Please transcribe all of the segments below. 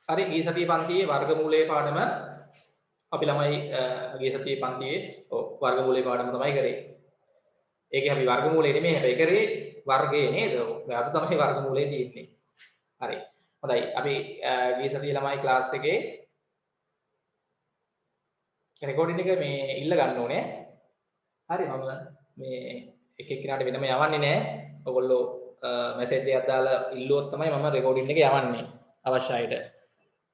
හරි ගිය සතියේ පන්තියේ වර්ගමූලයේ පාඩම අපි ළමයි ගිය සතියේ පන්තියේ වර්ගමූලයේ පාඩම තමයි කරේ. ඒකේ අපි වර්ගමූලේ නෙමෙයි හැබැයි කරේ වර්ගයේ නේද? අද තමයි වර්ගමූලේ තියෙන්නේ. හරි. හොඳයි. අපි ගිය සතියේ ළමයි ක්ලාස් එකේ රෙකෝඩින් එක මේ ඉල්ල ගන්න ඕනේ. හරි මම මේ එක එක්කිනාට වෙනම යවන්නේ නැහැ. ඔයගොල්ලෝ මැසේජ් එකක් දාලා ඉල්ලුවොත් තමයි මම රෙකෝඩින් එක යවන්නේ අවශ්‍ය අයට.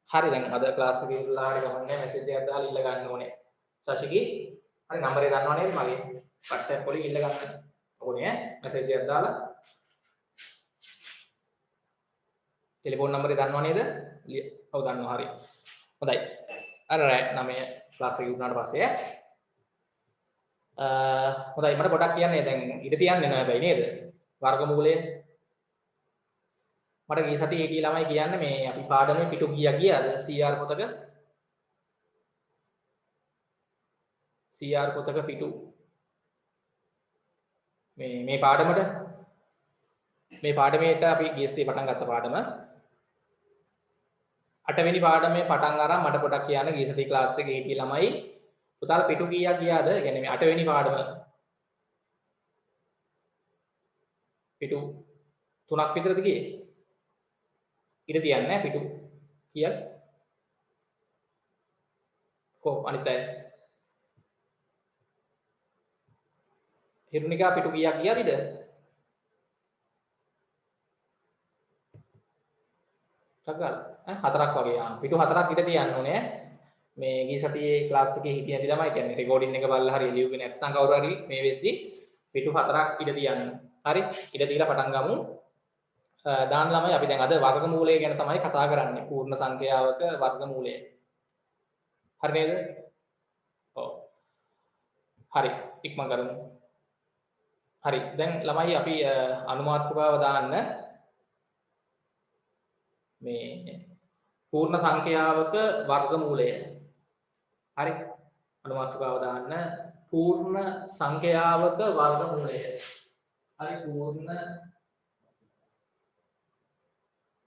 හරි දැන් අද ක්ලාස් එකේ ඉල්ලලා හරි ගමන්නේ මැසේජ් එකක් දාලා ඉල්ල ගන්න ඕනේ. ශශිකි හරි නම්බරේ දන්නව නේද මගේ? WhatsApp වලින් ඉල්ල ගන්න ඕනේ මැසේජ් එකක් දාලා. ටෙලිෆෝන් නම්බරේ දන්නව නේද? ඔව් දන්නවා හරි. හොඳයි. අර 9 ක්ලාස් එක ඉවරනාට පස්සේ හොඳයි මට පොඩක් කියන්න දැන් ඉඳ තියන්නේ නැහැ හැබැයි නේද? වර්ගමූලය මට ගිය සතියේ හිටිය ළමයි කියන්නේ මේ අපි පාඩමේ පිටු ගියාද CR පොතක CR පොතක පිටු මේ පාඩමේට අපි ගිය සතියේ පටන් ගත්ත පාඩම 8 වෙනි පාඩමේ පටන් අරන් මට පොඩක් කියන්න ගිය සතියේ ක්ලාස් එකේ හිටිය ළමයි පුතාලා පිටු කීයක් ගියාද? ඒ කියන්නේ මේ 8 වෙනි පාඩම පිටු 3ක් විතරද ගියේ? ඉඳ තියන්නේ නැහැ පිටු කීයක්? කොහොම අනිත් අය? හිරුනිකා පිටු කීයක් ගියාද ඉඳ? සග්ගල හතරක් වගේ පිටු හතරක් ඉඳ තියන්න ඕනේ. මේ ගිය සතියේ ක්ලාස් එකේ හිටිය නැති ළමයි කියන්නේ රෙකෝඩින් එක බලලා හරි ලියුවේ නැත්නම් කවුරු හරි මේ වෙද්දි පිටු හතරක් ඉඳ තියන්න. හරි ඉඳ තියලා පටන් ගමු. දාන ළමයි අපි දැන් අද වර්ගමූලය ගැන තමයි කතා කරන්නේ. පූර්ණ සංඛ්‍යාවක වර්ගමූලය. හරි නේද? ඔව්. හරි ඉක්මන් කරමු. හරි දැන් ළමයි අපි අනුමාත්‍රකාව දාන්න මේ පූර්ණ සංඛ්‍යාවක වර්ගමූලය. හරි අනුමාත්‍රකාව දාන්න පූර්ණ සංඛ්‍යාවක වර්ගමූලය. හරි පූර්ණ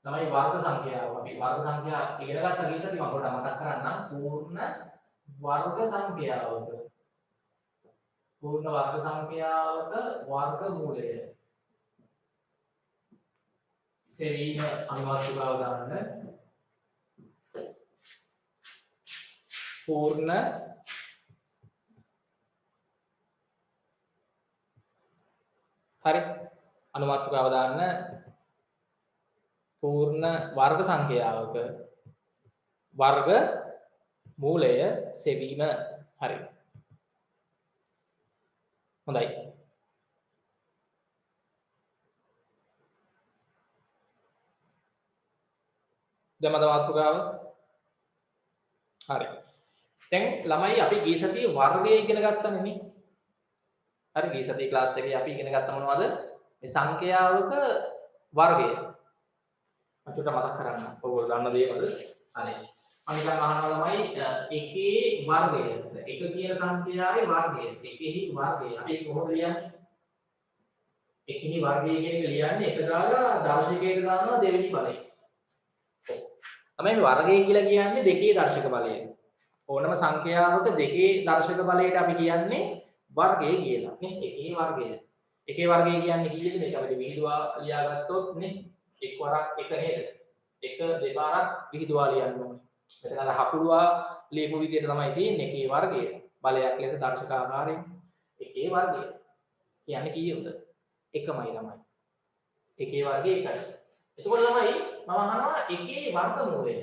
තමයි වර්ග සංඛ්‍යාව. අපි වර්ග සංඛ්‍යා ඉගෙන ගත්ත ගිය සති මම පොඩ්ඩක් මතක් කරන්නම්. පූර්ණ වර්ග සංඛ්‍යාවක පූර්ණ වර්ග සංඛ්‍යාවක වර්ගමූලය. සෙවීම අනුමාත්‍රකාව දාන්න පූර්ණ හරි අනුමාත්‍රකාව දාන්න පූර්ණ වර්ග සංඛ්‍යාවක වර්ග මූලය සෙවීම. හරි හොඳයි. දැන් මම මාතෘකාව හරි. දැන් ළමයි අපි ගිය සතියේ වර්ගය ඉගෙන ගත්තනේ නේ. හරි ගිය සතියේ ක්ලාස් එකේ අපි ඉගෙන ගත්ත මොනවද? මේ සංඛ්‍යාවක වර්ගය. මට මතක් කරන්න. ඔයගොල්ලෝ දන්න දේවල්. හරි. මම නිකන් අහනවා ළමයි එකේ වර්ගය. එක කියන සංඛ්‍යාවේ වර්ගය. එකෙහි වර්ගය. අපි කොහොමද ලියන්නේ? එකෙහි වර්ගය කියන එක ලියන්නේ එක දාලා දර්ශකයට දානවා දෙවෙනි බලය. තමයි වර්ගය කියලා කියන්නේ දෙකේ දර්ශක බලය. ඕනම සංඛ්‍යාවක දෙකේ දර්ශක බලයට අපි කියන්නේ වර්ගය කියලා. නේ එකේ වර්ගය. එකේ වර්ගය කියන්නේ කීයද? මේක අපිට විහිදුවා ලියාගත්තොත් නේ එක් වරක් එක නේද? එක දෙපාරක් විහිදුවා ලියන්න ඕනේ. මෙතන අර හකුරුවා ලියපු විදිහට තමයි තියෙන්නේ එකේ වර්ගය. බලයක් ලෙස දර්ශක ආකාරයෙන් එකේ වර්ගය. කියන්නේ කීයද? එකමයි ළමයි. එකේ වර්ගය එකයි. එතකොට ළමයි මම අහනවා එකේ වර්ගමූලය.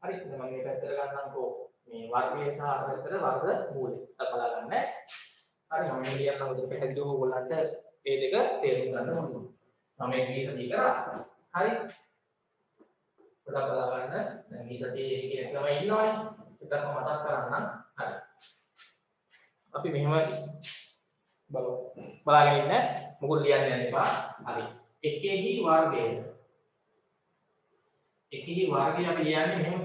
හරි මම මේ පැත්තට ගන්නම්කෝ මේ වර්ගය සහ අර පැත්තට වර්ගමූලය. බලා ගන්න. හරි මම මේ ලියන්න උදේ පැහැදිලිව ඔයගොල්ලන්ට මේ දෙක තේරුම් ගන්න ඕනේ. මම මේ සතිය කරා. හරි. පොඩ්ඩක් බලා ගන්න. දැන් මේ සතියේ කියන ළමයි ඉන්නවනේ. පොඩ්ඩක් මතක් කරගන්න. හරි. අපි මෙහෙම බලමු. බලාගෙන ඉන්න. මොකද ලියන්න යන්න එපා. හරි. එකෙහි වර්ගය. එකෙහි වර්ගය අපි ලියන්නේ මෙහෙම.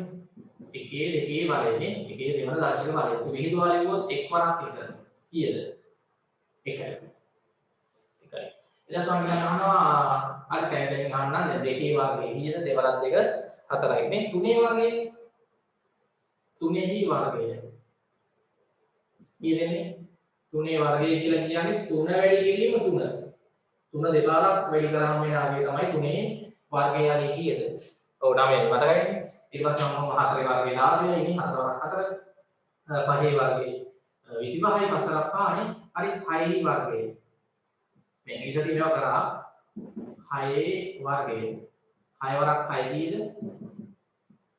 එකේ දෙකේ බලයනේ. එකේ දෙවන දර්ශක බලය. විහිදුවා ලියුවොත් එක් වරක් විතර. කීයද? එකයි. ඊට පස්සේ අහනවා අර කැලෙන් ගන්න දැන් දෙකේ වර්ගය කීයද? දෙවරක් දෙක 4යි නේ 3 වර්ගය 3හි වර්ගය කියන්නේ 3 වර්ගය කියලා කියන්නේ 3 වැඩි කිරීම 3 3 දෙපාරක් වැඩි කරාම එන ආගේ තමයි 3 වර්ගය ආගේ කීයද? ඔව් 9යි මතකයිනේ. ඊට පස්සේ මම 4 වර්ගය 16යි ඉන්නේ 4 වරක් 4 5 වර්ගය 25යි 5 වරක් 5නේ. හරි 6 වර්ගය. මේ ඉතින් මේවා කරා 6 වර්ගය 6 වරක් 6 කීයද?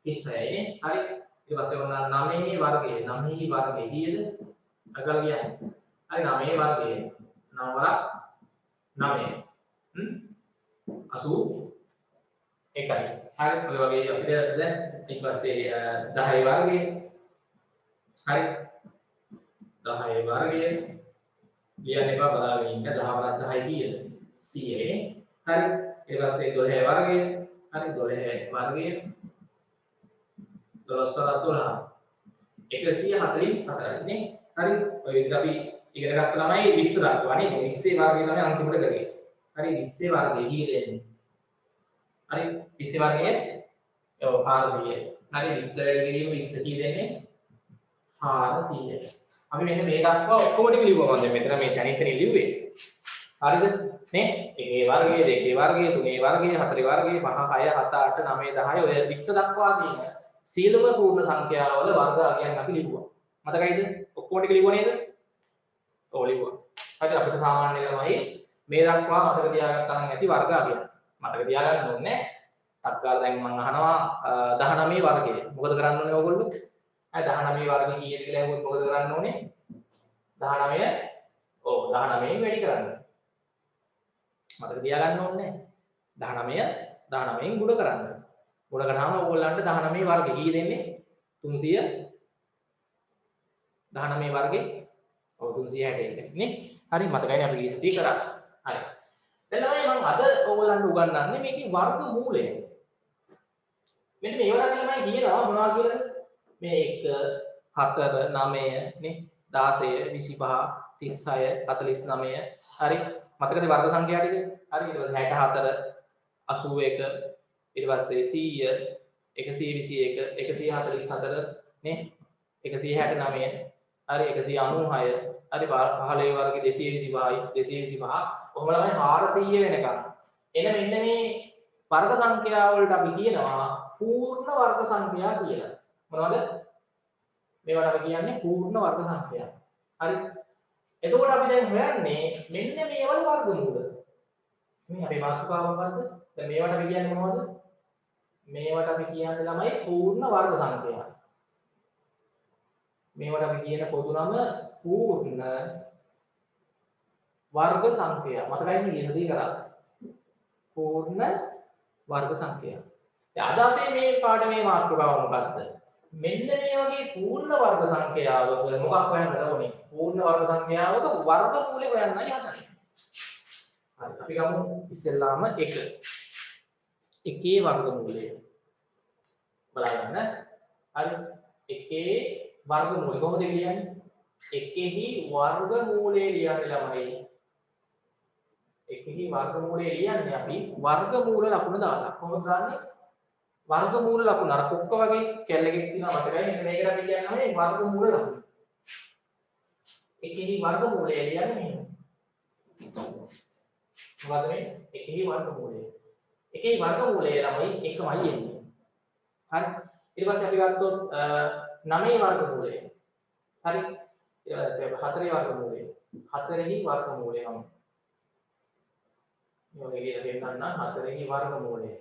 36යි නේ. හරි. ඊට පස්සේ ඔන්න 9 වර්ගය 9 වර්ගය කීයද? අකල් කියන්නේ. හරි 9 වර්ගය 9 වරක් 9. 81යි. හරි ඔය වගේ අපිට දැන් ඊට පස්සේ 10 වර්ගය. හරි 10 වර්ගය ලියන්න එපා බලාගෙන ඉන්න 10 වරක් 10 කීයද? 100 නේ. හරි ඊට පස්සේ 12 වර්ගය. හරි 12 වර්ගය 12 වරක් 12 144යි නේ. හරි ඔය විදිහට අපි ඉගෙන ගත්ත ළමයි 20 දක්වා නේ 20 වර්ගය තමයි අන්තිමට කරේ. හරි 20 වර්ගය කීයද එන්නේ? හරි 20 වර්ගය ඔව් 400යි. හරි 20 වැඩි කිරීම 20 කීයද එන්නේ? 400යි. අපි මෙන්න මේ දක්වා ඔක්කොම ටික ලිව්වා මම මෙතන මේ තැනින් ලිව්වේ. හරිද? නේ 1 වර්ගය 2 වර්ගය 3 වර්ගය 4 වර්ගය 5 6 7 8 9 10 ඔය 20 දක්වා තියෙන සියලුම පූර්ණ සංඛ්‍යාවල වර්ග අගයන් අපි ලිව්වා. මතකයිද? ඔක්කොම ටික ලිව්වා නේද? ඔව් ලිව්වා. හරි අපිට සාමාන්‍ය ළමයි මේ දක්වා මතක තියාගත්තා නම් ඇති වර්ග අගයන්. මතක තියාගන්න ඕනේ. තත්කාල දැන් මම අහනවා 19 වර්ගය. මොකද කරන්න ඕනේ ඕගොල්ලෝ? 19 වර්ගය කීයද කියලා අහුවොත් මොකද කරන්න ඕනේ? 19 ඔව් 19න් වැඩි කරන්න. මතක තියාගන්න ඕනේ. 19න් ගුණ කරන්න. ගුණ කරාම ඕගොල්ලන්ට 19 වර්ගය කීයද එන්නේ? 300 19 වර්ගේ ඔව් 361 නේ. හරි මතකයිනේ අපි ගිය සතියේ කරා. හරි. දැන් තමයි මම අද ඕගොල්ලන්ට උගන්වන්නේ මේකේ වර්ග මූලය. මෙන්න මේවට අපි ළමයි කියනවා මොනවා කියලාද? මේ 1 4 9 නේ 16 25 36 49 හරි මතකද වර්ග සංඛ්‍යා ටික? හරි ඊට පස්සේ 64 81 ඊට පස්සේ 100 121 144 නේ 169 හරි 196 හරි 15 වර්ගයේ 225යි 225 කොහොම ළමයි 400 වෙනකම් එන මෙන්න මේ වර්ග සංඛ්‍යා වලට අපි කියනවා පූර්ණ වර්ග සංඛ්‍යා කියලා. මොනවද? මේවට අපි කියන්නේ පූර්ණ වර්ග සංඛ්‍යා. හරි. එතකොට අපි දැන් හොයන්නේ මෙන්න මේවල වර්ගමූල. මේ අපේ මාතෘකාව මොකද්ද? දැන් මේවට අපි කියන්නේ මොනවද? මේවට අපි කියන්නේ ළමයි පූර්ණ වර්ග සංඛ්‍යා. මේවට අපි කියන පොදු නම පූර්ණ වර්ග සංඛ්‍යා. මතකයිනේ ඉගෙනදී කරා. පූර්ණ වර්ග සංඛ්‍යා. දැන් අද අපේ මේ පාඩමේ මාතෘකාව මොකක්ද? මෙන්න මේ වගේ පූර්ණ වර්ග සංඛ්‍යාවක මොකක් හොයන්නද ඕනේ? පූර්ණ වර්ග සංඛ්‍යාවක වර්ගමූලය හොයන්නයි හදන්නේ. හරි. අපි ගමු ඉස්සෙල්ලාම 1. 1 වර්ගමූලය. බලන්න. හරි. 1 වර්ගමූලය කොහොමද කියන්නේ? 1හි වර්ගමූලය ලියන්නේ ළමයි. 1හි වර්ගමූලය ලියන්නේ අපි වර්ගමූල ලකුණ දාලා. කොහොමද දාන්නේ? වර්ගමූල ලකුණ අර කොක්ක වගේ කැල්ලකක් තියෙනවා මතකයි මෙන්න මේකට අපි කියන්නේ වර්ගමූල ලකුණ. එකෙහි වර්ගමූලය කියන්නේ මෙහෙම. මොකද මේ එකෙහි වර්ගමූලය. එකෙහි වර්ගමූලය ළමයි එකමයි එන්නේ. හරි. ඊට පස්සේ අපි ගත්තොත් 9 වර්ගමූලය. හරි. ඊට පස්සේ 4 වර්ගමූලය. 4හි වර්ගමූලය නම්. මේ වගේ දෙන්නම් 4හි වර්ගමූලය.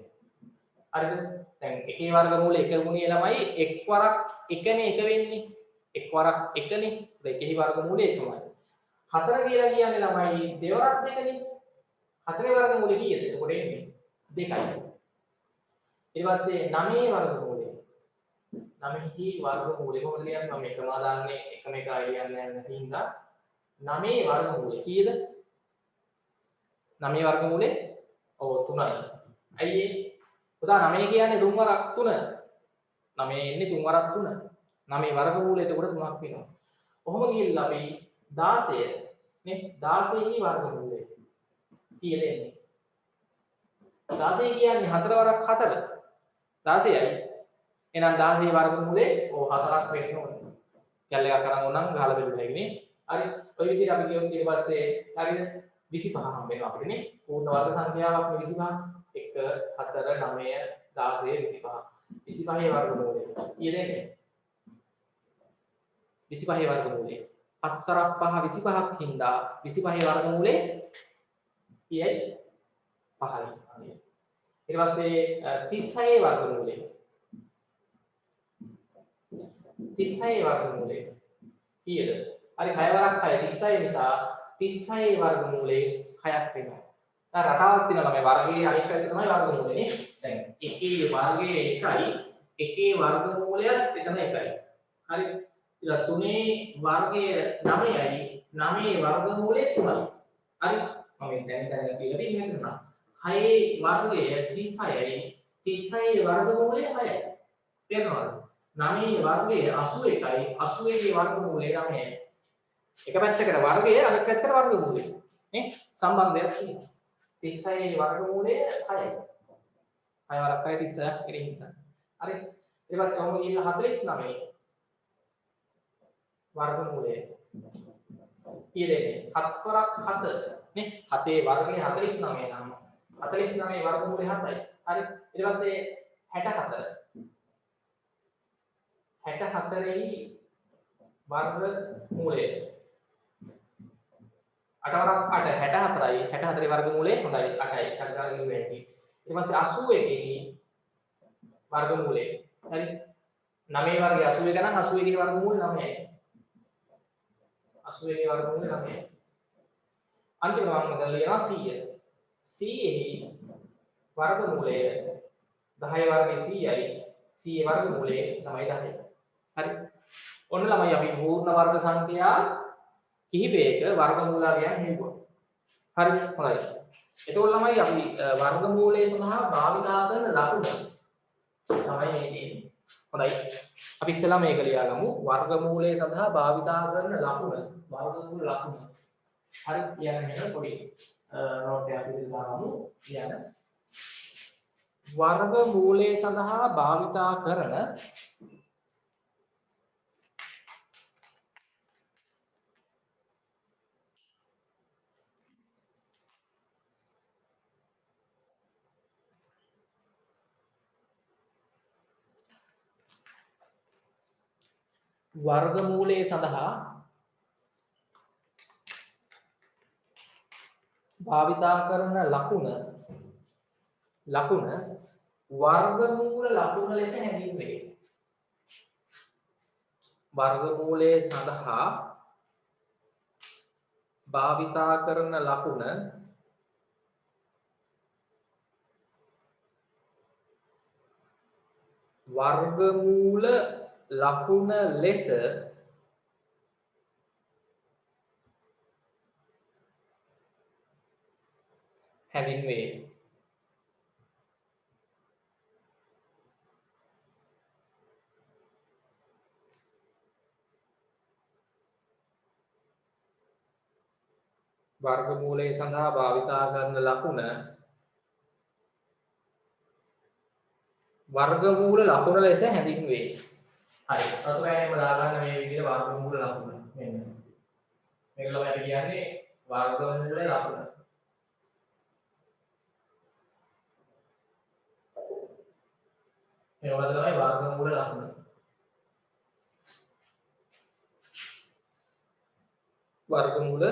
හරිද? දැන් එකේ වර්ගමූල 1 ගුණය ළමයි එක් වරක් 1නේ 1 වෙන්නේ. එක් වරක් 1නේ. ඒකෙහි වර්ගමූලය 1මයි. 4 කියලා කියන්නේ ළමයි දෙවරක් 2නේ. 4 වර්ගමූලය කීයද? එතකොට එන්නේ 2යි. ඊට පස්සේ 9 වර්ගමූලය. 9හි වර්ගමූලය කොහොමද කියන්නේ? මම එකම දාන්නේ එකම එක අයියන්නේ නැති හින්දා 9 වර්ගමූලය කීයද? 9 වර්ගමූලය ඔව් 3යි. අයියේ පුතා 9 කියන්නේ 3 වරක් 3. 9 එන්නේ 3 වරක් 3. 9 වර්ගමූලය එතකොට 3ක් වෙනවා. කොහොම ගිහිල්ලා අපි 16 නේ 16 වර්ගමූලය කීයද එන්නේ? 16 කියන්නේ 4 වරක් 4. 16යි. එහෙනම් 16 වර්ගමූලේ ඕ 4ක් වෙන්න ඕනේ. කැල්ල එකක් අරන් ඕනම් ගහලා බලන්න හැකිනේ. හරි. ඔය විදිහට අපි කියමු ඊට පස්සේ හරිද 25 හම්බ වෙනවා අපිට නේ. පූර්ණ වර්ග සංඛ්‍යාවක් නේ 25. 1 4 9 16 25. 25 වර්ගමූලය. කීයද එන්නේ? 25 වර්ගමූලය. 5 5 25ක් හින්දා 25 වර්ගමූලේ කීයයි? 5යි. ඊට පස්සේ 36 වර්ගමූලය. 36 වර්ගමූලය කීයද? හරි 6 වරක් 6 36 නිසා 36 වර්ගමූලේ 6ක් වෙනවා. දැන් රටාවක් තියෙනවා මේ වර්ගයේ අනිත් පැත්ත තමයි වර්ගමූලය නේ. දැන් එකේ වර්ගයේ 1යි එකේ වර්ගමූලයත් එතන 1යි. හරි. ඊළඟ 3 වර්ගය 9යි 9 වර්ගමූලය 3යි. හරි. මම දැන් කියලා දෙන්නේ මෙතන. 6 වර්ගය 36යි 36 වර්ගමූලය 6යි. තේරෙනවද? 9 වර්ගය 81යි 81 වර්ගමූලය 9යි. එක පැත්තකට වර්ගය අනිත් පැත්තට වර්ගමූලය. නේ? සම්බන්ධයක් තියෙනවා. 36 වර්ගමූලය 6යි. 6 වරක් 6 36ක් කියලා හිතන්න. හරි. ඊට පස්සේ ඔහොම ගිහිල්ලා 49 වර්ගමූලය. කීයද එන්නේ? 7 වරක් 7 නේ? 7 වර්ගය 49 නම් 49 වර්ගමූලය 7යි. හරි. ඊට පස්සේ 64 64යි වර්ගමූලය 8 වරක් 8 64යි 64 වර්ගමූලය හොඳයි 8යි 8 ගාන ලියුවේ ඇති. ඊට පස්සේ 81යි වර්ගමූලය. හරි. 9 වර්ගය 81 නම් 81 වර්ගමූලය 9යි. 81 වර්ගමූලය 9යි. අන්තිමට මම මෙතන ලියනවා 100. 100ෙහි වර්ගමූලය 10 වර්ගයේ 100යි 100 වර්ගමූලය 9යි 10යි. හරි. ඔන්න ළමයි අපි පූර්ණ වර්ග සංඛ්‍යා කිහිපයක වර්ගමූලයන් හෙව්වා. හරි. හොඳයි. එතකොට ළමයි අපි වර්ගමූලය සඳහා භාවිතා කරන ලකුණ තමයි මේ තියෙන්නේ. හොඳයි. අපි ඉස්සෙල්ලා මේක ලියාගමු. වර්ගමූලය සඳහා භාවිතා කරන ලකුණ. වර්ගමූල ලකුණ. හරි. කියන්න මෙන්න පොඩි නෝට් එකක් විදිහට දාමු. කියන්න. වර්ගමූලය සඳහා භාවිතා කරන වර්ගමූලය සඳහා භාවිතා කරන ලකුණ වර්ගමූල ලකුණ ලෙස හැඳින්වේ. වර්ගමූලය සඳහා භාවිතා කරන ලකුණ වර්ගමූල ලකුණ ලෙස හැඳින්වේ. වර්ගමූලය සඳහා භාවිතා කරන ලකුණ වර්ගමූල ලකුණ ලෙස හැඳින්වේ. හරි. අතපෑයෙම දාගන්න මේ විදිහට වර්ගමූල ලකුණ. මෙන්න. මේක ළමයි කියන්නේ වර්ගමූල ලකුණ. මේ වල තමයි වර්ගමූල ලකුණ. වර්ගමූල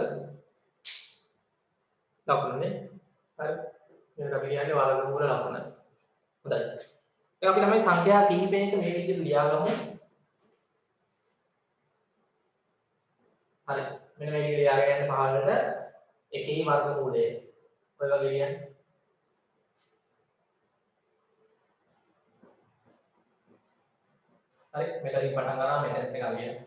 ලකුණනේ. හරි. මේකට අපි කියන්නේ වර්ගමූල ලකුණ. හොඳයි. ඒක අපි ළමයි සංඛ්‍යා කිහිපයක මේ විදිහට ලියාගමු. හරි. මෙන්න මේ විදිහට ලියාගෙන යන්න පහළට එකෙහි වර්ගමූලය. ඔය වගේ ලියන්න. හරි. මෙතනින් පටන් ගන්නවා මෙතනට ලියන්න.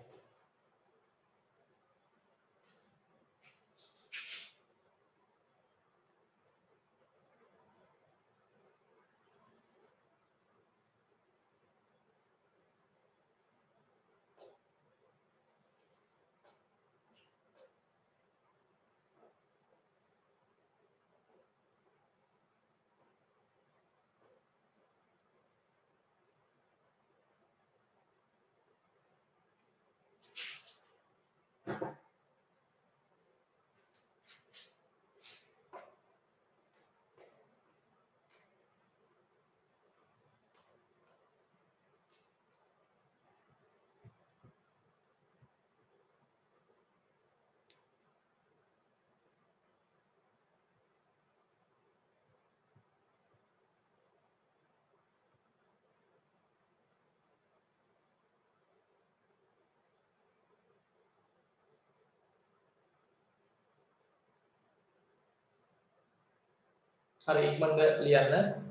හරි ඉක්මනට ලියන්න.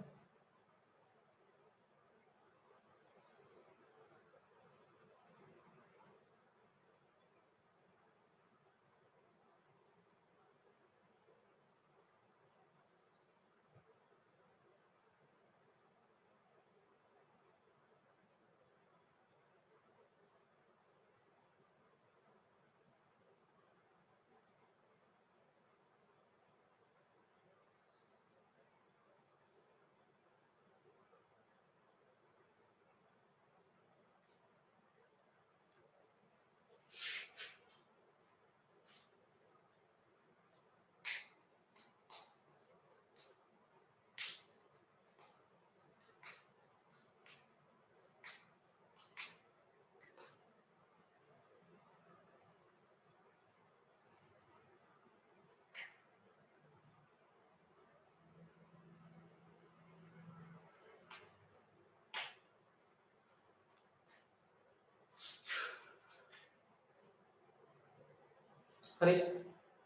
හරි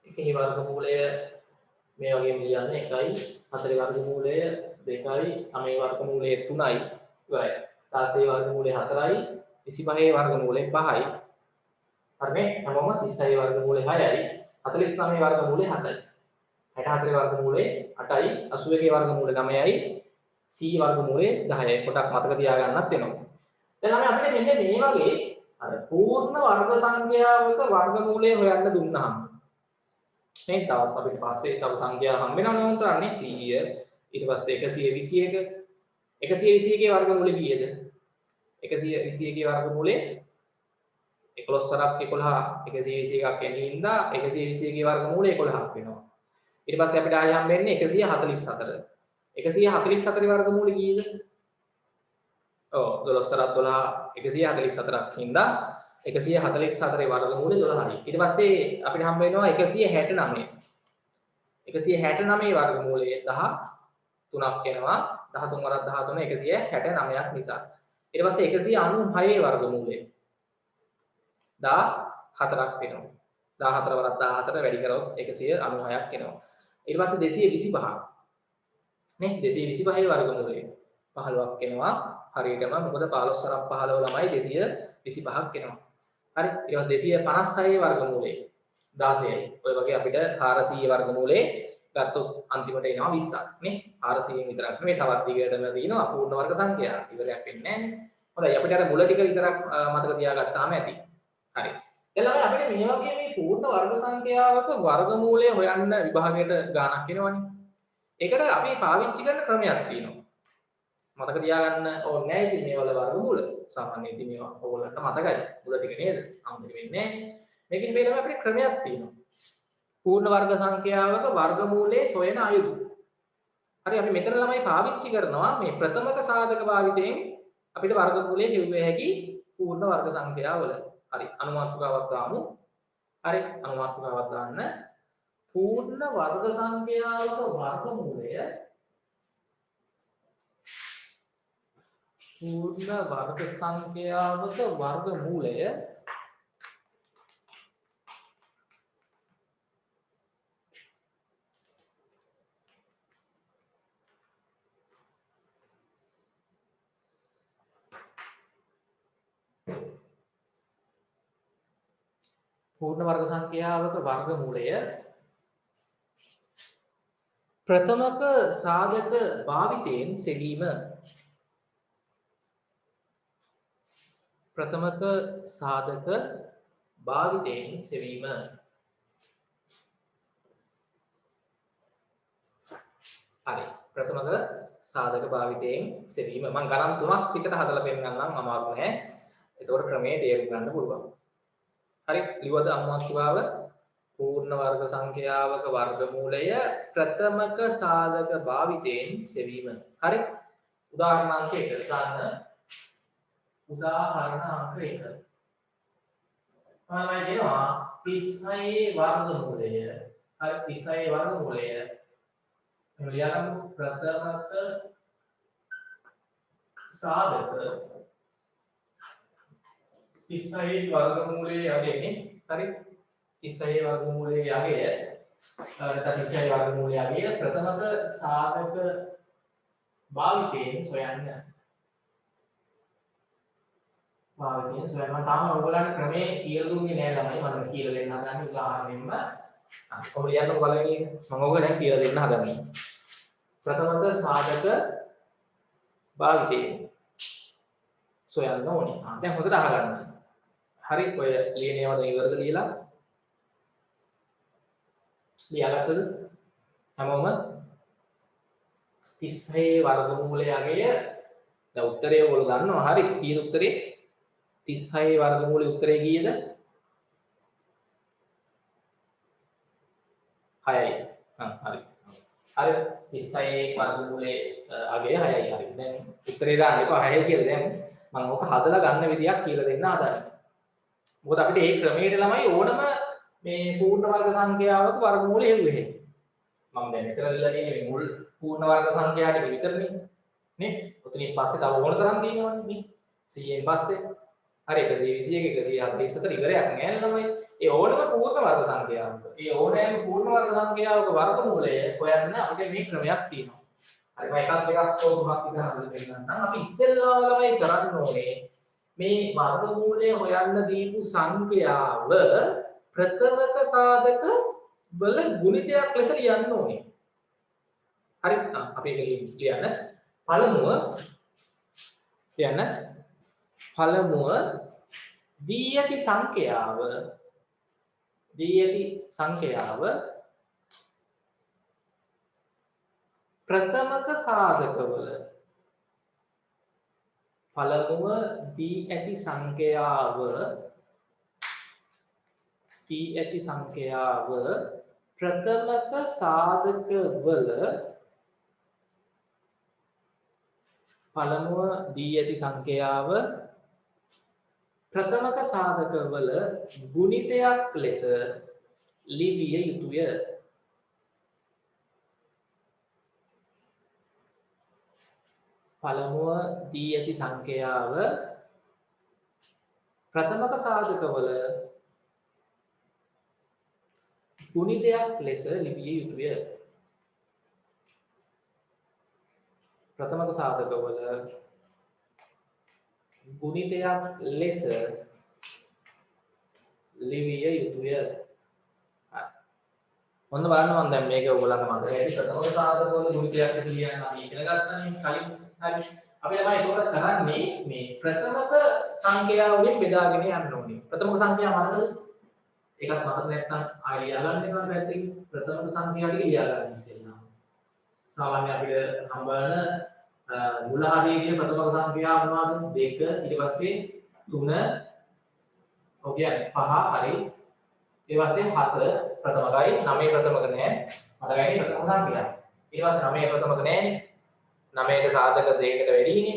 එකේ වර්ගමූලය මේ වගේම ලියන්න 1යි 4 වර්ගමූලය 2යි 9 වර්ගමූලය 3යි ඉවරයි 16 වර්ගමූලය 4යි 25 වර්ගමූලය 5යි හරිනේ හැමෝම 36 වර්ගමූලය 6යි 49 වර්ගමූලය 7යි 64 වර්ගමූලය 8යි 81 වර්ගමූලය 9යි c වර්ගමූලය 10යි පොඩක් මතක තියාගන්නත් වෙනවා දැන් අපිට මෙන්න මේ වගේ අර පූර්ණ වර්ග සංඛ්‍යාවක වර්ගමූලය හොයන්න දුන්නාම මේ තවත් අපිට පස්සේ තව සංඛ්‍යා හම්බ වෙනවනේ උන්තරන්නේ 100 ඊට පස්සේ 121 121 වර්ගමූලය කීයද 121 වර්ගමූලය 11 වරක් 11 121ක් එන හින්දා 121 වර්ගමූලය 11ක් වෙනවා ඊට පස්සේ අපිට ආයෙ හම්බ වෙන්නේ 144 144 වර්ගමූලය කීයද ඔව් 12 144ක් හින්දා 144 වර්ගමූලය 12යි. ඊට පස්සේ අපිට හම්බ වෙනවා 169. 169 වර්ගමූලය 13ක් එනවා. 13 වරක් 13 169ක් නිසා. ඊට පස්සේ 196 වර්ගමූලය 14ක් වෙනවා. 14 වරක් 14 වැඩි කරොත් 196ක් එනවා. ඊට පස්සේ 225ක්. නේ 225 වර්ගමූලය 15ක් එනවා. හරියටම මොකද 15 සරක් 15 ළමයි 225ක් එනවා. හරි ඊට පස්සේ 256 වර්ගමූලය 16යි. ඔය වගේ අපිට 400 වර්ගමූලේ ගත්තොත් අන්තිමට එනවා 20ක් නේ. 400න් විතරක් නෙමෙයි තවත් දිගටම තියෙනවා පූර්ණ වර්ග සංඛ්‍යා. ඉවරයක් වෙන්නේ නැහැ නේ. හොඳයි අපිට අර මුල ටික විතරක් මතක තියාගත්තාම ඇති. හරි. එළම අපිට මේ වගේ මේ පූර්ණ වර්ග සංඛ්‍යාවක වර්ගමූලය හොයන්න විභාගයට ගාණක් එනවනේ. ඒකට අපි පාවිච්චි කරන ක්‍රමයක් තියෙනවා. මතක තියාගන්න ඕනේ නැහැ ඉතින් මේවල වර්ගමූල. සාමාන්‍යයෙන් ඉතින් මේවා ඕගොල්ලන්ට මතකයි. මුල ටික නේද? අමතක වෙන්නේ නැහැ. මේකේ මේලම අපිට ක්‍රමයක් තියෙනවා. පූර්ණ වර්ග සංඛ්‍යාවක වර්ගමූලයේ සොයන අයුතු. හරි අපි මෙතන ළමයි පාවිච්චි කරනවා මේ ප්‍රථමක සාධක භාවිතයෙන් අපිට වර්ගමූලය හෙව්වේ හැකි පූර්ණ වර්ග සංඛ්‍යාවල. හරි අනුමාත්‍රකාවක් දාමු. හරි අනුමාත්‍රකාවක් දාන්න. පූර්ණ වර්ග සංඛ්‍යාවක වර්ගමූලය පූර්ණ වර්ග සංඛ්‍යාවක වර්ගමූලය පූර්ණ වර්ග සංඛ්‍යාවක වර්ගමූලය ප්‍රථමක සාධක භාවිතයෙන් සෙවීම ප්‍රථමක සාධක භාවිතයෙන් සෙවීම හරි ප්‍රථමක සාධක භාවිතයෙන් සෙවීම මම ගණන් තුනක් විතර හදලා පෙන්නන්නම් අමාරු නෑ එතකොට ක්‍රමයේ තේරුම් ගන්න පුළුවන් හරි ලිව්වද අනුමාත්‍රාව පූර්ණ වර්ග සංඛ්‍යාවක වර්ගමූලය ප්‍රථමක සාධක භාවිතයෙන් සෙවීම හරි උදාහරණ අංක 1 ගන්න උදාහරණ අංක 1 තමයි දෙනවා 36 වර්ගමූලය හරි 36 වර්ගමූලය එහම ලියන්න ප්‍රථමක සාධක 36 වර්ගමූලයේ යගෙන්නේ හරි 36 වර්ගමූලයේ යගය 36යි වර්ගමූලය අගය ප්‍රථමක සාධක භාවිතයෙන් සොයන්න. භාවිතයෙන් සොයන්න. මම තාම ඔයගොල්ලන්ට ක්‍රමේ කියලා දුන්නේ නෑ ළමයි. මම කියලා දෙන්න හදන්නේ උදාහරණයෙන්ම. ඔබ ලියන්නකො බලන්න මම ඔයගොල්ලෝ දැන් කියලා දෙන්න හදන්නේ. ප්‍රථමක සාධක භාවිතයෙන් සොයන්න ඕනේ. දැන් හොඳට අහගන්න. හරි ඔය ලියන ඒවා දැන් ඉවරද ලියලා? ලියාගත්තද? හැමෝම 36 වර්ගමූලය අගය දැන් උත්තරය ඔයගොල්ලෝ දන්නවා. හරි. කීයද උත්තරේ? 36 වර්ගමූලයේ උත්තරේ කීයද? 6යි. හරි. හරි 36 වර්ගමූලයේ අගය 6යි. හරි. දැන් උත්තරේ දාන්න එපා 6යි කියලා. දැන් මම ඕක හදලා ගන්න විදියක් කියලා දෙන්න හදන්නේ. මොකද අපිට මේ ක්‍රමයට ළමයි ඕනම මේ පූර්ණ වර්ග සංඛ්‍යාවක වර්ගමූල හෙව්වේ. මම දැන් මෙතන ඉල්ලලා තියෙන්නේ මේ මුල් පූර්ණ වර්ග සංඛ්‍යා ටික විතරනේ. නේ? ඔතනින් පස්සේ තව ඕන තරම් තියෙනවනේ නේ. 100න් පස්සේ. හරි 121 144 ඉවරයක් නෑ ළමයි. ඒ ඕනම පූර්ණ වර්ග සංඛ්‍යාවක. ඒ ඕනෑම පූර්ණ වර්ග සංඛ්‍යාවක වර්ගමූලය හොයන්න අපිට මේ ක්‍රමයක් තියෙනවා. හරි මම එකක් දෙකක් හෝ තුනක් විතර හදලා දෙන්නම්. අපි ඉස්සෙල්ලාම ළමයි කරන්න ඕනේ මේ වර්ගමූලය හොයන්න දීපු සංඛ්‍යාව ප්‍රථමක සාධක වල ගුණිතයක් ලෙස ලියන්න ඕනේ. හරි අපි ඒක ලියන්න. පළමුව දී ඇති සංඛ්‍යාව ප්‍රථමක සාධකවල ප්‍රථමක සාධකවල ගුණිතයක් ලෙස ලිවිය යුතුය. පළමුව දී ඇති සංඛ්‍යාව ප්‍රථමක සාධකවල ගුණිතයක් ලෙස ලිවිය යුතුය. ප්‍රථමක සාධකවල ගුණිතයක් ලෙස ලිවිය යුතුය. ඔන්න බලන්න මම දැන් මේක ඔයගොල්ලන්ට මතක ඇති ප්‍රථමක සාධකවල ගුණිතයක් ලෙස ලියන්න අපි ඉගෙන ගත්තානේ කලින්. හරි. අපි ළමයි ඒකත් කරන්නේ මේ ප්‍රථමක සංඛ්‍යාව වලින් බෙදාගෙන යන්න ඕනේ. ප්‍රථමක සංඛ්‍යාව මතකද? ඒකත් මතක නැත්නම් ආයෙ ලියාගන්න එපා පැත්තකින්. ප්‍රථමක සංඛ්‍යාව ටික ලියාගන්න ඉස්සෙල්ලා. සාමාන්‍ය අපිට හම්බවන මුල හරිය කියන ප්‍රථමක සංඛ්‍යාව මොනවද? 2 ඊට පස්සේ 3 ඔය කියන්නේ 5 හරි. ඊට පස්සේ 7 ප්‍රථමකයි 9 ප්‍රථමක නෑ. මතකයි ප්‍රථම සංඛ්‍යාව. ඊට පස්සේ 9 ප්‍රථමක නෑනේ. 9ට සාධක 2කට වැඩිනේ.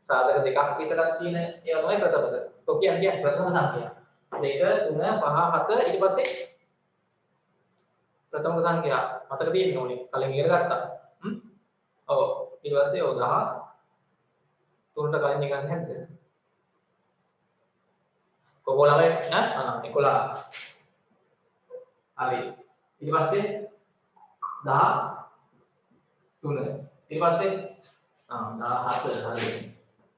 සාධක දෙකක් විතරක් තියෙන ඒවා තමයි ප්‍රථමක. ඔය කියන්නේ ප්‍රථම සංඛ්‍යාව. 2 3 5 7 ඊට පස්සේ ප්‍රථම සංඛ්‍යාව මතක තියෙන්න ඕනේ. කලින් ඉගෙන ගත්තා. ඔව් ඊට පස්සේ 10 තුනට කලින් එකක් නැද්ද? කොහොම ළමයි 11. හරි. ඊට පස්සේ 10 3. ඊට පස්සේ 17 හරි.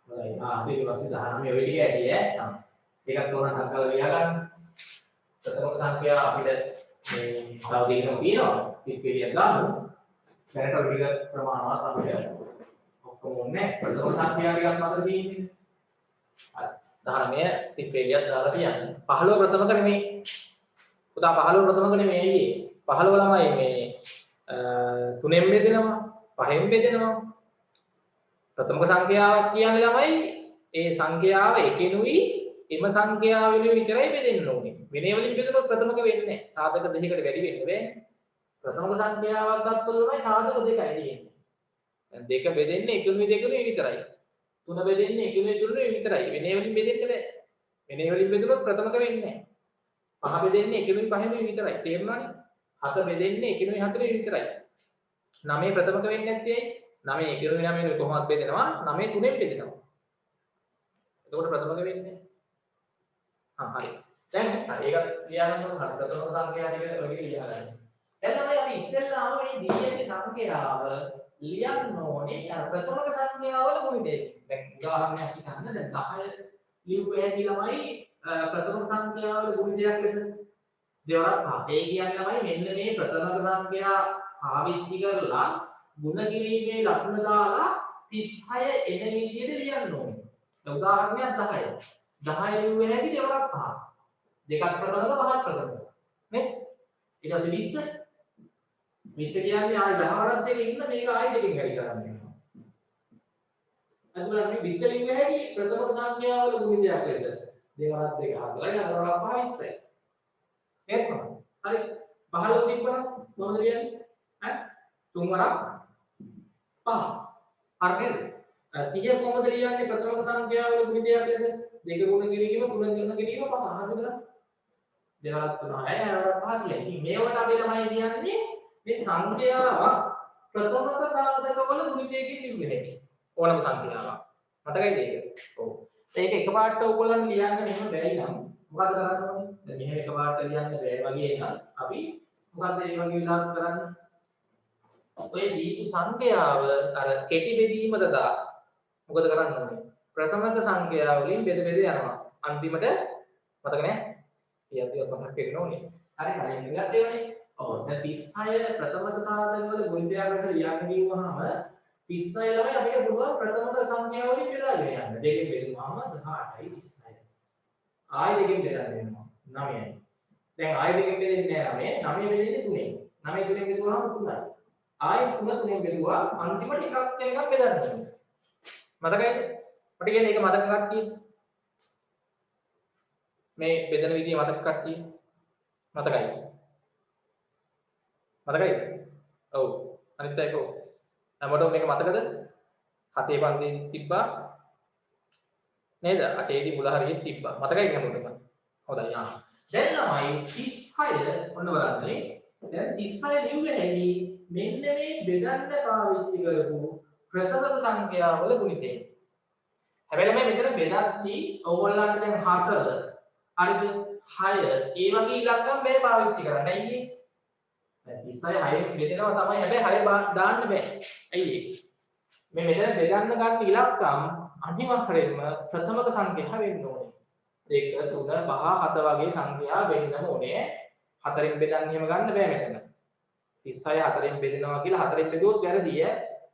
හරි. ඊට පස්සේ 19 ඔය ටික ඇටි ඈ. ඒකත් තෝරන්න හදලා ලියා ගන්න. ප්‍රථම සංඛ්‍යාව අපිට මේ තව දෙකක් තියෙනවා. පිළිපෙලියක් දාමු. දැනට ඔය ටික ප්‍රමාණවත් අපිට ඔක්කොම ඕනේ. ප්‍රථම සංඛ්‍යාව ටිකක් මතක තියෙන්නේ. හරි. 19 පිළිපෙලියක් දාලා තියන්න. 15 ප්‍රථමක නෙමෙයි. පුතා 15 ප්‍රථමක නෙමෙයි. 15 ළමයි මේ 3ෙන් බෙදෙනවා, 5ෙන් බෙදෙනවා. ප්‍රථමක සංඛ්‍යාවක් කියන්නේ ළමයි ඒ සංඛ්‍යාව එකෙනුයි එම සංඛ්‍යාවෙනුයි විතරයි බෙදෙන්න ඕනේ. වෙනේ වලින් බෙදුනොත් ප්‍රථමක වෙන්නේ නැහැ. සාධක දෙකකට වැඩි වෙන්න බෑනේ. ප්‍රථමක සංඛ්‍යාවක් ගත්තොත් ළමයි සාධක දෙකයි තියෙන්නේ. දැන් දෙක බෙදෙන්නේ එකෙනුයි දෙකෙනුයි විතරයි. තුන බෙදෙන්නේ එකෙනුයි තුනෙනුයි විතරයි. වෙනේ වලින් බෙදෙන්න බෑ. වෙනේ වලින් බෙදුනොත් ප්‍රථමක වෙන්නේ නැහැ. 5 බෙදෙන්නේ එකෙනුයි පහෙනුයි විතරයි. තේරුණානේ? 7 බෙදෙන්නේ එකෙනුයි හතරෙනුයි විතරයි. 9 ප්‍රථමක වෙන්නේ නැත්තේ ඇයි? 9 එකෙනුයි 9නුයි කොහොමද බෙදෙනවා? 9 3ෙන් බෙදෙනවා. එතකොට ප්‍රථමක වෙන්නේ. හරි. දැන් ඒක ලියන්න ඕන හරි. ප්‍රථමක සංඛ්‍යා ටික ඔය ටික ලියා ගන්න. දැන් තමයි අපි ඉස්සෙල්ලාම මේ දී සංඛ්‍යාව ලියන්න ඕනේ අර ප්‍රථමක සංඛ්‍යාවල ගුණිතය. දැන් උදාහරණයක් හිතන්න දැන් 10 ලියුව හැකි ළමයි ප්‍රථමක සංඛ්‍යාවල ගුණිතයක් ලෙස දෙවරක් 5. ඒ කියන්නේ ළමයි මෙන්න මේ ප්‍රථමක සංඛ්‍යා පාවිච්චි කරලා ගුණ කිරීමේ ලකුණ දාලා 36 එන විදිහට ලියන්න ඕනේ. දැන් උදාහරණයක් 10. 10 ලියුව හැකි දෙවරක් 5. දෙකක් ප්‍රථමක පහක් ප්‍රථමක. නේ? ඊට පස්සේ 20 කියන්නේ ආයි 10 වරක් දෙක ඉන්න මේක ආයි දෙකෙන් වැඩි කරන්න වෙනවා. අදුරන්නේ 20 ලියුව හැකි ප්‍රථමක සංඛ්‍යාවල ගුණිතයක් ලෙස දෙවරක් දෙක හදලා යනවරක් 5 20යි. නේද? හරි 15 තිබ්බනම් මොනවද කියන්නේ? ඈ 3 වරක් 5. හරි නේද? 30 කොහොමද ලියන්නේ ප්‍රථමක සංඛ්‍යාවල ගුණිතයක් ලෙස? දෙක ගුණ කිරීම 3 ගුණ කිරීම 5. හරිද? දෙවරක් 3 6 යනවරක් 5 කියන්නේ. ඉතින් මේවට අපි ළමයි කියන්නේ මේ සංඛ්‍යාවක් ප්‍රථමක සාධකවල ගුණිතයකින් නිකුත් වෙන්නේ. ඕනම සංඛ්‍යාවක්. මතකයිද ඒක? ඔව්. ඒක එකපාරට ඕගොල්ලන් ලියන්න මෙහෙම බැරි නම් මොකද කරන්න ඕනේ? දැන් මෙහෙම එකපාරට ලියන්න බැහැ වගේ නම් අපි මොකද්ද මේ වගේ විලාස කරන්නේ? ඔය දීපු සංඛ්‍යාව අර කෙටි බෙදීම දදා මොකද කරන්න ඕනේ? ප්‍රථමක සංඛ්‍යාව වලින් බෙද බෙද යනවා. අන්තිමට මතක නැහැ? ඊයත් මතක් වෙන්න ඕනේ. හරි කලින් ඉඳලා තියෙන්නේ. ඔව් දැන් 36 ප්‍රථමක සාධකවල ගුණිතයකට ලියන්න ගියවහම 36 ළමයි අපිට පුළුවන් ප්‍රථමක සංඛ්‍යාව වලින් බෙදාගෙන යන්න. දෙකෙන් බෙදුවාම 18යි 36යි. ආයෙ දෙකෙන් බෙදන්න වෙනවා 9යි. දැන් ආයෙ දෙකෙන් බෙදෙන්නේ නැහැ 9. 9 බෙදෙන්නේ 3ෙන්. 9 3ෙන් බෙදුවාම 3යි. ආයෙ 3 3ෙන් බෙදුවා අන්තිමට එකක් වෙනකම් බෙදන්න ඕනේ. මතකයිද? මට කියන්නේ ඒක මතක කට්ටිය. මේ බෙදෙන විදිය මතක කට්ටිය. මතකයි. මතකයිද? ඔව්. අනිත් එක ඔව්. හැමෝටම මේක මතකද? 7 පන්තියෙන් තිබ්බා. නේද? 8 දී මුල හරියට තිබ්බා. මතකයි හැමෝටම. හොඳයි ආ. දැන් ළමයි 36 ඔන්න බලන්න. දැන් 36 ලියුවේ හැටි මෙන්න මේ බෙදන්න පාවිච්චි කරපු ප්‍රථමක සංඛ්‍යාවල ගුණිතය. හැබැයි මෙතන බෙදද්දී ඕගොල්ලන්ට දැන් 4 හරිද 6 ඒ වගේ ඉලක්කම් මේ පාවිච්චි කරන්න. ඇයි ඒ? දැන් 36 6 බෙදෙනවා තමයි. හැබැයි 6 දාන්න බෑ. ඇයි ඒ? මේ මෙතන බෙදන්න ගන්න ඉලක්කම් අනිවාර්යයෙන්ම ප්‍රථමක සංඛ්‍යා වෙන්න ඕනේ. 2 3 5 7 වගේ සංඛ්‍යා වෙන්නම ඕනේ. 4ෙන් බෙදන්න එහෙම ගන්න බෑ මෙතන. 36 4ෙන් බෙදෙනවා කියලා 4ෙන් බෙදුවොත් වැරදිය.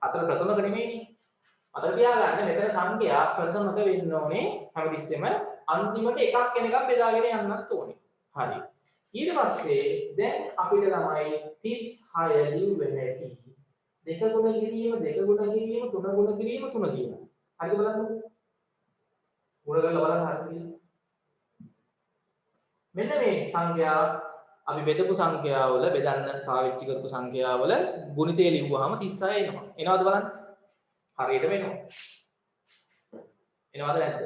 4 ප්‍රථමක නෙමෙයිනේ. අතන තියාගන්න මෙතන සංඛ්‍යා ප්‍රථමක වෙන්න ඕනේ. හැමතිස්සෙම අන්තිමට එකක් වෙනකම් බෙදාගෙන යන්නත් ඕනේ. හරි. ඊට පස්සේ දැන් අපිට ළමයි 36 ලියුව හැකි. 2 ගුණ කිරීම 2 ගුණ කිරීම 3 ගුණ කිරීම 3 කියනවා. හරිද බලන්න. ගුණ කරලා බලන්න හරිද? මෙන්න මේ සංඛ්‍යා අපි බෙදපු සංඛ්‍යාවල බෙදන්න පාවිච්චි කරපු සංඛ්‍යාවල ගුණිතය ලිව්වහම 36 එනවා. එනවද බලන්න? හරියට වෙනවා. එනවද නැද්ද?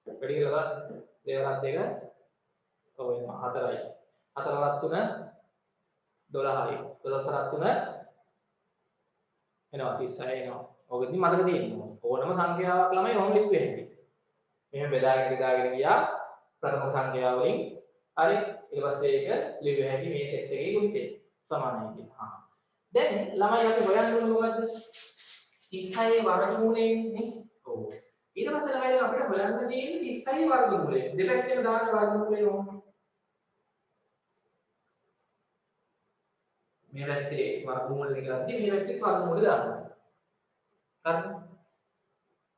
වැඩි කියලා බලන්න. දෙවරක් දෙක ඔව් එනවා 4යි. 4 වරක් 3 12යි. 12 වරක් 3 එනවා 36 එනවා. ඔක ඉතින් මතක තියෙන්න ඕන. ඕනම සංඛ්‍යාවක් ළමයි ඔහොම ලිව්වේ හැටි. මෙහෙම බෙදාගෙන ගියා ප්‍රථම සංඛ්‍යාව වලින් හරි ඊට පස්සේ ඒක ලිව්වේ හැටි මේ සෙට් එකේ ගුණිතය සමානයි කියලා. දැන් ළමයි අපි හොයන්න ඕනේ මොකද්ද? 36 වර්ගමූලයෙන්නේ. ඔව්. ඊට පස්සේ ළමයි අපිට හොයන්න තියෙන්නේ 36 වර්ගමූලය. දෙපැත්තෙම දාන්න වර්ගමූලය ඕන. මේ පැත්තේ වර්ගමූල එක ගත්තී මේ පැත්තේ වර්ගමූල දාන්න. හරි.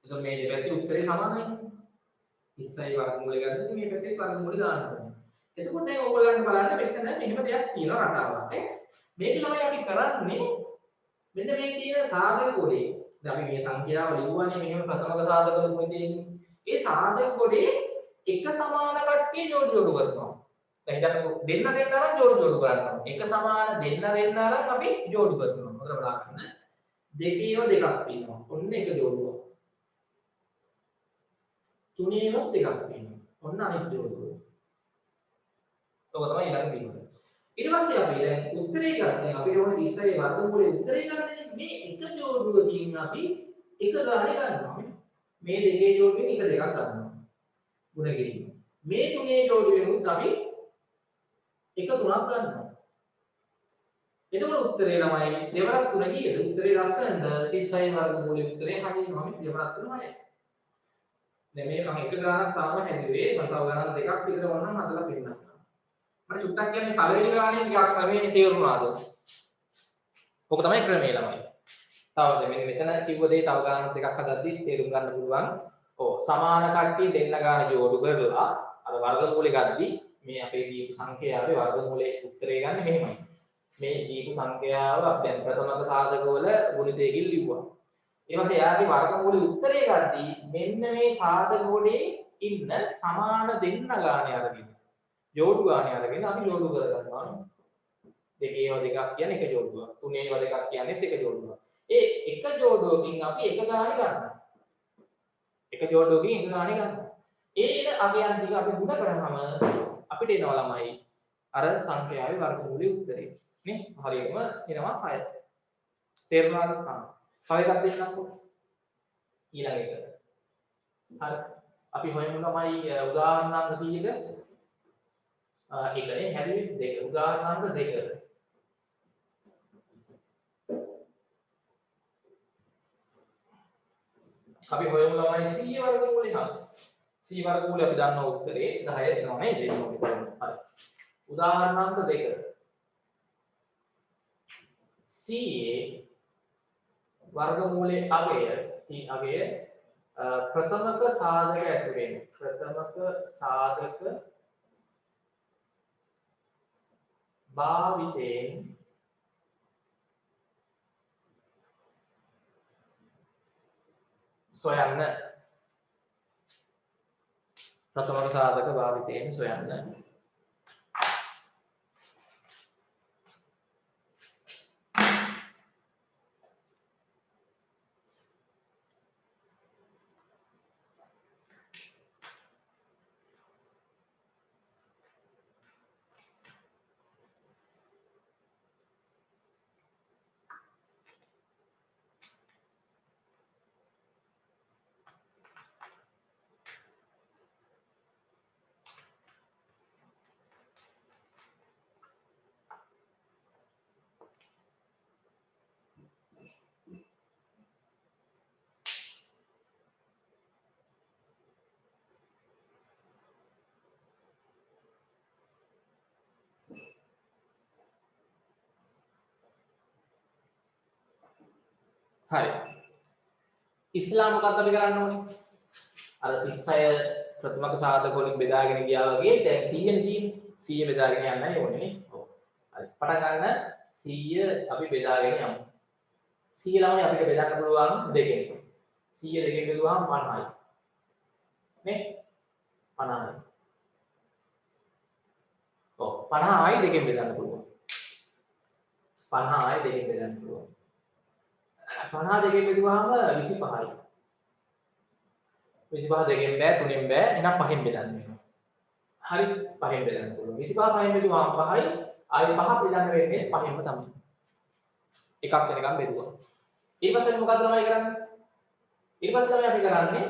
එතකොට මේ දෙපැත්තේ උත්තරේ සමානයි. 36 වර්ගමූලය ගත්තොත් මේ පැත්තේ වර්ගමූල දාන්න ඕනේ. එතකොට දැන් ඕගොල්ලන්ට බලන්න මෙතන මෙහෙම දෙයක් තියෙනවා රටාවක්. මේක ළමයි අපි කරන්නේ මෙන්න මේ තියෙන සාධක ගොඩේ. දැන් අපි මේ සංඛ්‍යාව ලියුවානේ මෙහෙම ප්‍රථමක සාධකවල ගුණිතේ. ඒ සාධක ගොඩේ එක සමාන කට්ටිය ජෝඩු කරනවා. දැන් හිතන්නකෝ දෙන්න අරන් ජෝඩු කරනවා. එක සමාන දෙන්න අරන් අපි ජෝඩු කරනවා. හොඳට බලන්න. දෙකේම දෙකක් තියෙනවා. ඔන්න එක ජෝඩුවක්. තුනේම දෙකක් තියෙනවා. ඔන්න අනිත් ජෝඩුව. ඔක තමයි ඊළඟ බිම. ඊට පස්සේ අපි දැන් උත්තරේ ගන්න අපිට ඕනේ 36 වර්ගමූලයේ උත්තරේ ගන්න මේ එක ජෝඩුවකින් අපි එක ගානේ ගන්නවා. මේ දෙකේ ජෝඩුවෙන් එක දෙකක් ගන්නවා. ගුණ කිරීම. මේ තුනේ ජෝඩුවෙන් උත් අපි එක තුනක් ගන්නවා. එතකොට උත්තරේ ළමයි දෙවරක් 3 කීයද? උත්තරේ ලස්සනද 36 වර්ගමූලයේ උත්තරේ 6 එනවා මේ දෙවරක් 3 6යි. දැන් මේක මම එක ගානක් තාම හැදුවේ. මම තව ගානක් දෙකක් විතර වුණාම හදලා පෙන්නන්නම්. මට චුට්ටක් කියන්නේ පළවෙනි ගානේ ටිකක් ක්‍රමයේ තේරුණාද? ඔක තමයි ක්‍රමය ළමයි. තව මෙන්න මෙතන කිව්ව දේ තව ගානක් දෙකක් හදද්දී තේරුම් ගන්න පුළුවන්. ඔව් සමාන කට්ටිය දෙන්න ගාන ජෝඩු කරලා අර වර්ගමූලෙ ගද්දී මේ අපේ දීපු සංඛ්‍යාවේ වර්ගමූලයේ උත්තරේ ගන්න මෙහෙමයි. මේ දීපු සංඛ්‍යාව දැන් ප්‍රථමක සාධකවල ගුණිතයකින් ලිව්වා. ඊට පස්සේ එයාගේ වර්ගමූලයේ උත්තරේ ගද්දී මෙන්න මේ සාධක ගොඩේ ඉන්න සමාන දෙන්න ගානේ අරගෙන ජෝඩු ගානේ අරගෙන අපි ජෝඩු කරගන්නවා. දෙකේව දෙකක් කියන්නේ එක ජෝඩුවක්. තුනේව දෙකක් කියන්නේත් එක ජෝඩුවක්. ඒ එක ජෝඩුවකින් අපි එක ගානේ ගන්නවා. එක ජෝඩුවකින් එක ගානේ ගන්නවා. ඒ එන අගයන් ටික අපි ගුණ කරාම අපිට එනවා ළමයි අර සංඛ්‍යාවේ වර්ගමූලයේ උත්තරේ. නේ? හරියටම එනවා 6. තේරුණාද? තව එකක් දෙන්නම්කෝ. ඊළඟ එක. හරි. අපි හොයමු ළමයි උදාහරණාංක කීයද? එකනේ හැදුවේ දෙක. උදාහරණාංක දෙක. අපි හොයමු ළමයි c වර්ගමූලය හරි. c වර්ගමූලය අපි දන්නා උත්තරේ 10 එනවා නේද? හරි. උදාහරණාංක 2. c වර්ගමූලයේ අගය ප්‍රථමක සාධක ඇසුරෙන් ප්‍රථමක සාධක භාවිතයෙන් සොයන්න. ප්‍රථමක සාධක භාවිතයෙන් සොයන්න. හරි. ඉස්ලාම මොකක්ද අපි කරන්න ඕනේ? අර 36 ප්‍රථමක සාධක වලින් බෙදාගෙන ගියා වගේ දැන් 100 නේ තියෙන්නේ. 100 බෙදාගෙන යන්නයි ඕනේ නේ. ඔව්. හරි. පටන් ගන්න 100 අපි බෙදාගෙන යමු. 100 ළමයි අපිට බෙදන්න පුළුවන් දෙකෙන්. 100 දෙකෙන් බෙදුවාම 50යි. නේ? 50යි. ඔව් 50යි දෙකෙන් බෙදන්න පුළුවන්. 50යි දෙකෙන් බෙදන්න පුළුවන්. 50 දෙකෙන් බෙදුවාම 25යි. 25 දෙකෙන් බෑ, තුනෙන් බෑ. එහෙනම් 5න් බෙදන්න වෙනවා. හරි 5න් බෙදන්න පුළුවන්. 25 5න් බෙදුවාම 5යි. ආයෙ 5 බෙදන්න වෙන්නේ 5න්ම තමයි. එකක් වෙනකම් බෙදුවා. ඊට පස්සේ මොකද්ද තමයි කරන්නේ? ඊට පස්සේ තමයි අපි කරන්නේ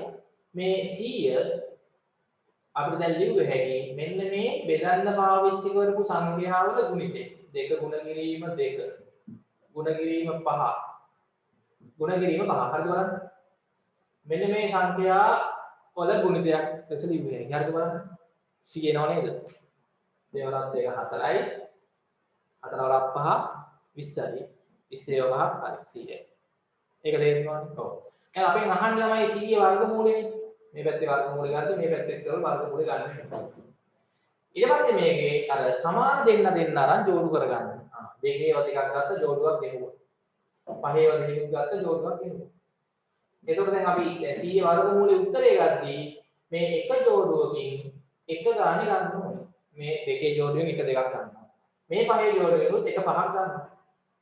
මේ 100 අපිට දැන් ලියුවේ හැකි මෙන්න මේ බෙදන්න පාවිච්චි කරපු සංඛ්‍යාවල ගුණිතේ. 2 ගුණ කිරීම 2. ගුණ කිරීම 5. ගුණ කිරීම 5. හරිද බලන්න? මෙන්න මේ සංඛ්‍යා වල ගුණිතයක් ලෙස ලියුවේ හැකි. හරිද බලන්න? 100 එනව නේද? 2 වරක් 2 4යි. 4 වරක් 5 20යි. 20 වරක් හරි 100යි. ඒක තේරෙනවද? ඔව්. දැන් අපෙන් අහන්න ළමයි 100 වර්ගමූලය. මේ පැත්තේ වර්ගමූලය ගන්න මේ පැත්තේ කරලා වර්ගමූලය ගන්න වෙනවා. ඊට පස්සේ මේකේ අර සමාන දෙන්න අරන් ජෝඩු කරගන්න. දෙකේ ඒවා දෙකක් ගත්ත ජෝඩුවක් ගෙනුවා. පහේ ඒවා දෙකක් ගත්ත ජෝඩුවක් ගෙනුවා. එතකොට දැන් අපි 100 වර්ගමූලයේ උත්තරේ ගද්දී මේ එක ජෝඩුවකින් එක ගානේ ගන්න ඕනේ. මේ දෙකේ ජෝඩුවෙන් එක දෙකක් ගන්නවා. මේ පහේ ජෝඩුවෙන්ුත් එක පහක් ගන්නවා.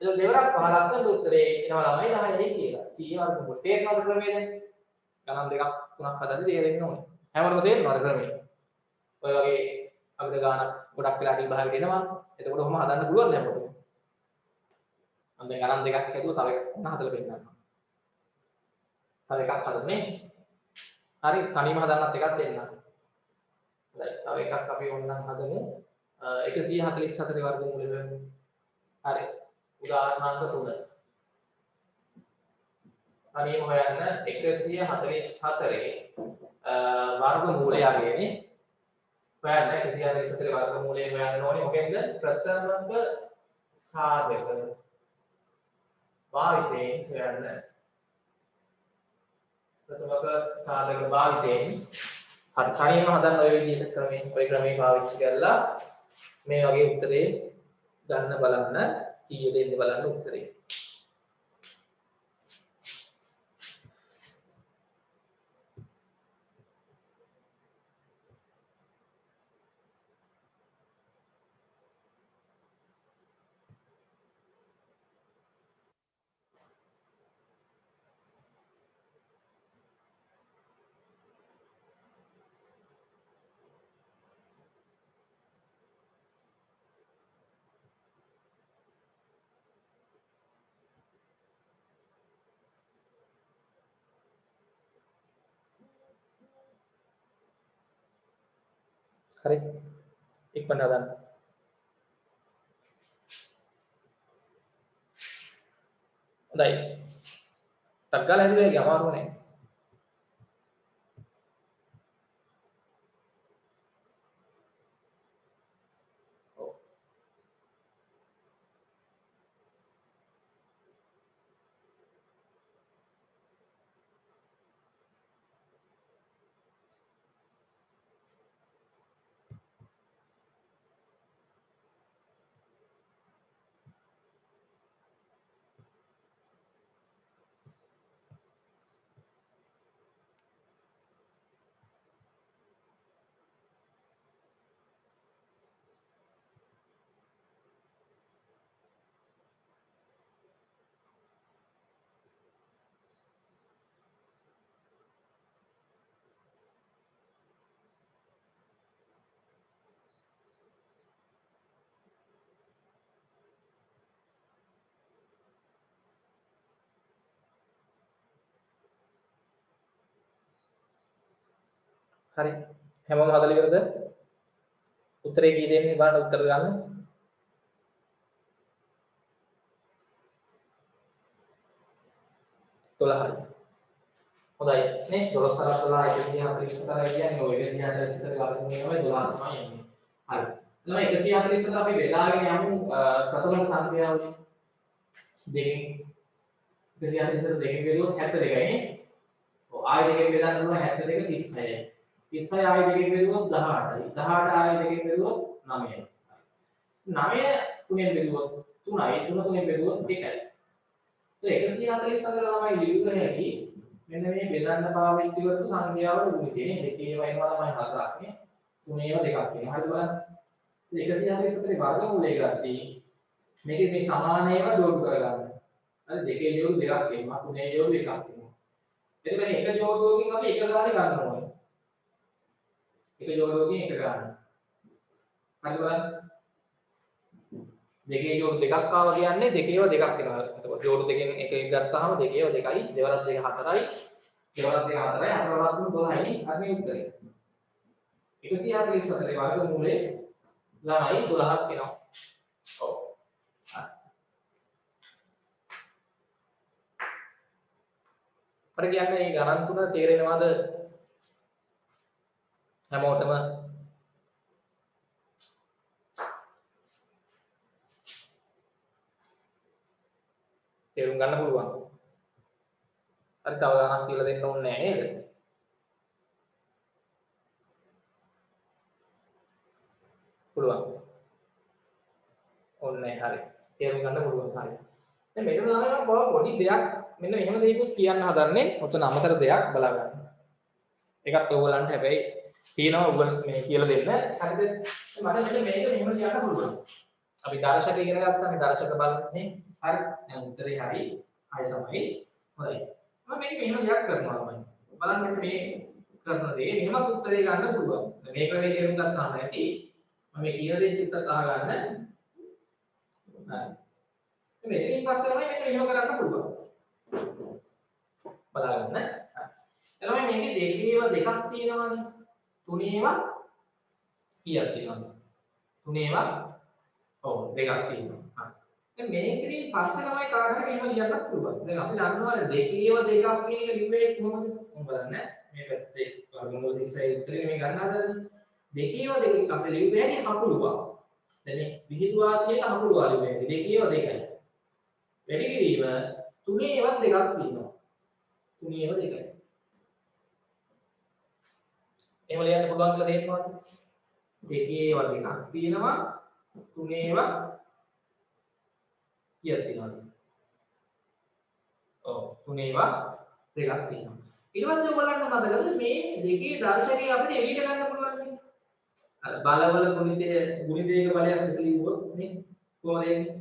එතකොට දෙවරක් පහ ලස්සන උත්තරේ එනවා ළමයි 10යි කියලා. 100 වර්ගමූල තේරෙනවද ක්‍රමය දැන්? ගණන් දෙකක් තුනක් හදද්දී තේරෙන්න ඕනේ. හැමෝටම තේරෙනවද ක්‍රමය? ඔය වගේ අපිට ගානක් ගොඩක් වෙලා ටී භාගයට එනවා. එතකොට ඔහොම හදන්න පුළුවන් දැන් අපිට. මම දැන් ගණන් දෙකක් හැදුවා තව එකක් හදලා පෙන්නන්නම්. තව එකක් හදන්නේ. හරි තනියම හදන්නත් එකක් දෙන්නම්. හරි තව එකක් අපි ඕනනම් හදමු. 144 වර්ගමූලය හොයමු. හරි. උදාහරණ අංක 3. අනියම හොයන්න 144 වර්ගමූලය අගයනේ. හොයන්න 144 වර්ගමූලය හොයන්න ඕනේ මොකෙන්ද? ප්‍රථමක සාධක භාවිතයෙන් හොයන්න. ප්‍රථමක සාධක භාවිතයෙන් හරි සරියම හදන්න ඔය විදිහට ඔය ක්‍රමේ පාවිච්චි කරලා මේ වගේ උත්තරේ ගන්න බලන්න කීයද එන්නේ බලන්න උත්තරේ. හරි ඉක්මනට හදන්න. හොඳයි. ටක් ගාලා හදුවේ අමාරු නෑ. හරි හැමෝම හදලා ඉවරද? උත්තරේ කී දෙන්නේ බලන්න උත්තර ගන්න. 12යි. හොඳයි නේ 12 140 කියන්නේ ඔය 144 වර්ගමූලයමයි 12 තමයි එන්නේ. හරි. ළමයි 144 අපි බෙදාගෙන යමු ප්‍රථම සංඛ්‍යාවලින් දෙකෙන් 144 දෙකෙන් බෙදුවොත් 72යි නේ. ඔව් ආයෙ දෙකෙන් බෙදන්න ඕන 72 36යි. 36 ආයෙ දෙකෙන් බෙදුවොත් 18යි. 18 ආයෙ දෙකෙන් බෙදුවොත් 9යි. 9 තුනෙන් බෙදුවොත් 3යි. 3 තුනෙන් බෙදුවොත් 1යි. ඒක 144 ළමයි ලියුම හැකි මෙන්න මේ බෙදන්න පාවිච්චි කරපු සංඛ්‍යාවල උනිතේ නේ. දෙකේ වයින්නවා තමයි 4ක් නේ. තුනේම දෙකක් වෙනවා. හරි බලන්න. 144 වර්ගමූලය ගත්තී මේකේ මේ සමාන ඒවා ජෝඩු කරගන්න. හරි දෙකේ ජෝඩු දෙකක් වෙනවා. තුනේ ජෝඩු එකක් වෙනවා. එතකොට එක ජෝඩුවකින් අපි එක ගානේ ගන්න ඕනේ. එක ජෝඩුවකින් එක ගන්න. හරි බලන්න. දෙකේ ජෝඩු දෙකක් ආවා කියන්නේ දෙකේව දෙකක් වෙනවා. එතකොට ජෝඩු දෙකෙන් එකෙන් ගත්තාම දෙකේව දෙකයි, දෙවරක් දෙක හතරයි, දෙවරක් දෙක හතරයි, හතරවරක් තුන 12යි. අර මේ උත්තරේ. 144 වර්ගමූලයේ ළමයි 12ක් වෙනවා. ඔව්. අර කියන්නේ මේ ගණන් තුන තේරෙනවද? හැමෝටම තේරුම් ගන්න පුළුවන්. හරි තව ගණන් කියලා දෙන්න ඕනේ නැහැ නේද? පුළුවන්. ඕනේ හරි. තේරුම් ගන්න පුළුවන් හරි. දැන් මෙතන ළමයි මම පොඩි දෙයක් මෙන්න මෙහෙම දෙයක්ත් කියන්න හදන්නේ. ඔතන අමතර දෙයක් බලා ගන්න. ඒකත් ඕගලන්ට හැබැයි තියෙනවා ඔයගොල්ලෝ මේ කියලා දෙන්න. හරිද? මට මෙන්න මේක මෙහෙම කියන්න පුළුවන්. අපි දර්ශක ඉගෙන ගත්තා මේ දර්ශක බලන්නේ. හරි. දැන් උත්තරේ හරි. හරි තමයි. හොඳයි. මම මේක මෙහෙම දෙයක් කරනවා තමයි. බලන්න මේ කරන දේ මෙහෙමත් උත්තරේ ගන්න පුළුවන්. මේක වෙලේ තේරුම් ගත්තාම ඇති. මම මේ කියන දේ චිත්තත් අහගන්න. හරි. මේකෙන් පස්සේ තමයි මේක මෙහෙම කරන්න පුළුවන්. බලන්න. එළමයි මේකේ දෙකේව දෙකක් තියෙනවානේ. තුනේව කීයක් තියෙනවද? තුනේව ඔව් දෙකක් තියෙනවා. දැන් මේකෙන් පස්සේ ළමයි කාට හරි මෙහෙම ලියන්නත් පුළුවන්. දැන් අපි දන්නවා දෙකේව දෙකක් කියන එක ලිව්වේ කොහොමද? මම බලන්න මේ පැත්තේ වර්ගමූල 30 උත්තරේ මේ ගන්න හදන්නේ. දෙකේව දෙකක් අපි ලිව්වේ හැටි හකුලුවා. දැන් මේ විහිදුවා කියන හකුලුවා ලිව්වේ. දෙකේව දෙකයි. වැඩි කිරීම තුනේවත් දෙකක් තියෙනවා. තුනේව දෙකයි. එහෙම ලියන්න පුළුවන් කියලා තේරෙනවද? දෙකේව දෙකක් තියෙනවා. තුනේව කීයක් තියෙනවද? ඔව් තුනේවා දෙකක් තියෙනවා. ඊට පස්සේ ඔයගොල්ලන්ට මතකද මේ දෙකේ දර්ශකය අපිට එළියට ගන්න පුළුවන් නේ. අර බලවල ගුණිතයක බලයක් ඉස්සෙල්ලා ඉවුවොත් නේ කොහොමද එන්නේ?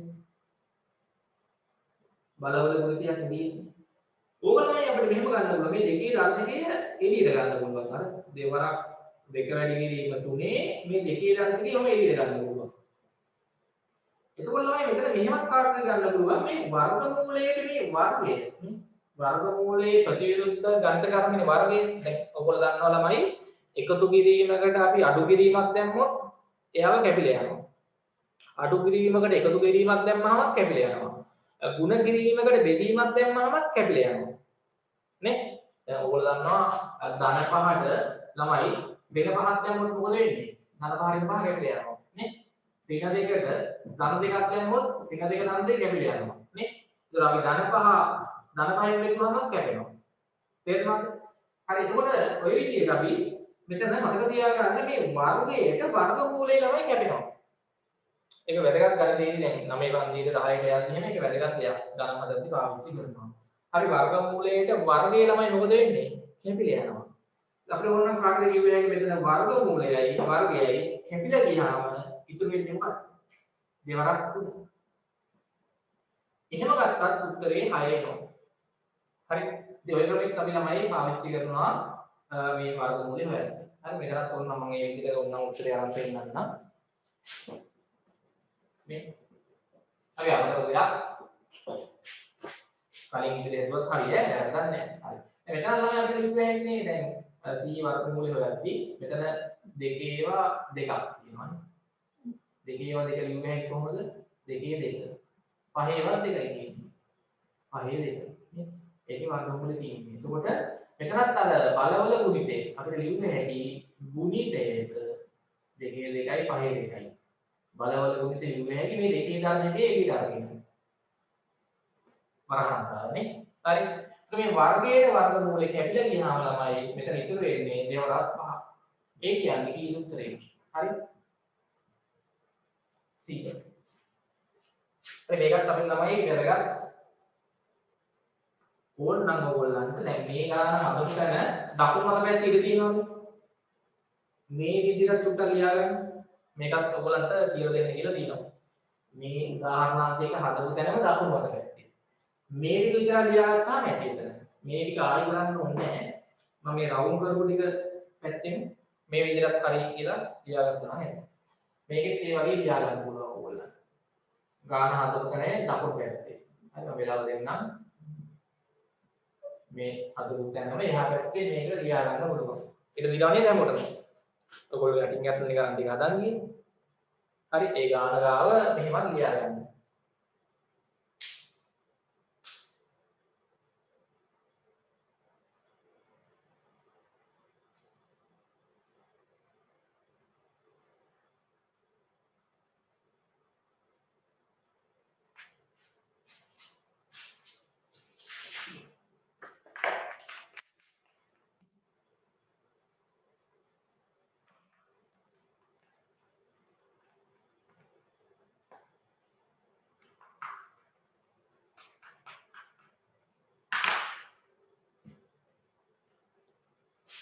බලවල ගුණිතයක් නෙදී. ඕක තමයි අපිට මෙහෙම ගන්න පුළුවන්. මේ දෙකේ දර්ශකය එළියට ගන්න පුළුවන්. අර දෙවරක් දෙක වැඩි කිරීම තුනේ මේ දෙකේ දර්ශකය ඔහම එළියට ගන්න පුළුවන්. එතකොට තමයි මෙතන මෙහෙමත් කාටද ගන්න පුළුවන් මේ වර්ගමූලයේ මේ වර්ගය නේ වර්ගමූලයේ ප්‍රතිවිරුද්ධ ගණිත කර්මනේ වර්ගය. දැන් ඔයගොල්ලෝ දන්නවා ළමයි එකතු කිරීමකට අපි අඩු කිරීමක් දැම්මොත් එයාව කැපිලා යනවා. අඩු කිරීමකට එකතු කිරීමක් දැම්මහම කැපිලා යනවා. ගුණ කිරීමකට බෙදීමක් දැම්මහමත් කැපිලා යනවා. නේ? දැන් ඔයගොල්ලෝ දන්නවා ධන පහට ළමයි වෙන පහක් දැම්මොත් මොකද වෙන්නේ? ධන පහෙන් පහ කැපිලා යනවා. නේ? ඍණ දෙකට ධන දෙකක් දැම්මොත් ඍණ දෙක ධන දෙක කැපිලා යනවා. නේ? ඒතර අපි ධන පහෙන් බෙදුවම කැපෙනවා. තේරුණාද? හරි එතකොට ඔය විදිහට අපි මෙතන මතක තියාගන්න මේ වර්ගයට වර්ගමූලය ළමයි කැපෙනවා. ඒක වැදගත් ගණිතයේදී දැන් 9 පන්තියේ 10ට යන්නේ මේක වැදගත් දෙයක්. ගණන් හදද්දී පාවිච්චි කරනවා. හරි වර්ගමූලයට වර්ගයේ ළමයි මොකද වෙන්නේ? කැපිලා යනවා. අපිට ඕන නම් කාටද කිව්වේ හැකි මෙතන වර්ගමූලයයි වර්ගයයි කැපිලා ගියාම ඉතුරු වෙන්නේ මොකක්ද? දෙවරක් තුන. එහෙම ගත්තත් උත්තරේ 6 එනවා. හරි. ඉතින් ඔය ක්‍රමෙත් අපි ළමයි පාවිච්චි කරනවා මේ වර්ගමූලය හොයන්න. හරි මෙතනත් ඕන නම් මම මේ විදිහට ඕන නම් උත්තරේ අරන් පෙන්නන්නම්. මේ අපි අමතක දෙයක් කලින් ඉතින් හදුවත් හරිය වැරද්දක් නැහැ. හරි. මෙතන ළමයි අපිට ලිව්වේ හැන්නේ දැන් c වර්ගමූලය හොයද්දී මෙතන දෙකේවා දෙකක් තියෙනවානේ. දෙකේවා දෙක ලිව්වේ හැන්නේ කොහොමද? දෙකේ දෙක. පහේවා දෙකයි කියන්නේ. පහේ දෙක. නේ? ඒකේ වර්ගමූලය තියෙන්නේ. එතකොට මෙතනත් අර බලවල ගුණිතේ අපිට ලිව්වේ හැටි ගුණිතයක දෙකේ දෙකයි පහේ දෙකයි. බලවල ගුණිතේ ලිව්වේ හැටි මේ දෙකේ දර්ශකයේ එළියට අරගෙන. වරහන්තාවනේ. හරි. ඒත් මේ වර්ගයේ වර්ගමූලය කැපිලා ගියාම ළමයි මෙතන ඉතුරු වෙන්නේ දෙවරක් පහ. ඒ කියන්නේ කී උත්තරේ. හරි. C. මේකත් අපි ළමයි වැදගත් ඕනනම් ඔයගොල්ලන්ට දැන් මේ ගාන හදපු තැන දකුණු අත පැත්තේ ඉඳ තියෙනවනේ. මේ විදිහට චුට්ටක් ලියාගන්න. මේකත් ඔයගොල්ලන්ට කියලා දෙන්න කියලා තියෙනවා. මේ උදාහරණාන්ත එක හදපු තැනම දකුණු අත පැත්තේ. මේ ටික විතර ලියාගත්තාම ඇති එතන. මේ ටික ආයෙ කරන්න ඕනේ නැහැ. මම මේ රවුන්ඩ් කරපු ටික පැත්තෙන් මේ විදිහට හරි කියලා ලියාගත්තා නේද? මේකෙත් ඒ වගේ ලියා ගන්න පුළුවන් ඕගොල්ලන්ට. ගාන හදපු තැනේ දකුණු පැත්තේ. හරි මම වෙලාව දෙන්නම්. මේ හදපු තැනම එහා පැත්තේ මේක ලියා ගන්න පුළුවන්. ඒක දිනවනේ දැන් මොකටද? ඔයගොල්ලෝ යටින් යටින් නිකන් ටික හදන් ගියේ. හරි ඒ ගාන ගාව මෙහෙමත් ලියා ගන්න.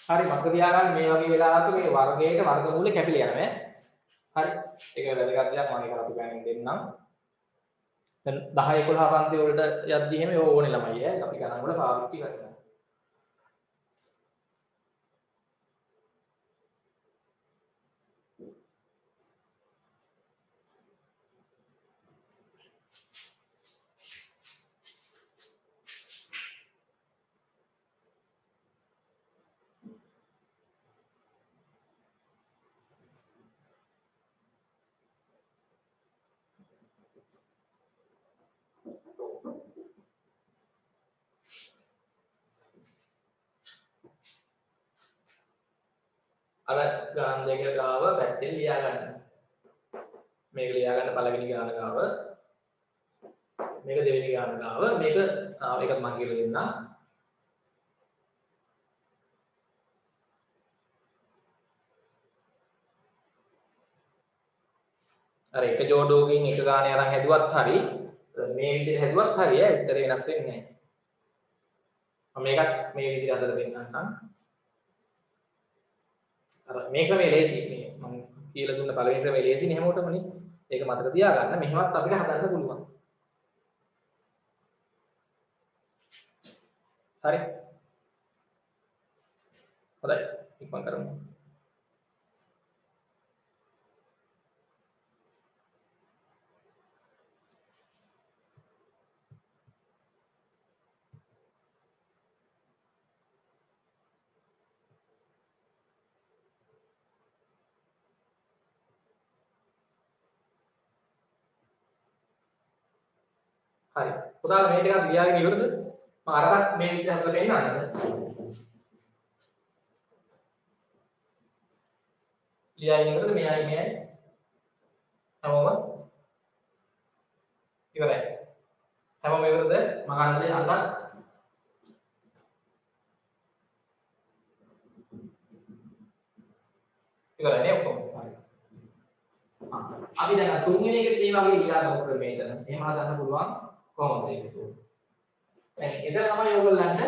හරි මතක තියාගන්න මේ වගේ වෙලාවක මේ වර්ගයට වර්ගමූල කැපිලා යනවා ඈ. හරි. ඒක වැදගත් දෙයක් මම ඒක රතු ගෑනින් දෙන්නම්. දැන් 10 11 පන්ති වලට යද්දි එහෙම ඕනේ ළමයි ඈ. අපි ගණන් වල පාවිච්චි කරනවා. අර ගාන දෙක ගාව පැත්තෙන් ලියා ගන්න. මේක ලියා ගන්න පළවෙනි ගාන ගාව. මේක දෙවෙනි ගාන ගාව. මේක ඒකත් මම කියලා දෙන්නම්. අර එක ජෝඩුවකින් එක ගානේ අරන් හැදුවත් හරි මේ විදිහට හැදුවත් හරිය උත්තරේ වෙනස් වෙන්නේ නැහැ. මම මේකත් මේ විදිහට හදලා දෙන්නම්. අර මේ ක්‍රමයේ ලේසි මේ මම කියලා දුන්න පළවෙනි ක්‍රමයේ ලේසිනේ හැමෝටමනේ. ඒක මතක තියාගන්න. මෙහෙමත් අපිට හදන්න පුළුවන්. හරි. හොඳයි. ඉක්මන් කරමු. හරි. පුතාලා මේ ටිකක් ලියාගෙන ඉවරද? මම අරකට මේ විදිහට හදලා පෙන්නන්නද? ලියාගෙන ඉවරද? මෙයයි හැමෝම ඉවරයි. හැමෝම ඉවරද? මම ගන්නද අල්ලන්න? ඉවරයි නේ ඔක්කොම. හරි. අපි දැන් තුන්වෙනි එකේ මේ වගේ ලියා ගන්න ක්‍රමයකට එහෙම හදන්න පුළුවන් කොහොමද ඒක? දැන් එතන තමයි ඔයගොල්ලන්ට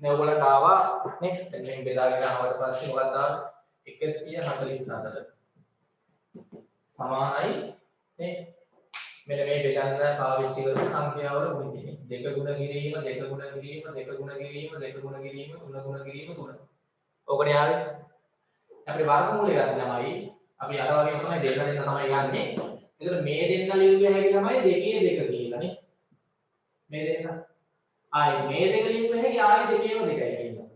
මේ ඔයගොල්ලන්ට ආවා නේ දැන් මේ බෙදාගෙන ආවට පස්සේ මොකක්ද ආවේ 144 සමානයි නේ මෙන්න මේ බෙදන්න පාවිච්චි කරන සංඛ්‍යාවල ගුණිතේ දෙක ගුණ කිරීම දෙක ගුණ කිරීම දෙක ගුණ කිරීම දෙක ගුණ කිරීම තුන ගුණ කිරීම තුන ඕකනේ ආවේ අපේ වර්ගමූලය ගන්න තමයි අපි අර වගේ තමයි දෙක දෙන්න තමයි ගන්නෙ ඒතර මේ දෙන්න ලියුවේ හැටි තමයි දෙකේ දෙක කියලා නේ මේ දෙන්න ආයි මේ දෙක ලියුවේ හැටි ආයි දෙකේම දෙකයි කියනවා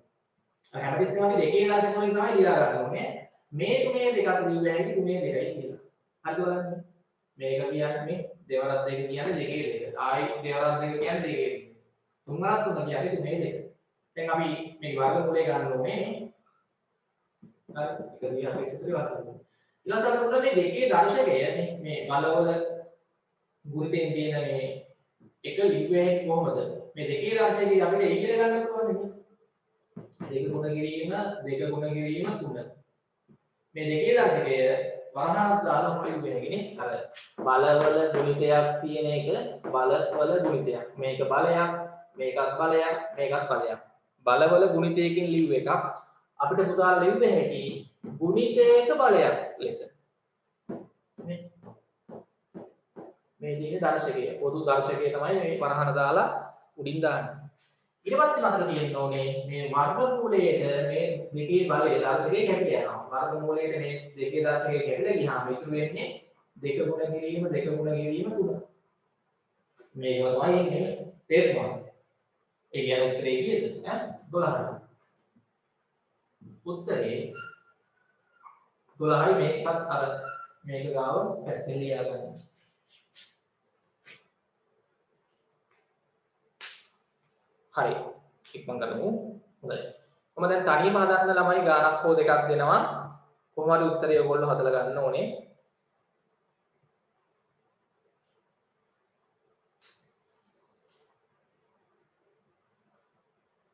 අර හැමතිස්සෙම අපි දෙකේ දශම වලින් තමයි ලියා ගන්න ඕනේ මේ තුනේ දෙකක් ලියුවේ හැටි තුනේ දෙකයි කියලා හරි බලන්න මේක කියන්නේ දෙවරක් දෙක කියන්නේ දෙකේ දෙක ආයි දෙවරක් දෙක කියන්නේ දෙකේ දෙක තුන්වරක් තුන කියන්නේ තුනේ දෙක දැන් අපි මේ වර්ගමූලය ගන්න ඕනේ හරි 144 වර්ගමූලය ඊළඟට අපි උන මේ දෙකේ දර්ශකය මේ බලවල ගුණයෙන් තියෙන මේ එක ලිව්වේ කොහොමද මේ දෙකේ දර්ශකය අපිට ඉගෙන ගන්න පුළුවන් නේ දෙක ගුණ කිරීම දෙක ගුණ කිරීම තුන මේ දෙකේ දර්ශකය වරහාවක් දාලා මොකද වෙන්නේ අර බලවල ගුණිතයක් තියෙන එක බලවල ගුණිතයක් මේක බලයක් මේකත් බලයක් මේකත් බලයක් බලවල ගුණිතයකින් ලිව් එකක් අපිට පුතාලා ලිව්වේ හැටි ගුණිතයක බලයක් ලෙස මේ තියෙන දර්ශකය පොදු දර්ශකය තමයි මේ වරහන දාලා උඩින් දාන්නේ ඊට පස්සේ මතක තියෙන්න ඕනේ මේ වර්ගමූලයේද මේ දෙකේ බලය දර්ශකයේ කැපිලා යනවා වර්ගමූලයේ මේ දෙකේ දර්ශකයේ කැපිලා ගියාම ඉතුරු වෙන්නේ දෙක ගුණ කිරීම දෙක ගුණ කිරීම තුන මේක තමයි ඉන්නේ තේරුණා ඒ කියන්නේ උත්තරේ කීයද ඈ 12 උත්තරේ 12යි මේකත් අර මේක ගාව පැත්තෙන් ලියා ගන්න හරි ඉක්මන් කරමු හොඳයි මම දැන් තනියම හදන්න ළමයි ගානක් හෝ දෙකක් දෙනවා කොහොම හරි උත්තරය ඔයගොල්ලෝ හදලා ගන්න ඕනේ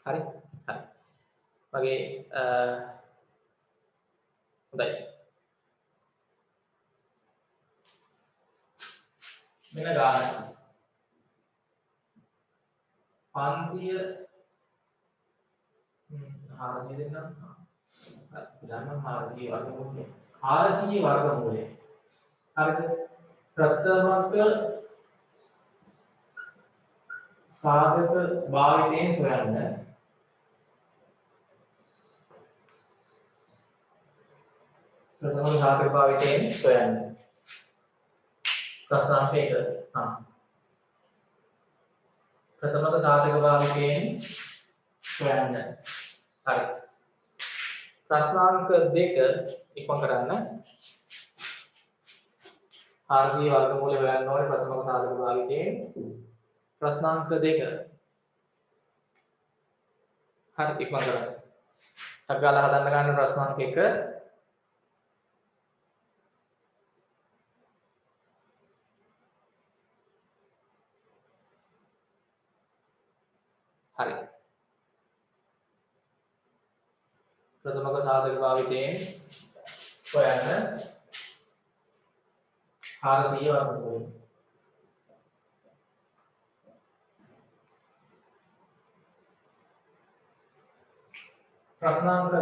හරි හරි මගේ හොඳයි මෙන්න ගාන 500 400 දෙන්නම් ගන්න 400 වර්ගමූලය 400 වර්ගමූලය හරිද ප්‍රථමක සාධක භාවිතයෙන් සොයන්න ප්‍රථමක සාධක භාවිතයෙන් සොයන්න ප්‍රශ්නාංක 1 ප්‍රථමක සාධක භාවිතයෙන් සොයන්න හරි ප්‍රශ්නාංක 2 ඉක්ම කරන්න 400 වර්ගමූලය හොයන්න ඕනේ ප්‍රථමක සාධක භාවිතයෙන් ප්‍රශ්නාංක 2 හරි ඉක්ම කරන්න අපි ගාලා හදන්න ගන්න ප්‍රශ්නාංක 1 ප්‍රථමක සාධක භාවිතයෙන් හොයන්න 400 වර්ගමූලය. ප්‍රශ්නාංක 2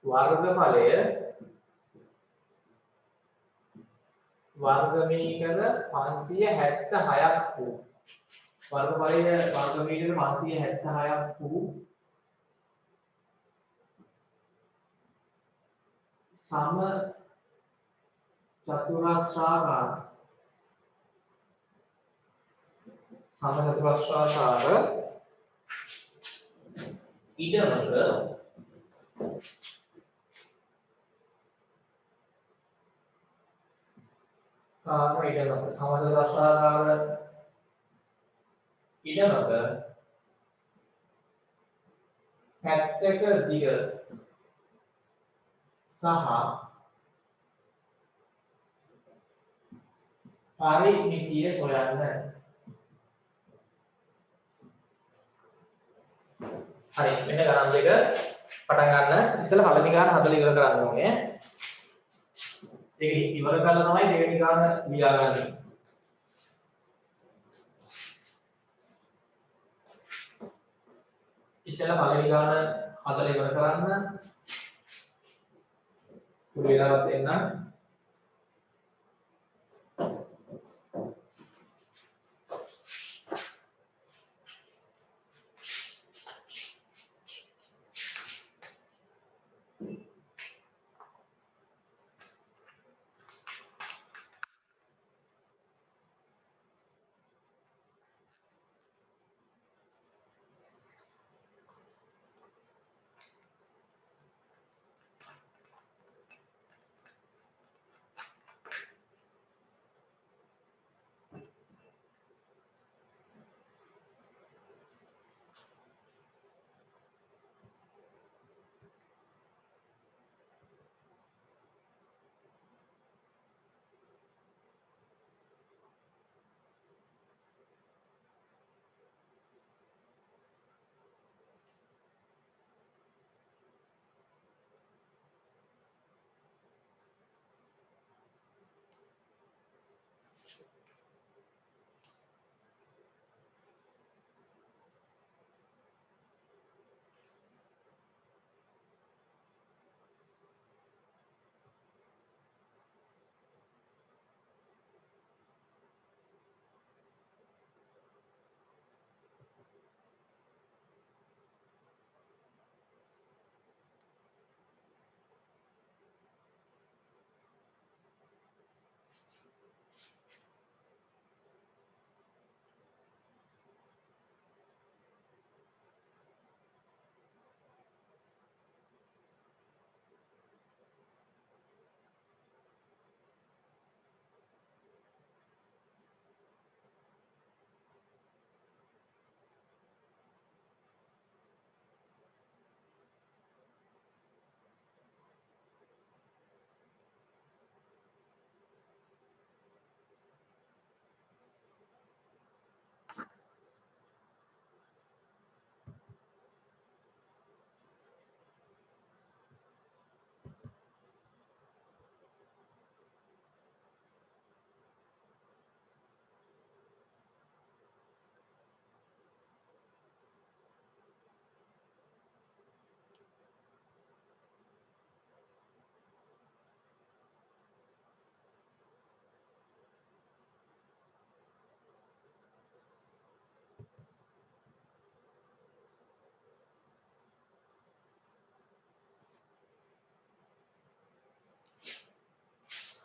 වර්ගඵලය වර්ගමීටර 576ක් වූ වර්ගඵලය වර්ගමීටර 576ක් වූ සම චතුරස්‍රාකාර ඉඩමක සමචතුරස්‍රාකාර ඉඩමක පැත්තක දිග සහ පරිමිතිය සොයන්න. හරි මෙන්න ගණන් දෙක පටන් ගන්න. ඉස්සෙල්ලා පළවෙනි ගාන හදලා ඉවර කරන්න ඕනේ. ඒක ඉවර කළා තමයි දෙවෙනි ගාන ලියා ගන්න. ඉස්සෙල්ලා පළවෙනි ගාන හදලා ඉවර කරන්න. පුරේලාවත් එන්න.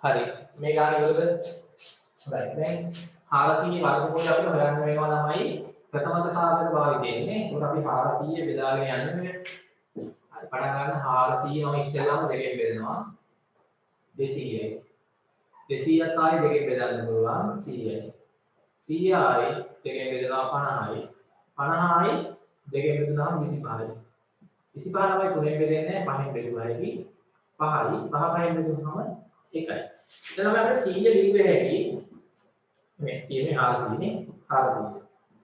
හරි මේ ගාන ඉවරද? හොඳයි. දැන් 400 වර්ගමූලය අපිට හොයන්න වෙනවා තමයි ප්‍රථමක සාධක භාවිතයෙන් නේ. ඒකට අපි 400 බෙදාගෙන යන්නේ. හරි පටන් ගන්න 400 නම් ඉස්සෙල්ලාම දෙකෙන් බෙදනවා 200යි. 200ත් ආයේ දෙකෙන් බෙදන්න පුළුවන් 100යි. 100 ආයේ දෙකෙන් බෙදනවා 50යි. 50යි දෙකෙන් බෙදුනහම 25යි. 25 තමයි තුනෙන් බෙදෙන්නේ 5න් බෙදුවායි 5යි. 5න් බෙදුනහම 1යි. දැන් අපි 100 ලිව්වේ හැකි මේ කියන්නේ 400 නේ 400.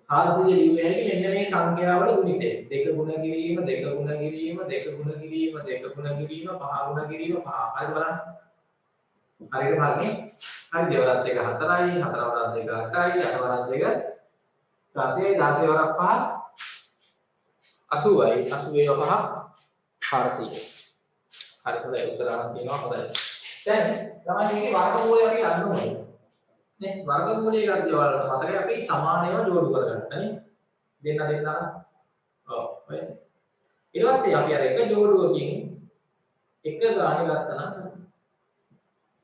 400 ලියුවේ හැකි මෙන්න මේ සංඛ්‍යාවල ගුණිතය. 2 ගුණ කිරීම 2 ගුණ කිරීම 2 ගුණ කිරීම 2 ගුණ කිරීම 5 ගුණ කිරීම 5. හරි බලන්න. හරියට බලන්නේ. හරි දෙවරක් 2 4යි 4 වරක් 2 8යි 8 වරක් 2 16යි 16 වරක් 5 80යි 80 5 400. හරි හොඳයි උත්තර අරන් තියෙනවා හොඳයි. දැන් තමයි මේකේ වර්ගමූලය අපි ගන්න ඕනේ. නේ වර්ගමූලය ගන්න ඔයාලට මතකයි අපි සමානයව ජෝඩු කරගත්තා නේ. දෙන්න ඔව් ඔය ඊට පස්සේ අපි අර එක ජෝඩුවකින් එක ගානේ ගත්තා නම්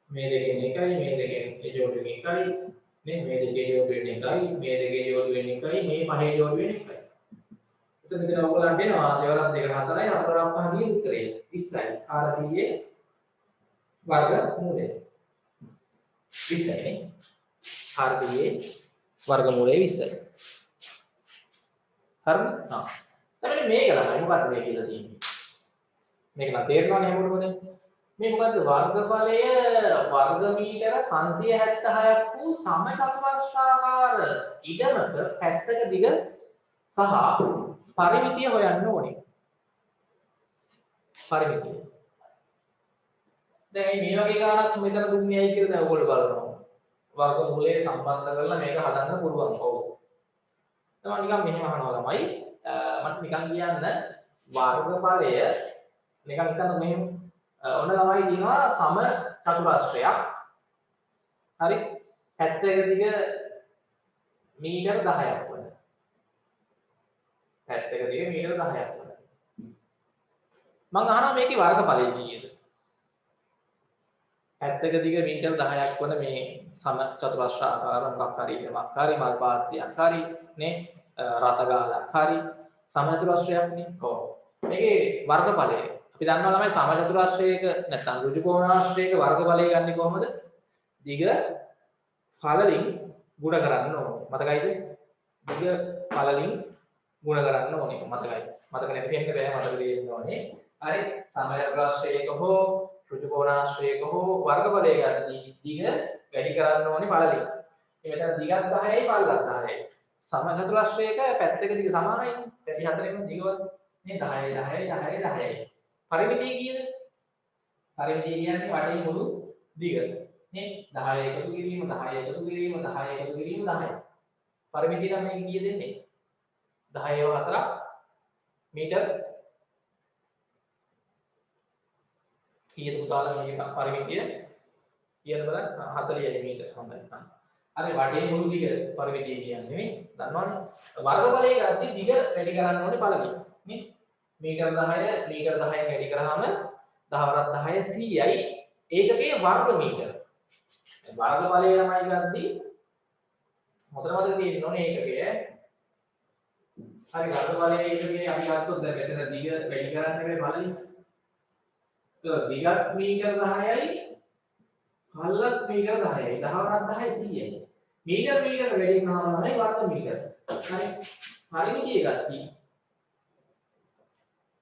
මේ දෙකෙන් එකයි මේ දෙකෙන් ඒ ජෝඩුවෙන් එකයි නේ මේ දෙකේ ජෝඩුවෙන් එකයි මේ දෙකේ ජෝඩුවෙන් එකයි මේ පහේ ජෝඩුවෙන් එකයි. එතන මෙතන ඔයගලන්ට එනවා දෙවරක් 2 4යි 4 වරක් 5 ගේ උත්තරේ 20යි 400 වර්ගමූලය 20යි නේ 400 වර්ගමූලය 20යි. හරිද? ආ. දැන් මේක ළමයි මොකක්ද මේ කියලා තියෙන්නේ? මේක නම් තේරෙනවනේ හැමෝටම. මේ මොකද්ද වර්ගඵලය වර්ග මීටර 576ක් වූ සමචතුරස්‍රාකාර ඉඩමක පැත්තක දිග සහ පරිමිතිය හොයන්න ඕනේ. පරිමිතිය. දැන් මේ වගේ ගානක් මෙතන දුන්නේ ඇයි කියලා දැන් ඔයගොල්ලෝ බලනවා. වර්ගමූලයේ සම්බන්ධ කරලා මේක හදන්න පුළුවන්. ඔව්. තමයි නිකන් මෙහෙම අහනවා ළමයි. මට නිකන් කියන්න වර්ගඵලය නිකන් හිතන්න මෙහෙම ඔන්න ළමයි දිනවා සම චතුරස්‍රයක්. හරි? 71 දිග මීටර 10ක් වන. 71 දිග මීටර 10ක් වන. මම අහනවා මේකේ වර්ගඵලය කීයද? 71 දිග මීටර 10ක් වන මේ සම චතුරස්‍රාකාර මොකක් හරි ඉදමක් හරි මල් පාත්තියක් හරි නේ රත ගාලක් හරි සම චතුරස්‍රයක්නේ. ඔව්. මේකේ වර්ගඵලය අපි දන්නවා ළමයි සම චතුරස්‍රයක නැත්නම් ඍජු කෝණාශ්‍රයක වර්ගඵලය ගන්නේ කොහොමද? දිග පළලින් ගුණ කරන්න ඕනේ. මතකයිද? දිග පළලින් ගුණ කරන්න ඕනේ. මතකයි. මතක නැති කෙනෙක් බෑ මතක තියෙන්න ඕනේ. හරි සම චතුරස්‍රයක හෝ ඍජු කෝණාශ්‍රයක හෝ වර්ගඵලය ගන්නේ දිග වැඩි කරන්න ඕනේ පළලින්. මේ මෙතන දිගත් 10යි පළලත් 10යි. සම චතුරස්‍රයක පැත්තක දිග සමානයිනේ. පැති හතරෙම දිගවත් නේ 10යි 10යි 10යි 10යි. පරිමිතිය කීයද? පරිමිතිය කියන්නේ වටේ මුළු දිග. නේ 10 එකතු කිරීම 10 එකතු කිරීම 10 එකතු කිරීම 10යි. පරිමිතිය නම් මේක කීය දෙන්නේ? 10 ඒවා 4ක් මීටර කීයද පුතාලා මේක පරිමිතිය? කීයද බලන්න 40 මීටර හොඳයි. හරි වටේ මුළු දිග පරිමිතිය කියන්නේ නේ. දන්නවනේ. වර්ගඵලයේ ගත්තී දිග වැඩි කරන්න ඕනේ පළලින්. නේ මීටර 10 මීටර 10න් වැඩි කරාම 10 වරක් 10 100යි ඒකකයේ වර්ග මීටර. වර්ගඵලය ළමයි ගද්දී මොකද මතක තියෙන්න ඕනේ ඒකකය. හරි වර්ගඵලයේ ඒකකයේ අපි ගත්තොත් දැන් මෙතන දිග වැඩි කරන්න බැරි පළලින්. ඒක දිගත් මීටර 10යි පළලත් මීටර 10යි 10 වරක් 10 100යි. මීටර වැඩි කරාම තමයි වර්ග මීටර. හරි පරිමිතිය ගත්තී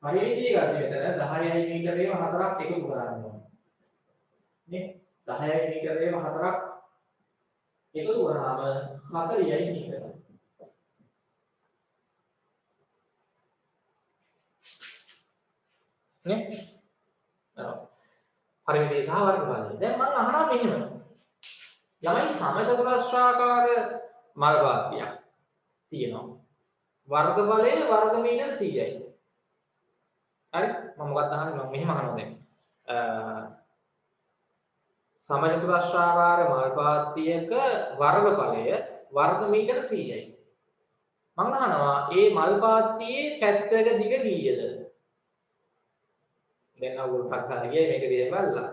පරිමිතිය ගත්තී මෙතන 10යි මීටරේම 4ක් එකතු කරන්න ඕනේ. නේ 10යි මීටරේම 4ක් එකතු කරාම 40යි මීටර. නේ? පරිමිතිය සහ වර්ගඵලය. දැන් මම අහනවා මෙහෙම. ළමයි සමචතුරස්‍රාකාර මල් පාත්තියක් තියෙනවා. වර්ගඵලය වර්ග මීටර 100යි. හරි? මම මොකක්ද අහන්නේ? මම මෙහෙම අහනවා දැන්. සමචතුරස්‍රාකාර මල් පාත්තියක වර්ගඵලය වර්ග මීටර 100යි. මම අහනවා මේ මල් පාත්තියේ පැත්තක දිග කීයද? දැන් අවුරුද්දක් හරියයි මේක දිහා බලලා.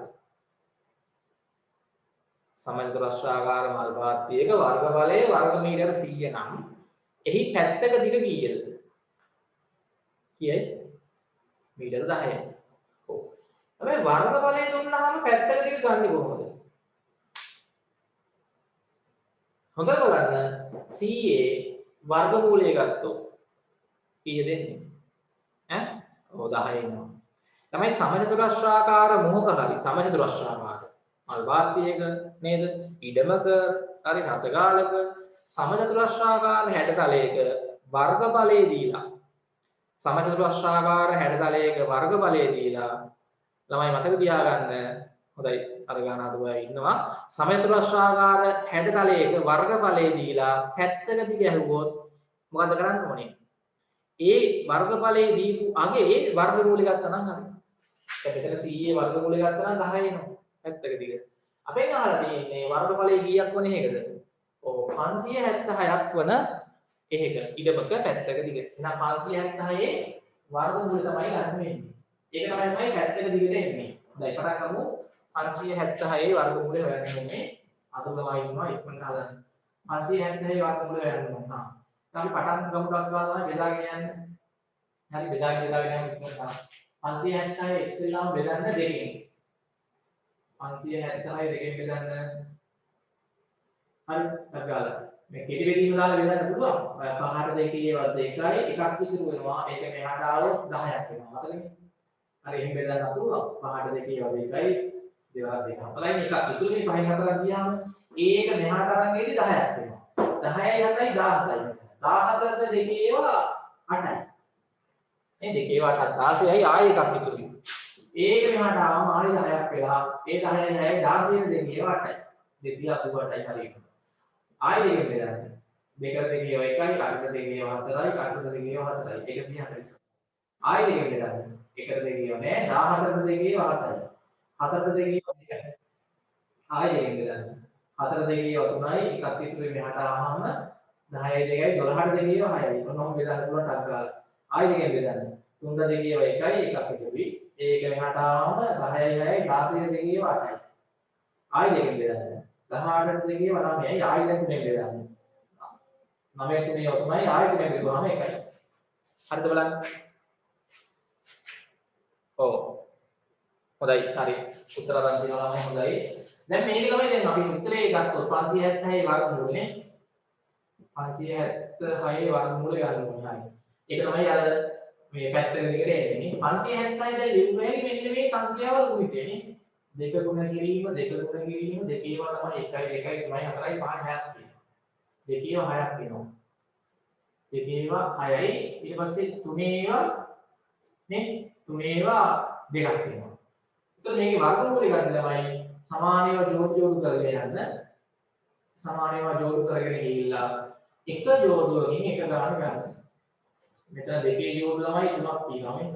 සමචතුරස්‍රාකාර මල් පාත්තියක වර්ගඵලය වර්ග මීටර 100 නම් එහි පැත්තක දිග කීයද? කීයයි? මීටර 10යි. ඔව්. හැබැයි වර්ගඵලය දුන්නාම පැත්තක දිග ගන්නේ කොහොමද? හොඳට බලන්න 100 වර්ගමූලය ගත්තොත් කීයද එන්නේ? ඈ? ඔව් 10 එනවා. තමයි සමචතුරස්‍රාකාර මොහක හරි සමචතුරස්‍රාකාර මල් පාත්තියක නේද? ඉඩමක හරි රතගාලක සමචතුරස්‍රාකාර හැඩතලයක වර්ගඵලය දීලා සමචතුරස්‍රාකාර හැඩතලයක වර්ගඵලය දීලා ළමයි මතක තියාගන්න හොඳයි අර ගන්න අදවයි ඉන්නවා සමචතුරස්‍රාකාර හැඩතලයක වර්ගඵලය දීලා පැත්තකදී ගැහුවොත් මොකද කරන්න ඕනේ ඒ වර්ගඵලයේ දීපු අගේ වර්ගමූලය ගත්තා නම් හරි දැන් මෙතන 100 වර්ගමූලය ගත්තා නම් 10 එනවා පැත්තකදී අපෙන් අහලා තියෙන්නේ වර්ගඵලයේ කීයක් වනේ එකද ඔව් 576ක් වන එහෙක ඉඩමක පැත්තක දිග. එහෙනම් 576 වර්ගමූල තමයි ගන්න වෙන්නේ. ඒක තමයි පැත්තක දිගට එන්නේ. හොඳයි පටන් ගමු 576 වර්ගමූලය හොයන්න ඕනේ. අතුරුදමයි ඉන්නවා ඉක්මනට හදන්න. 576 වර්ගමූලය හොයන්න ඕන. හා. අපි පටන් ගමු ගන්නවා බෙදාගෙන යන්න. හරි බෙදාගෙන යන්න ඉක්මනට. 576 ඉස්සෙල්ලාම බෙදන්න දෙකෙන්. 576 දෙකෙන් බෙදන්න. හරි ලගාලා. මේ කෙටි බෙදීම දාලා බෙදන්න පුළුවන්. පහට දෙකේ ඒවත් දෙකයි එකක් ඉතුරු වෙනවා. ඒක මෙහාට ආවොත් 10ක් වෙනවා. හතරනේ. හරි එහෙම බෙදන්න පුළුවන්. පහට දෙකේ ඒවත් දෙකයි දෙකක් දෙකක්. හතරයි එකක් ඉතුරුනේ පහෙන් හතරක් ගියාම ඒක මෙහාට අරන් එද්දි 10ක් වෙනවා. 10යි 7යි 17යි. 17ද දෙකේ ඒවා 8යි. මේ දෙකේ ඒවා 16යි ආයෙ එකක් ඉතුරු. ඒක මෙහාට ආවම ආයෙ 10ක් වෙලා ඒ 10යි 6යි 16 දෙකේ ඒවා 8යි. 288යි හරියට. ආයෙ දෙකෙන් බෙදන්න. දෙකට දෙකේ ඒවා 1යි, කටට දෙකේ ඒවා 4යි, කටට දෙකේ ඒවා 4යි. 140. ආයෙ දෙකෙන් බෙදන්න. එකට දෙකේ ඒවා නෑ, 14ට දෙකේ ඒවා 7යි. 4ට දෙකේ ඒවා 2යි. ආයෙ දෙකෙන් බෙදන්න. 4 දෙකේ ඒවා 3යි, එකක් ඉතුරු මෙහාට ආවම 10යි 2යි 12ට දෙකේ ඒවා 6යි. ඔන්නෝම බෙදන්න පුළුවන් ටක් ගාලා. ආයෙ දෙකෙන් බෙදන්න. 3ට දෙකේ ඒවා 1යි, එකක් ඉතුරුයි. ඒක මෙහාට ආවම 10යි 6යි 16 දෙකේ ඒවා 8යි. ආයෙ දෙකෙන් බෙදන්න. 18ට දෙකේ ඒවා 9යි. ආයෙ දෙකෙන් බෙදන්න. 9ට තුනේ ඔතමයි ආයෙ තුනේ බෙදුවාම 1යි. හරිද බලන්න? ඔව්. හොඳයි. හරි. උත්තර අරන් තියෙනවා නම් හොඳයි. දැන් මේක තමයි දැන් අපි උත්තරේ ගත්තොත් 576 වර්ගමූලනේ. 576 වර්ගමූල ගන්න ඕනේ. හරි. ඒක තමයි අර මේ පැත්තක දිගට එන්නේ. 576 දැන් ලියුම හැරි මෙන්න මේ සංඛ්‍යාවල ගුණිතේ නේ. 2 ගුණ කිරීම 2 ගුණ කිරීම දෙකේවා තමයි 1යි 2යි 3යි 4යි 5යි 6ක් තියෙනවා. දෙකේවා 6ක් වෙනවා. දෙකේවා 6යි ඊට පස්සේ තුනේවා නේ තුනේවා 2ක් වෙනවා. එතකොට මේකේ වර්ගමූලය ගන්න ළමයි සමානේව ජෝඩු කරගෙන යන්න. සමානේව ජෝඩු කරගෙන ගිහිල්ලා එක ජෝඩුවකින් එක ගන්න ගන්න. මෙතන දෙකේ ජෝඩු ළමයි තුනක් තියෙනවා නේ.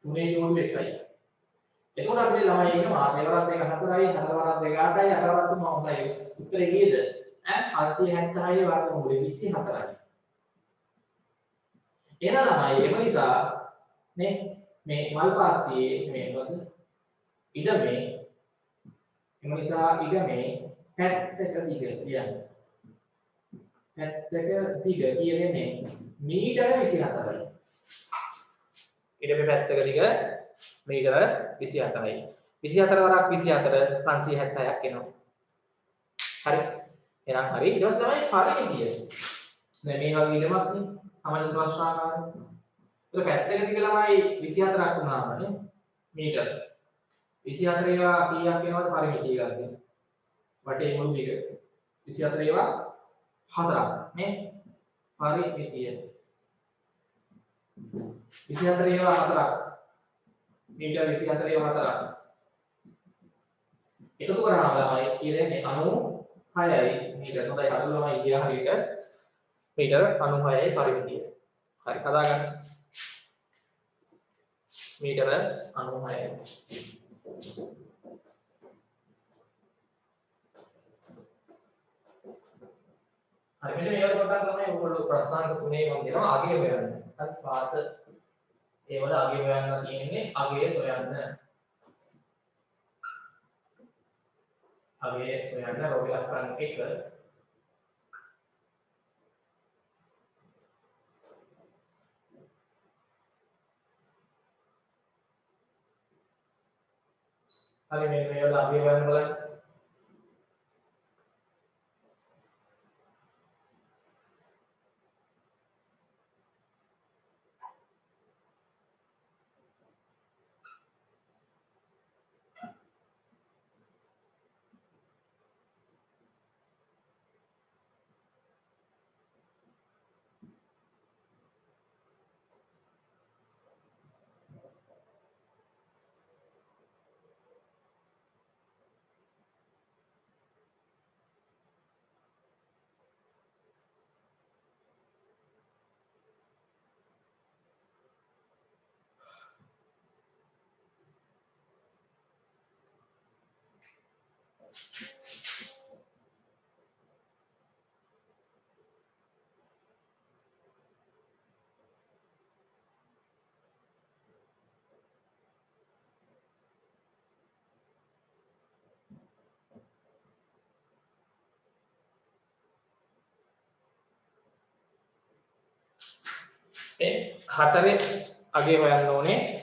තුනේ ජෝඩු එකයි. එතකොට අපේ ළමයි ඉන්නවා දෙවරක් දෙක 4යි, හතරවරක් දෙක 8යි, අටවරක් තුන හොඳයි. උත්තරේ කීයද? 576 වර්ගමූලය 24යි. එහෙනම් ළමයි එම නිසා නේ මේ මල් පාත්තියේ මේ මොකද? ඉඩමේ එම නිසා ඉඩමේ පැත්තක දිග කියන්නේ. පැත්තක දිග කියන්නේ මීටර 24යි. ඉඩමේ පැත්තක දිග මීටර 24යි. 24 වරක් 24 576ක් එනවා. හරි. එහෙනම් හරි. ඊට පස්සේ තමයි පරිමිතිය. දැන් මේ වගේ ඉඩමක් නේ. සමචතුරස්‍රාකාරයි. ඒක පැත්තක දිග ළමයි 24ක් වුණාම නේ මීටර. 24 ඒවා කීයක් වෙනවද පරිමිතිය ගන්න. වටේ මුළු දිග. 24 ඒවා 4ක් නේ. පරිමිතිය. 24 ඒවා 4ක්. මීටර 24 ඒවා 4ක්. එකතු කරාම ළමයි කියන්නේ 96යි මීටර. හොඳයි අද ළමයි ගියා හරියට. මීටර 96යි පරිමිතිය. හරි හදාගන්න. මීටර 96යි. හරි මෙන්න මේක පොඩ්ඩක් තමයි ඔයගොල්ලෝ ප්‍රශ්නාංක තුනේ මම දෙනවා අගය හොයන්න. හරි පාත ඒවල අගය හොයන්න තියෙන්නේ අගය සොයන්න. අගය සොයන්න රෝගී ලක්ෂණ 1 හරි මේ වල අගය හොයන්න බලන්න. හතරේ අගේ හොයන්න ඕනේ.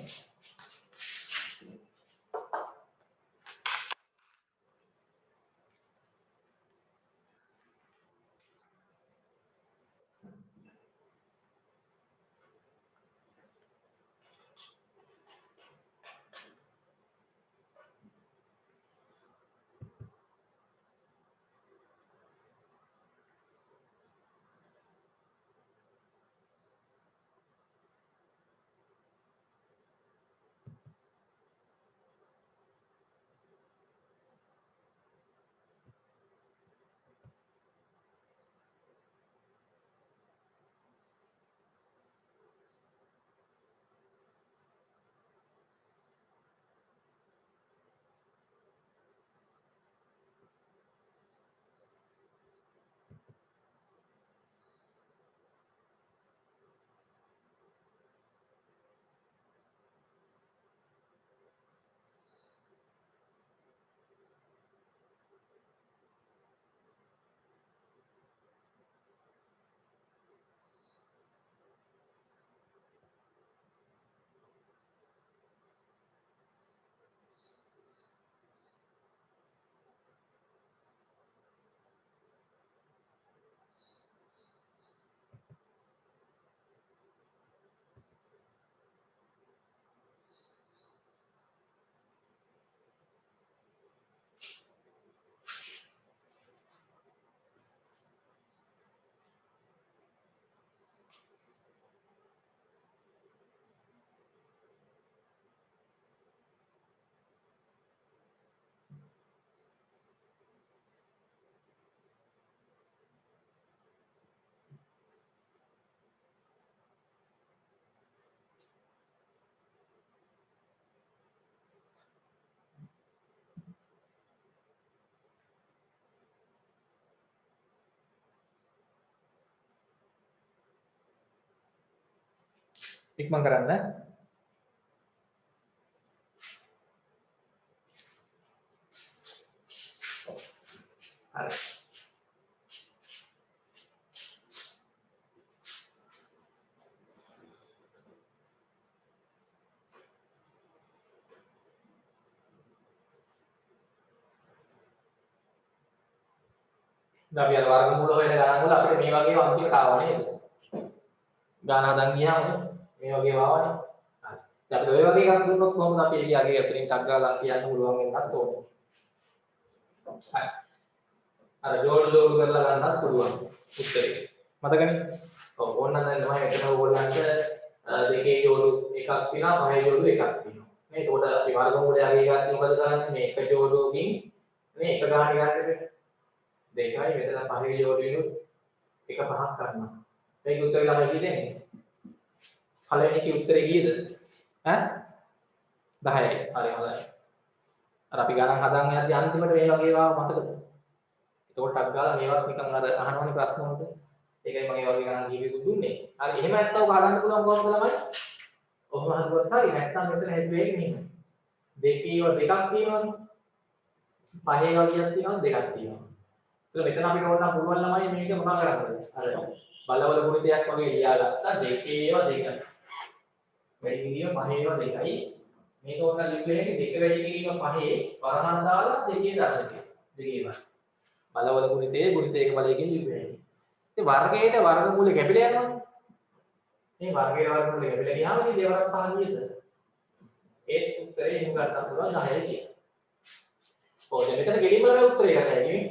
ඉක්මන් කරන්න. හරි. දැන් අපි අර වර්ගමූල හොයන ගණන් වල අපිට මේ වගේ අන්තිමට ආවා නේද? ගාන හදන් ගියාම මේ වගේ ආවනේ. හරි. දැන් අපිට ඔය වගේ එකක් දුන්නොත් කොහොමද අපි එළිය අගේ අතරින් ටක් ගාලා කියන්න පුළුවන් වෙනත් ඕනේ. හරි. අර ජෝඩු කරලා ගන්නත් පුළුවන් උත්තරේ. මතකනේ? ඔව් ඕනනම් දැන් තමයි මෙතන ඕගොල්ලන්ට දෙකේ ජෝඩු එකක් තියෙනවා පහේ ජෝඩු එකක් තියෙනවා. මේ ඒකට අපි වර්ගමූලය අගේ ගන්න මොකද කරන්නේ? මේ එක ජෝඩුවකින් මේ එක ගාන ගන්නද? දෙකයි මෙතන පහේ ජෝඩුවෙනුත් එක පහක් කරනවා. මේක උත්තරේ ළමයි කියෙන්නේ? පළවෙනි එකේ උත්තරේ කීයද? ඈ 10යි. හරි හොඳයි. අර අපි ගණන් හදන් යද්දී අන්තිමට මේ වගේ ඒවා මතකද? එතකොට ටක් ගාලා මේවත් නිකන් අර අහනවනේ ප්‍රශ්න වලට. ඒකයි මම ඒ වගේ ගණන් කීපෙකුත් දුන්නේ. හරි එහෙම නැත්තම් ඔක හදන්න පුළුවන් කොහොමද ළමයි? ඔහොම හදුවත් හරි නැත්තම් මෙතන හැදුවේ මෙහෙම. දෙකේව දෙකක් තියෙනවනේ. පහේව කීයක් තියෙනවද? දෙකක් තියෙනවා. ඒක මෙතන අපිට ඕන නම් පුළුවන් ළමයි මේක මොකක් කරන්නද? අර බලවල ගුණිතයක් වගේ ලියාගත්තා දෙකේව දෙකයි. වැඩි කිරීම පහේව දෙකයි. මේක ඕන ලිව්වේ දෙක වැඩි කිරීම පහේ වරහන් දාලා දෙකේ දශකය. දෙකේම. බලවල ගුණිතයේ ගුණිතයක බලයකින් ලිව්වේ. ඉතින් වර්ගයට වර්ගමූලය කැපිලා යනවනේ. මේ වර්ගයට වර්ගමූලය කැපිලා ගියාම ඉතින් දෙවරක් පහ කීයද? ඒ උත්තරේ එහෙම ගන්න පුළුවන් 10යි කියලා. ඔව් දැන් මෙතන ගෙලින්ම මේ උත්තරේ ගන්නයි නේ.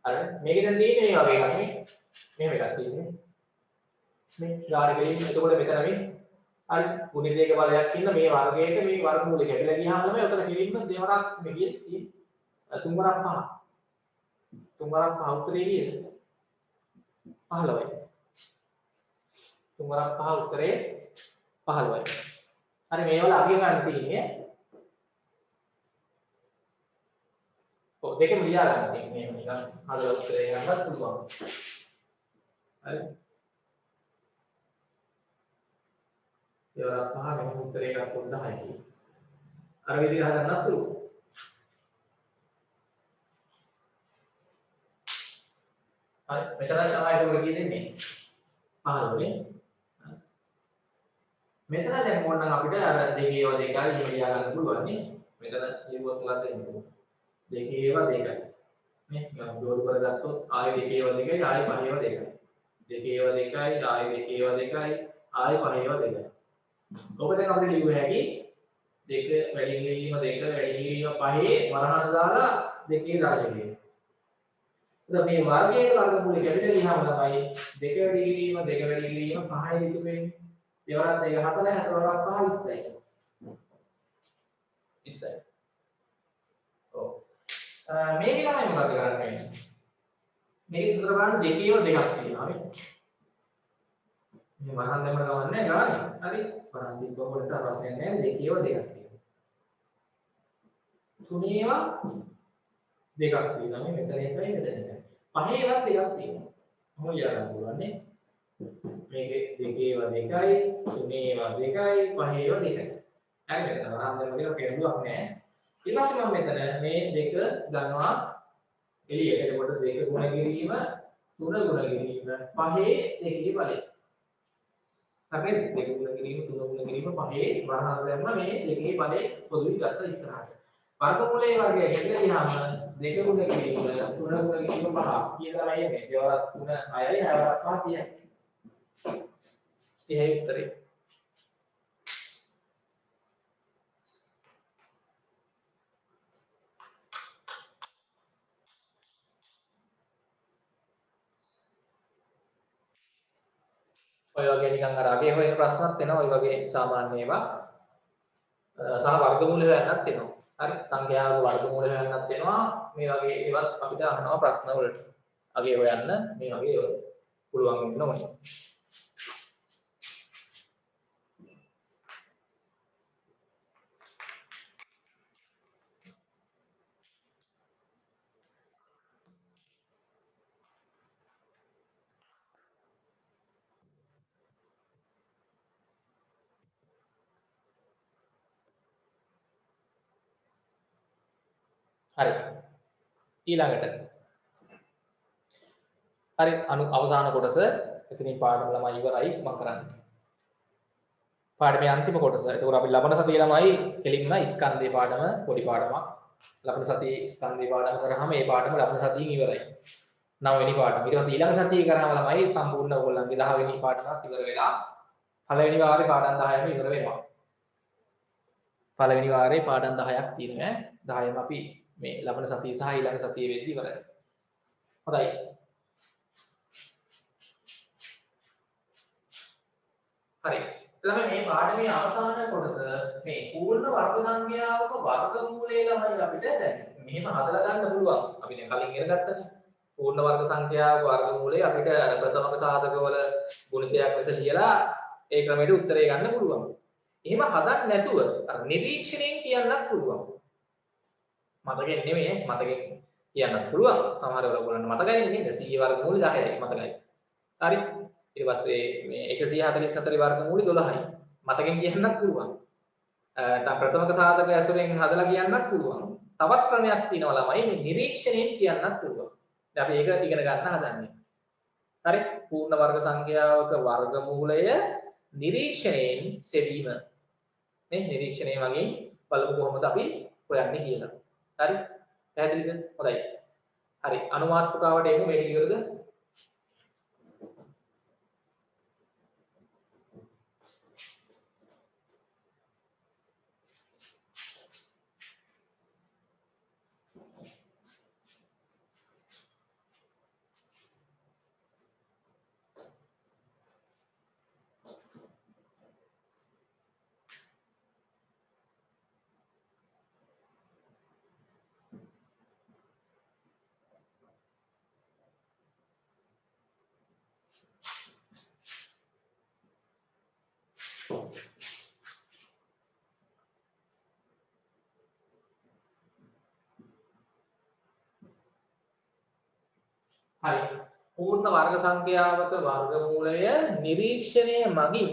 අර මේකෙන් දැන් තියෙන්නේ මේ වගේ එකක් නේ. මෙහෙම එකක් තියෙන්නේ. මේ ගාන ගෙලින් එතකොට මෙතන මේ හරි ගුණිතයක බලයක් ඉන්න මේ වර්ගයට මේ වර්ගමූලය කැපිලා ගියාම තමයි උතන ගෙලින්ම දෙවරක් මේ තියෙන්නේ. තුන්වරක් පහ. තුන්වරක් පහ උත්තරේ කීයද? 15යි. තුන්වරක් පහ උත්තරේ 15යි. හරි මේවල අගය ගන්න තියෙන්නේ. ඔව් දෙකම ලියා ගන්න තියෙන්නේ මේ නිකන් හදලා උත්තරේ ගන්නත් පුළුවන්. හරි. ඒවරක් පහ මෙහෙම උත්තරේ එකක් පොඩ්ඩ 10යි. අර විදිහට හදන්නත් පුළුවන්. හරි. මෙතන තමයි ඒක කියන්නේ 15 නේ. මෙතන දැන් ඕනනම් අපිට අර දෙකේ ඒවා දෙකයි එහෙම ලියා ගන්න පුළුවන් නේ. මෙතන ලියුවොත් මොකක්ද වෙන්නේ? දෙකේ ඒවා දෙකයි. නේ? මම ජෝඩු කරගත්තොත් ආයේ දෙකේ ඒවා දෙකයි ආයේ පහේ ඒවා දෙකයි. දෙකේ ඒවා දෙකයි ආයේ දෙකේ ඒවා දෙකයි ආයේ පහේ ඒවා දෙකයි. ඔබ දැන් අපිට ලියුව හැකි දෙක වැඩි වීම දෙක වැඩි වීම පහේ වරහන් දාලා දෙකේ දර්ශකය. එතකොට මේ වර්ගයේ වර්ගමූලය කැපිටල් ගියාම තමයි දෙක වැඩි වීම දෙක වැඩි වීම පහේ ඉතුරු වෙන්නේ. ඒවරත් දෙක 4 4 වරක් 5 20යි. 20යි. ඔව්. මේක තමයි මොකද කරන්නේ? මේක විතර බලන්න දෙකේව දෙකක් තියෙනවා නේ. මේ වරහන් දෙන්න ගමන්නේ ගානේ. හරි. වරහන් දීපුවම වලට ප්‍රශ්නයක් නැහැ. දෙකේව දෙකක් තියෙනවා. තුනේව දෙකක් තියෙනවා. මේ මෙතන එකයි මෙතන එකයි. පහේවත් දෙකක් තියෙනවා. මොහොත යන්න පුළුවන් නේ. මේකේ දෙකේව දෙකයි, තුනේව දෙකයි, පහේව දෙකයි. හරි මෙතන වරහන් දෙන්න කියලා කෙරුවක් නැහැ. ඊට පස්සේ මම මෙතන මේ දෙක ගන්නවා එළියට. එතකොට දෙක ගුණ කිරීම, තුන ගුණ කිරීම, පහේ දෙකේ බලය. හරි දෙක ගුණ කිරීම, තුන ගුණ කිරීම, පහේ වරහන් දැම්ම මේ දෙකේ බලය පොදුයි ගත්ත ඉස්සරහට. වර්ගමූලයේ වර්ගය කියලා ගියාම දෙක ගුණ කිරීම, තුන ගුණ කිරීම පහ කියලා තමයි මේ. ඒවරක් 3 6යි, 6වරක් 5 10යි. එහෙයි උත්තරේ. ඔය වගේ නිකන් අර අගේ හොයන ප්‍රශ්නත් එනවා. ඔය වගේ සාමාන්‍ය ඒවා සහ වර්ගමූල හොයන්නත් එනවා. හරි සංඛ්‍යාවක වර්ගමූල හොයන්නත් එනවා. මේ වගේ ඒවත් අපිට අහනවා ප්‍රශ්න වලට. අගේ හොයන්න මේ වගේ ඒවා පුළුවන් වෙන්න ඕනේ. හරි. ඊළඟට හරි අවසාන කොටස එතනින් පාඩම ළමයි ඉවරයි මම කරන්නේ. පාඩමේ අන්තිම කොටස. ඒකෝර අපි ලබන සතියේ ළමයි කෙලින්ම ස්කන්ධේ පාඩම පොඩි පාඩමක්. ලබන සතියේ ස්කන්ධේ පාඩම කරාම මේ පාඩම ලබන සතියෙන් ඉවරයි. 9 වෙනි පාඩම. ඊට පස්සේ ඊළඟ සතියේ කරාම ළමයි සම්පූර්ණ ඕගොල්ලන්ගේ 10 වෙනි පාඩමත් ඉවර වෙලා පළවෙනි වාරේ පාඩම් 10ම ඉවර වෙනවා. පළවෙනි වාරේ පාඩම් 10ක් තියෙනවා. 10ම අපි මේ ලබන සතිය සහ ඊළඟ සතියේ වෙද්දි ඉවරයි. හොඳයි. හරි. ළමයි මේ පාඩමේ අවසාන කොටස මේ පූර්ණ වර්ග සංඛ්‍යාවක වර්ගමූලය ළමයි අපිට දැන් මෙහෙම හදලා ගන්න පුළුවන්. අපි දැන් කලින් ඉගෙන ගත්තනේ. පූර්ණ වර්ග සංඛ්‍යාවක වර්ගමූලය අපිට ප්‍රථමක සාධකවල ගුණිතයක් ලෙස ලියලා ඒ ක්‍රමයට උත්තරය ගන්න පුළුවන්. එහෙම හදන්න නැතුව අර නිරීක්ෂණයෙන් කියන්නත් පුළුවන්. මතකෙන් නෙමෙයි මතකෙන් කියන්නත් පුළුවන්. සමහර වෙලාවට ඔයගොල්ලන්ට මතකයි නේද? 100 වර්ගමූලය 10යි මතකයි. හරි. ඊට පස්සේ මේ 144 වර්ගමූලය 12යි. මතකෙන් කියන්නත් පුළුවන්. ප්‍රථමක සාධක ඇසුරෙන් හදලා කියන්නත් පුළුවන්. තවත් ක්‍රමයක් තියෙනවා ළමයි මේ නිරීක්ෂණයෙන් කියන්නත් පුළුවන්. දැන් අපි ඒක ඉගෙන ගන්න හදන්නේ. හරි. පූර්ණ වර්ග සංඛ්‍යාවක වර්ගමූලය නිරීක්ෂණයෙන් සෙවීම. නේ නිරීක්ෂණය වගේ බලමු කොහොමද අපි හොයන්නේ කියලා. හරි. පැහැදිලිද? හොඳයි. හරි. අනුමාත්‍රකාවට එමු මේක ඉවරද? පූර්ණ වර්ග සංඛ්‍යාවක වර්ගමූලය නිරීක්ෂණය මගින්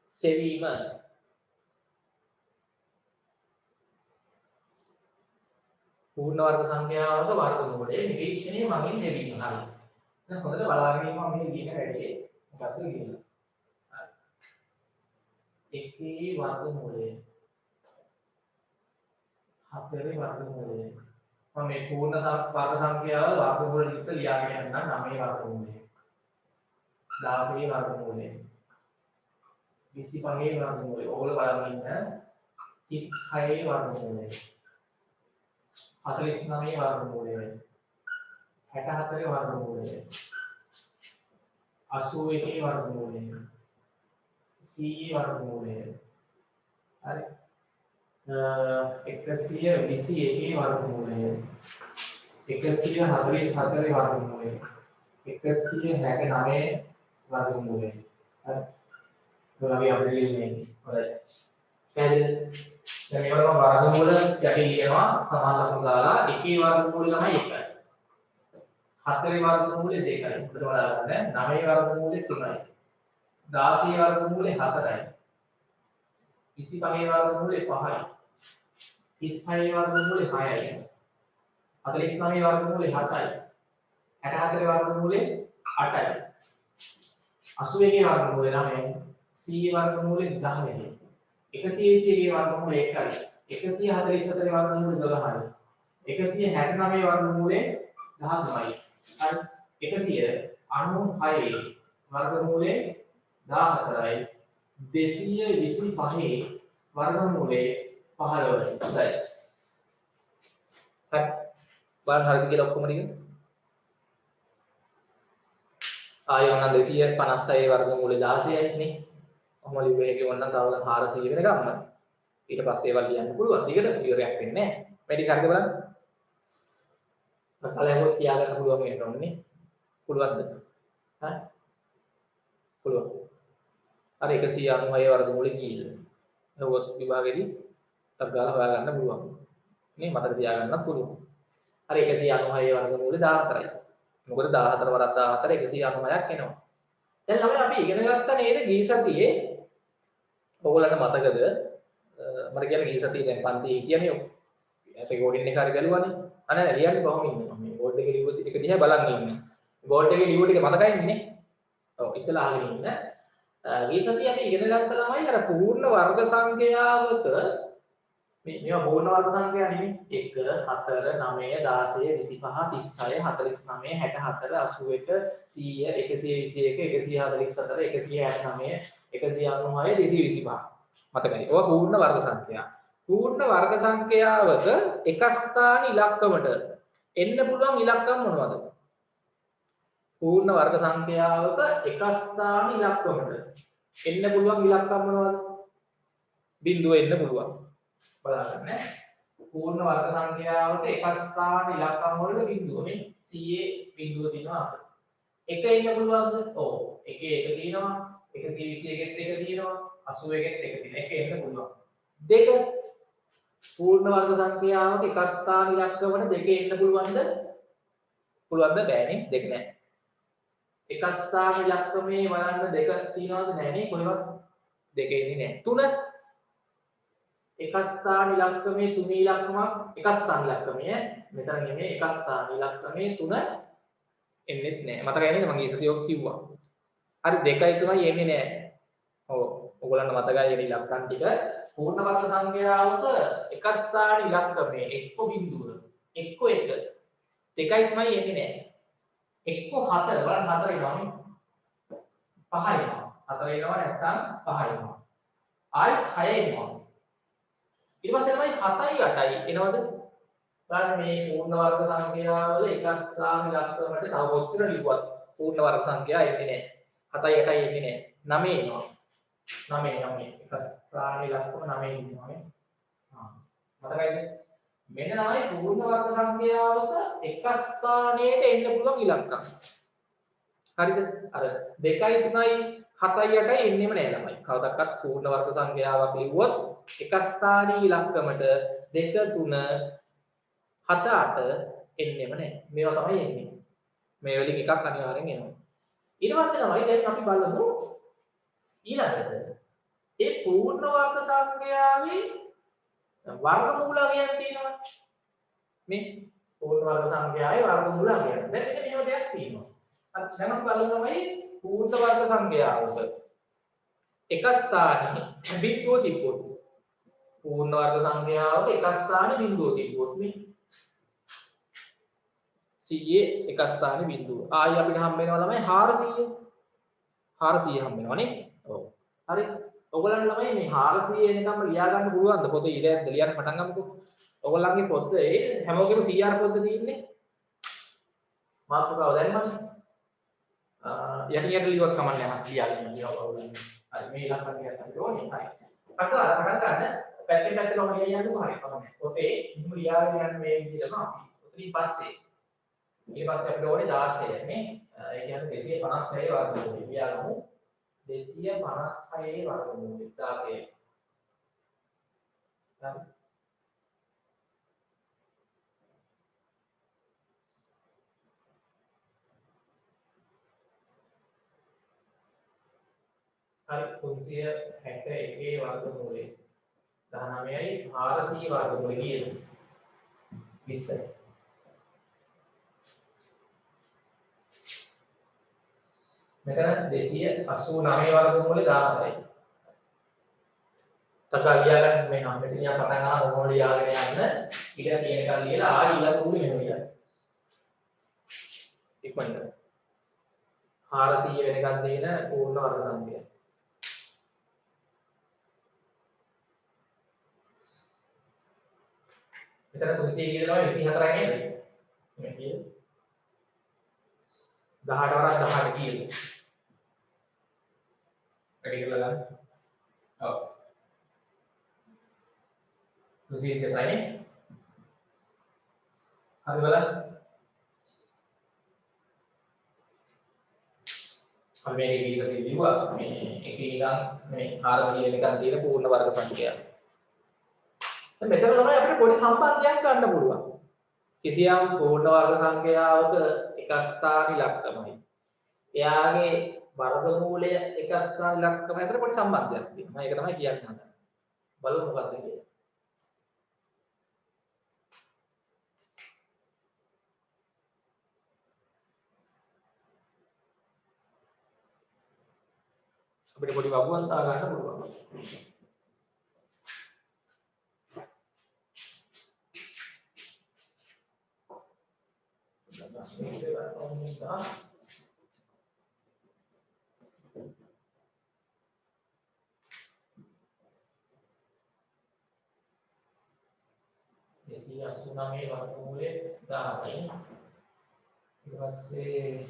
සෙවීම. පූර්ණ වර්ග සංඛ්‍යාවක වර්ගමූලය නිරීක්ෂණය මගින් සෙවීම. හරි. දැන් හොඳට බලාගෙන ඉන්න මේ කියන වැඩේ මොකක්ද කියලා. එකේ වර්ගමූලය 4 වර්ගමූලය මම මේ පූර්ණ වර්ග සංඛ්‍යාව වර්ගමූල ටික ලියාගෙන යන්නම් 9 වර්ගමූලය 16 වර්ගමූලය 25 වර්ගමූලය ඕගොල්ලෝ බලන්න ඉන්න 36 වර්ගමූලය 49 වර්ගමූලය 64 වර්ගමූලය 81 වර්ගමූලය 100 වර්ගමූලය හරි 121 වර්ගමූලය 144 වර්ගමූලය 169 වර්ගමූලය හරි අපි අපිට ඉන්නේ හරි පැහැදිලිද දැන් මේවල මම වර්ගමූල යටි ලියනවා සමාන ලකුණු දාලා එකේ වර්ගමූලය තමයි 1යි 4 වර්ගමූලය 2යි උඩට බලන්න 9 වර්ගමූලය 3යි 16 වර්ගමූලය 4යි 25 වර්ගමූලය 5යි 36 වර්ගමූලය 6යි 49 වර්ගමූලය 7යි 64 වර්ගමූලය 8යි 81 වර්ගමූලය 9යි 100 වර්ගමූලය 10යි 121 වර්ගමූලය 1යි 144 වර්ගමූලය 12යි 169 වර්ගමූලය 13යි හරි 196 වර්ගමූලය 14යි 225 වර්ගමූලය 15යි. හරි. බලන්න හරිද කියලා ඔක්කොම ටික. ආයෙත් 256 වර්ගමූලය 16යි නේ. ඔහොම ලිව්වේ එකේ වොන්නම් තව 400 වෙනකම්ම. ඊට පස්සේ ඒවා ලියන්න පුළුවන්. ඊකට ඉවරයක් වෙන්නේ නැහැ. මේ ටික හරිද බලන්න. කලයන්වත් තියාගන්න පුළුවන් වෙන්න ඕනේ. පුළුවන්ද? හරි. පුළුවන්. අර 196 වර්ගමූලය කීයද? එතකොට විභාගෙදී ටක් ගාලා හොයාගන්න පුළුවන්. නේ මතක තියාගන්නත් පුළුවන්. අර 196 වර්ගමූලය 14යි. මොකද 14 වරක් 14 196ක් එනවා. දැන් ළමයි අපි ඉගෙන ගත්තා නේද ගිහි සතියේ? ඔයගොල්ලන්ට මතකද? මම කියන්නේ ගිහි සතියේ දැන් පන්ති හිටියනේ. රෙකෝඩින් එක හරි ගලුවානේ. අනේ ලියන්නේ කොහොම ඉන්නේ මම මේ බෝඩ් එකේ ලියුව ටික දිහා බලන් ඉන්නේ. බෝඩ් එකේ ලියුව ටික මතකයිනේ නේ? ඔව් ඉස්සලා අහගෙන ඉන්න. ගිහි සතියේ අපි ඉගෙන ගත්ත ළමයි අර පූර්ණ වර්ග සංඛ්‍යාවක මේවා පූර්ණ වර්ග සංඛ්‍යා නෙමෙයි 1 4 9 16 25 36 49 64 81 100 121 144 169 196 225 මතකයි. ඔය පූර්ණ වර්ග සංඛ්‍යා. පූර්ණ වර්ග සංඛ්‍යාවක එක ස්ථාන ඉලක්කමට එන්න පුළුවන් ඉලක්කම් මොනවද? පූර්ණ වර්ග සංඛ්‍යාවක එක ස්ථාන ඉලක්කමට එන්න පුළුවන් ඉලක්කම් මොනවද? බිඳුව එන්න පුළුවන්. බලන්න පූර්ණ වර්ග සංඛ්‍යාවට එක ස්ථාන ඉලක්කම් වල බිඳුව මේ 100 බිඳුව තියෙනවා අපිට. එක එන්න පුළුවන්ද? ඔව්. එකේ එක තියෙනවා. 121 එකෙත් එක තියෙනවා. 81 එකෙත් එක තියෙනවා. එක එන්න පුළුවන්. දෙක පූර්ණ වර්ග සංඛ්‍යාවක එක ස්ථාන ඉලක්කමට දෙක එන්න පුළුවන්ද? පුළුවන්ද? බෑනේ. දෙක නෑ. එක ස්ථාන ඉලක්කමේ බලන්න දෙක තියනවද? නෑනේ. කොහෙවත් දෙක එන්නේ නෑ. තුන එක ස්ථාන ඉලක්කමේ තුන ඉලක්කමක් එක ස්ථාන ඉලක්කමේ මෙතන නෙමෙයි එක ස්ථාන ඉලක්කමේ තුන එන්නේත් නෑ. මතකයි නේද මම ඊසතිය ඔක් කිව්වා. හරි 2යි 3යි එන්නේ නෑ. ඔව් ඔයගොල්ලන්ට මතකයි එන ඉලක්කම් ටික පූර්ණ වර්ග සංඛ්‍යාවක එක ස්ථාන ඉලක්කමේ එක්ක බිඳුව එක්ක 1 2යි 3යි එන්නේ නෑ. එක්ක 4 බලන්න 4 එනවානේ. 5 එනවා. 4 එනවා නැත්නම් 5 එනවා. ආයි 6 එනවා. ඊට පස්සේ තමයි 7යි 8යි එනවද? බලන්න මේ පූර්ණ වර්ග සංඛ්‍යාවල එක ස්ථාන ඉලක්කමට තව කොච්චර ලිව්වත් පූර්ණ වර්ග සංඛ්‍යා එන්නේ නැහැ. 7යි 8යි එන්නේ නැහැ. 9 එනවා. 9 එක ස්ථාන ඉලක්කම 9 ඉන්නවා නේ. මතකයිද? මෙන්න තමයි පූර්ණ වර්ග සංඛ්‍යාවක එක ස්ථානයකට එන්න පුළුවන් ඉලක්කම්. හරිද? අර 2යි 3යි 7යි 8යි එන්නේම නැහැ ළමයි. කවදාවත් පූර්ණ වර්ග සංඛ්‍යාවක් ලිව්වොත් එක ස්ථානීය ඉලක්කමට 2 3 7 8 එන්නේම නැහැ. මේවා තමයි එන්නේ. මේ වලින් එකක් අනිවාර්යෙන් එනවා. ඊට පස්සේ තමයි දැන් අපි බලමු ඊළඟට ඒ පූර්ණ වර්ග සංඛ්‍යාවේ වර්ගමූලකයක් තියෙනවා. මේ පූර්ණ වර්ග සංඛ්‍යාවේ වර්ගමූලකයක්. දැන් මෙන්න මෙහෙම දෙයක් තියෙනවා. දැන් අපි බලමු තමයි පූර්ණ වර්ග සංඛ්‍යාවක එක ස්ථානෙ බිඳුව තිබ්බොත් පූර්ණ වර්ග සංඛ්‍යාවක එක ස්ථානෙ බිඳුව තිබ්බොත් මේ 100 එක ස්ථානෙ බිඳුව. ආයි අපිට හම්බ වෙනවා ළමයි 400. 400 හම්බ වෙනවනේ. ඔව්. හරි. ඔයගොල්ලන් ළමයි මේ 400 එනකම් ලියා ගන්න පුළුවන්ද? පොතේ ඉඩ ලියන්න පටන් ගමුකෝ. ඔයගොල්ලන්ගේ පොතේ හැමෝගෙම CR පොත්ද තියෙන්නේ? මාතෘකාව දැම්මද? යටියට ලියුවක් කමන්නේ නැහැ. ලියාගෙන ඉන්නවා ඔයගොල්ලන්. හරි මේ ඉලක්ක ටිකක් හරි ඕනේ. හරි. අකවල පටන් ගන්න. පැත්තෙන් පැත්තට ඔම ලියන්නකෝ හරි. කමන්නේ. පොතේ ඉන්න ලියාගෙන යන්න මේ විදිහටම අපි. උතනින් පස්සේ ඊට පස්සේ අපිට ඕනේ 16 නේ. ඒ කියන්නේ 256 වර්ගමූලය. ලියාගමු. 256 වර්ගමූලය 16. හරි. හරි 361 වර්ගමූලය 19යි 400 වර්ගමූලය කියන 20යි. මෙතන 289 වර්ගමූලය 17යි. තකා ලියා ගන්න මේ නම් මෙතන යා පටන් ගන්න ඕන ලියාගෙන යන්න ඉඩ තියෙනකල් ලියලා ආයි ඊළඟ උඩ මෙහෙම ලියන්න. ඉක්මනට 400 වෙනකන් තියෙන පූර්ණ වර්ග සංඛ්‍යා. මෙතන 300 කියලා 24යි නේද? මේ කියන්නේ 18 වරක් 18 කියලා. වැඩි කරලා ගන්න. ඔව්. 300 නේ. හරි බලන්න. අපි මේක ඉස්සරහින් ලියුවා මේ එකේ ඉඳන් මේ 400 වෙනකන් තියෙන පූර්ණ වර්ග සංඛ්‍යාව. දැන් මෙතන තමයි අපිට පොඩි සම්බන්ධයක් ගන්න පුළුවන්. කිසියම් පූර්ණ වර්ග සංඛ්‍යාවක එක ස්ථාන ඉලක්කමයි. එයාගේ වර්ගමූලය එක ස්ථාන ඉලක්කමයි අතර පොඩි සම්බන්ධයක් තියෙනවා. ඒක තමයි කියන්න හදන්නේ. බලමු මොකක්ද කියලා. අපිට පොඩි වගුවක් දා ගන්න පුළුවන්. මේ වර්ගමූලය 10යි. ඊට පස්සේ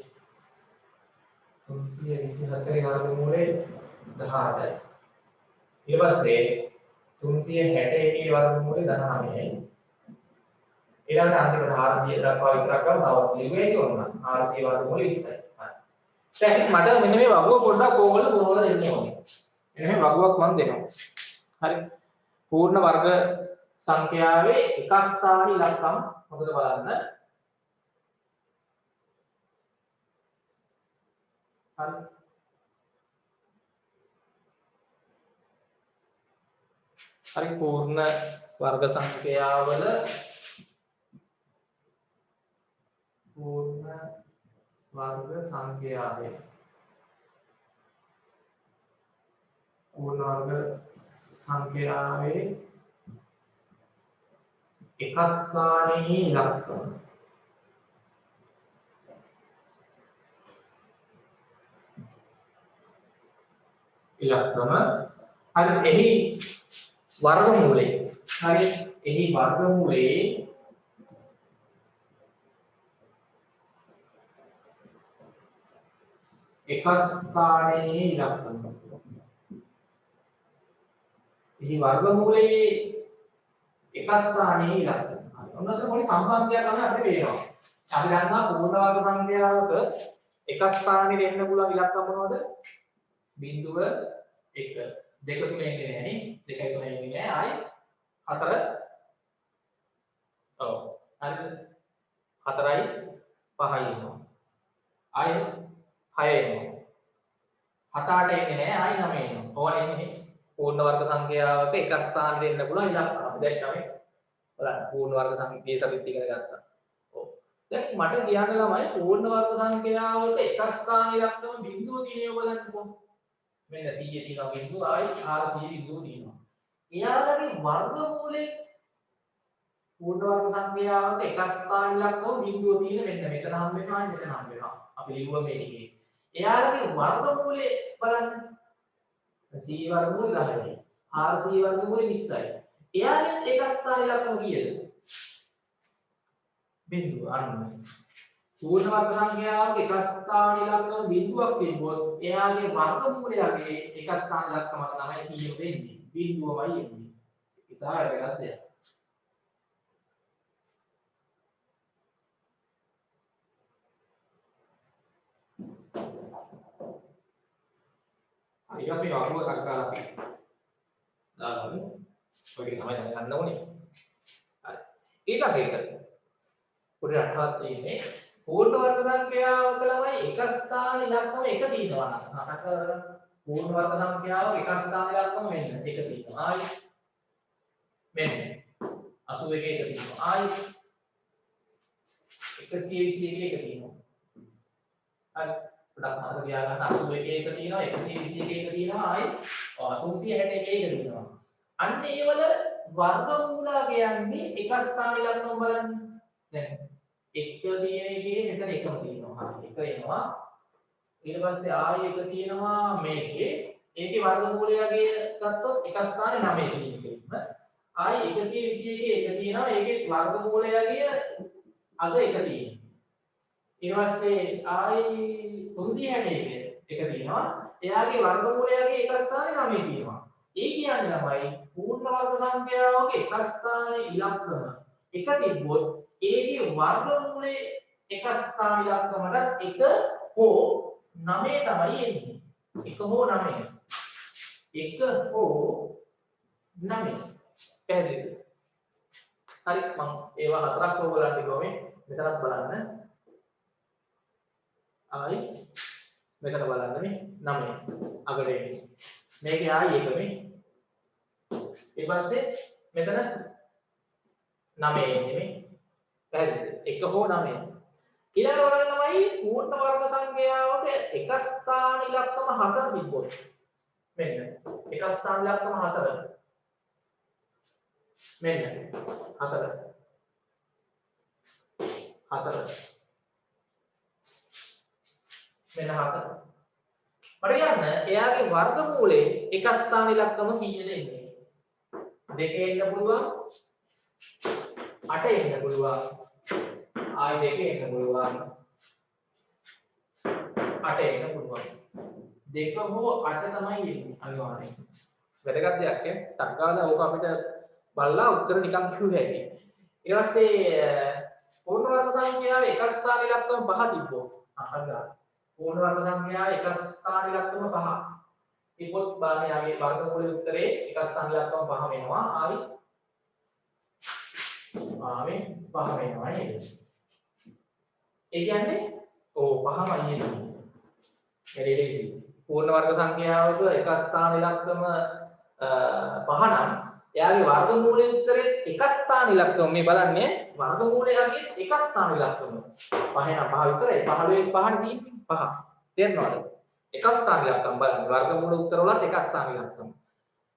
324 වර්ගමූලය 18යි. ඊට පස්සේ 361 වර්ගමූලය 19යි. ඊළඟට අන්තිමට 400 දක්වා විතරක් ගමු. තවත් ලියුවේ ඕන 400 වර්ගමූලය 20යි. හරි. දැන් මට මෙන්න මේ වගුව පොඩ්ඩක් ඕගොල්ලෝ මොනවද දෙන්න ඕනේ. මෙන්න මේ වගුවක් මම දෙනවා. හරි. පූර්ණ වර්ග සංඛ්‍යාවේ එක ස්ථාන ඉලක්කම් මොකද බලන්න. හරි. හරි පූර්ණ වර්ග සංඛ්‍යාවල පූර්ණ වර්ග සංඛ්‍යාවේ පූර්ණ වර්ග සංඛ්‍යාවේ එක ස්ථානයේ ඉලක්කම හරි එහි වර්ගමූලය හරි එහි වර්ගමූලයේ එක ස්ථානයේ ඉලක්කම එහි වර්ගමූලයේ එක ස්ථානයේ ඉලක්කම හරි ඔන්නතර පොඩි සම්බන්ධයක් තමයි අපිට පේනවා අපි දන්නවා පූර්ණ වර්ග සංඛ්‍යාවක එක ස්ථානයේ දෙන්න පුළුවන් ඉලක්කම මොනවද බිංදුව 1 2 3 එන්නේ නැහැ නේ 2 3 එන්නේ නැහැ ආයි 4 ඔව් හරිද 4යි 5යි එනවා ආයි 6 එනවා. 7 8 එන්නේ නැහැ ආයි 9 එනවා. ඕවා එන්නේ නේ. පූර්ණ වර්ග සංඛ්‍යාවක එක ස්ථානෙට එන්න පුළුවන් ඉලක්ක. අපි දැන් තමයි බලන්න පූර්ණ වර්ග සංඛ්‍යාවේ සමිති ඉගෙන ගත්තා. ඔව්. දැන් මට කියන්න ළමයි පූර්ණ වර්ග සංඛ්‍යාවක එක ස්ථාන ඉලක්කම බිඳුව තියෙනව බලන්නකෝ. මෙන්න 100 තියෙනවා බිඳුව ආයි 400 බිඳුව තියෙනවා. එයාලගේ වර්ගමූලේ පූර්ණ වර්ග සංඛ්‍යාවක එක ස්ථාන ඉලක්කම බිඳුව තියෙන මෙන්න මෙතන හම් වෙනවා මෙතන හම් වෙනවා. අපි ලිව්වා මේකේ. එයාලගේ වර්ගමූලේ බලන්න 100 වර්ගමූල 10යි 400 වර්ගමූල 20යි. එයාගෙන් එක ස්ථාන ඉලක්කම කීයද? බිඳුව අන්න. පූර්ණ වර්ග සංඛ්‍යාවක එක ස්ථාන ඉලක්කම බිඳුවක් තිබ්බොත් එයාගේ වර්ගමූලයගේ එක ස්ථාන ඉලක්කම තමයි කීය වෙන්නේ. බිඳුවමයි එන්නේ. ඒක තමයි වැදගත් දෙයක්. ඊට පස්සේ වර්ග කරලා අපි දාගමු. ඔය ටික තමයි දැනගන්න ඕනේ. හරි. ඊළඟ එක පොඩි රටාවක් තියෙන්නේ පූර්ණ වර්ග සංඛ්‍යාවක ළමයි එක ස්ථාන ඉලක්කම එක තියෙනවා නම් මතක කරගන්න. පූර්ණ වර්ග සංඛ්‍යාවක එක ස්ථාන ඉලක්කම මෙන්න එක තියෙනවා. ආයි මෙන්න 81 එක තියෙනවා. ආයි 121 එක තියෙනවා. හරි. පොඩක් මතක තියාගන්න 81 එක තියෙනවා 121 එක තියෙනවා ආයි 361 එක තියෙනවා. අන්න ඒවල වර්ගමූල කියන්නේ එක ස්ථාන ඉලක්කම බලන්න. දැන් 1 තියෙන එකේ මෙතන එකම තියෙනවා. හරි. 1 එනවා. ඊට පස්සේ ආයි 1 තියෙනවා මේකේ. ඒකේ වර්ගමූලයගේ ගත්තොත් එක ස්ථානේ 9 තියෙනවා. ආයි 121 එක තියෙනවා. ඒකේ වර්ගමූලයගේ අග 1 තියෙනවා. ඊට පස්සේ ආයි 361 එක තියෙනවා. එයාගේ වර්ගමූලයගේ එක ස්ථානේ 9 තියෙනවා. ඒ කියන්නේ ළමයි පූර්ණ වර්ග සංඛ්‍යාවක එක ස්ථානයේ ඉලක්කම එක තිබ්බොත් ඒකේ වර්ගමූලයේ එක ස්ථාන ඉලක්කමට 1 හෝ 9 තමයි එන්නේ. 1 හෝ 9. 1 හෝ 9. පැහැදිලිද? හරි මම ඒවා හතරක් ඔයගොල්ලන්ට කිව්වා මෙතනත් බලන්න. ආයි මෙතන බලන්න මේ 9 අගට එන්නේ. මේකේ ආයි 1 මේ. ඊට පස්සේ මෙතන 9 එන්නේ මේ. පැහැදිලිද? 1 හෝ 9. ඊළඟ බලන්න තමයි පූර්ණ වර්ග සංඛ්‍යාවක එක ස්ථාන ඉලක්කම 4 තිබ්බොත් මෙන්න එක ස්ථාන ඉලක්කම 4 මෙන්න 4 මෙන්න 4 මට කියන්න එයාගේ වර්ගමූලයේ එක ස්ථාන ඉලක්කම කීයද එන්නේ? 2 එන්න පුළුවන් 8 එන්න පුළුවන් ආයි 2 එන්න පුළුවන් 8 එන්න පුළුවන් 2 හෝ 8 තමයි එන්නේ අනිවාර්යෙන්. වැදගත් දෙයක් නේ. තක්කාලා ඕක අපිට බලලා උත්තර නිකන් කිව්ව හැටි. ඊට පස්සේ පූර්ණ වර්ග සංඛ්‍යාවේ එක ස්ථාන ඉලක්කම 5 තිබ්බොත් අහගන්න. පූර්ණ වර්ග සංඛ්‍යාවේ එක ස්ථාන ඉලක්කම 5. තිබ්බොත් බලන්න යාගේ වර්ගමූලයේ උත්තරේ එක ස්ථාන ඉලක්කම 5 වෙනවා. ආයි 5 වෙනවා නේද? ඒ කියන්නේ ඕ 5මයි එන්නේ. හරියටයි. පූර්ණ වර්ග සංඛ්‍යාවක එක ස්ථාන ඉලක්කම 5 නම් එයාගේ වර්ගමූලයේ උත්තරේ එක ස්ථාන ඉලක්කම මේ බලන්නේ වර්ගමූලයේ එක ස්ථාන ඉලක්කම 5 නම් 5 විතරයි 15 5ට තියෙන්නේ 5 තේරෙනවද? එක ස්ථාන ඉලක්කම් බලන්න වර්ගමූල උත්තර වලත් එක ස්ථාන ඉලක්කම්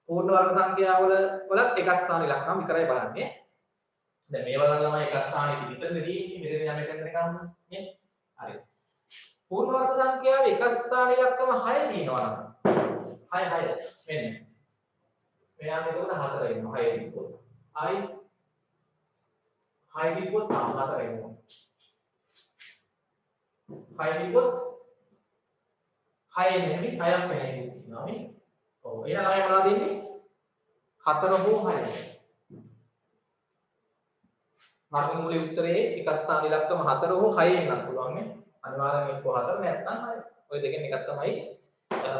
පූර්ණ වර්ග සංඛ්‍යාවල වලත් එක ස්ථාන ඉලක්කම් විතරයි බලන්නේ. දැන් මේ වල ළමයි එක ස්ථානෙට විතරනේ තියෙන්නේ මෙතන යන එකෙන් ගන්න නේ. හරි. පූර්ණ වර්ග සංඛ්‍යාවේ එක ස්ථාන ඉලක්කම 6 තියෙනවා නම් 6 මෙන්න මෙයාට එතකොට 4 එනවා 6 තිබ්බොත් ආයි 6 තිබ්බොත් 4 එනවා 6 තිබ්බොත් 6 එන්නේ 6ක් වෙන්නේ කියනවා මේ. ඔව් එහෙනම් ආයෙ මොනවද දෙන්නේ 4 හෝ 6. වර්ගමූලයේ උත්තරේ එක ස්ථාන ඉලක්කම 4 හෝ 6 එන්නත් පුළුවන් නේ. අනිවාර්යෙන් එක්ක 4 නැත්නම් 6. ඔය දෙකෙන් එකක් තමයි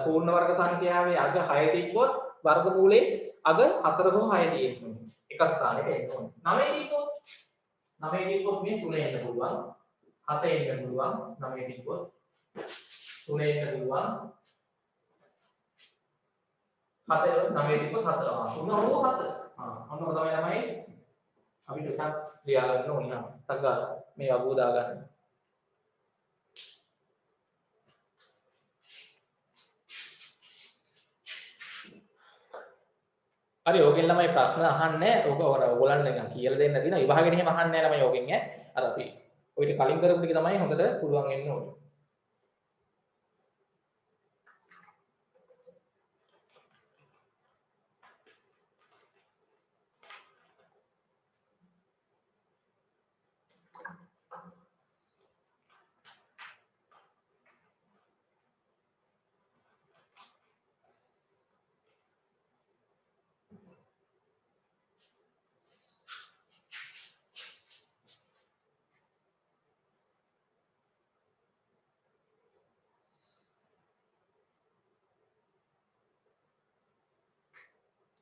පූර්ණ වර්ග සංඛ්‍යාවේ අග 6 තිබ්බොත් වර්ගමූලයේ අග 4 හෝ 6 තියෙන්න එක ස්ථානෙට එන්න ඕනේ. 9 තිබ්බොත් මේ 3 එන්න පුළුවන් 7 එන්න පුළුවන් 9 තිබ්බොත් 3 එන්න පුළුවන් 4 9 තිබ්බොත් 4 3 හෝ 4 ඔන්න ඔක තමයි අපිට එකක් ලියා ගන්න ඕනේ නම් ටක් ගාලා මේ වගුව දා ගන්න. හරි ඕකෙන් ළමයි ප්‍රශ්න අහන්නේ ඕක ඔයගොල්ලන් නිකන් කියලා දෙන්න දිනවා විභාගෙට එහෙම අහන්නේ නැහැ ළමයි ඕකෙන් ඈ අර අපි ඔයිට කලින් කරපු ටික තමයි හොඳට පුළුවන් වෙන්න ඕනේ.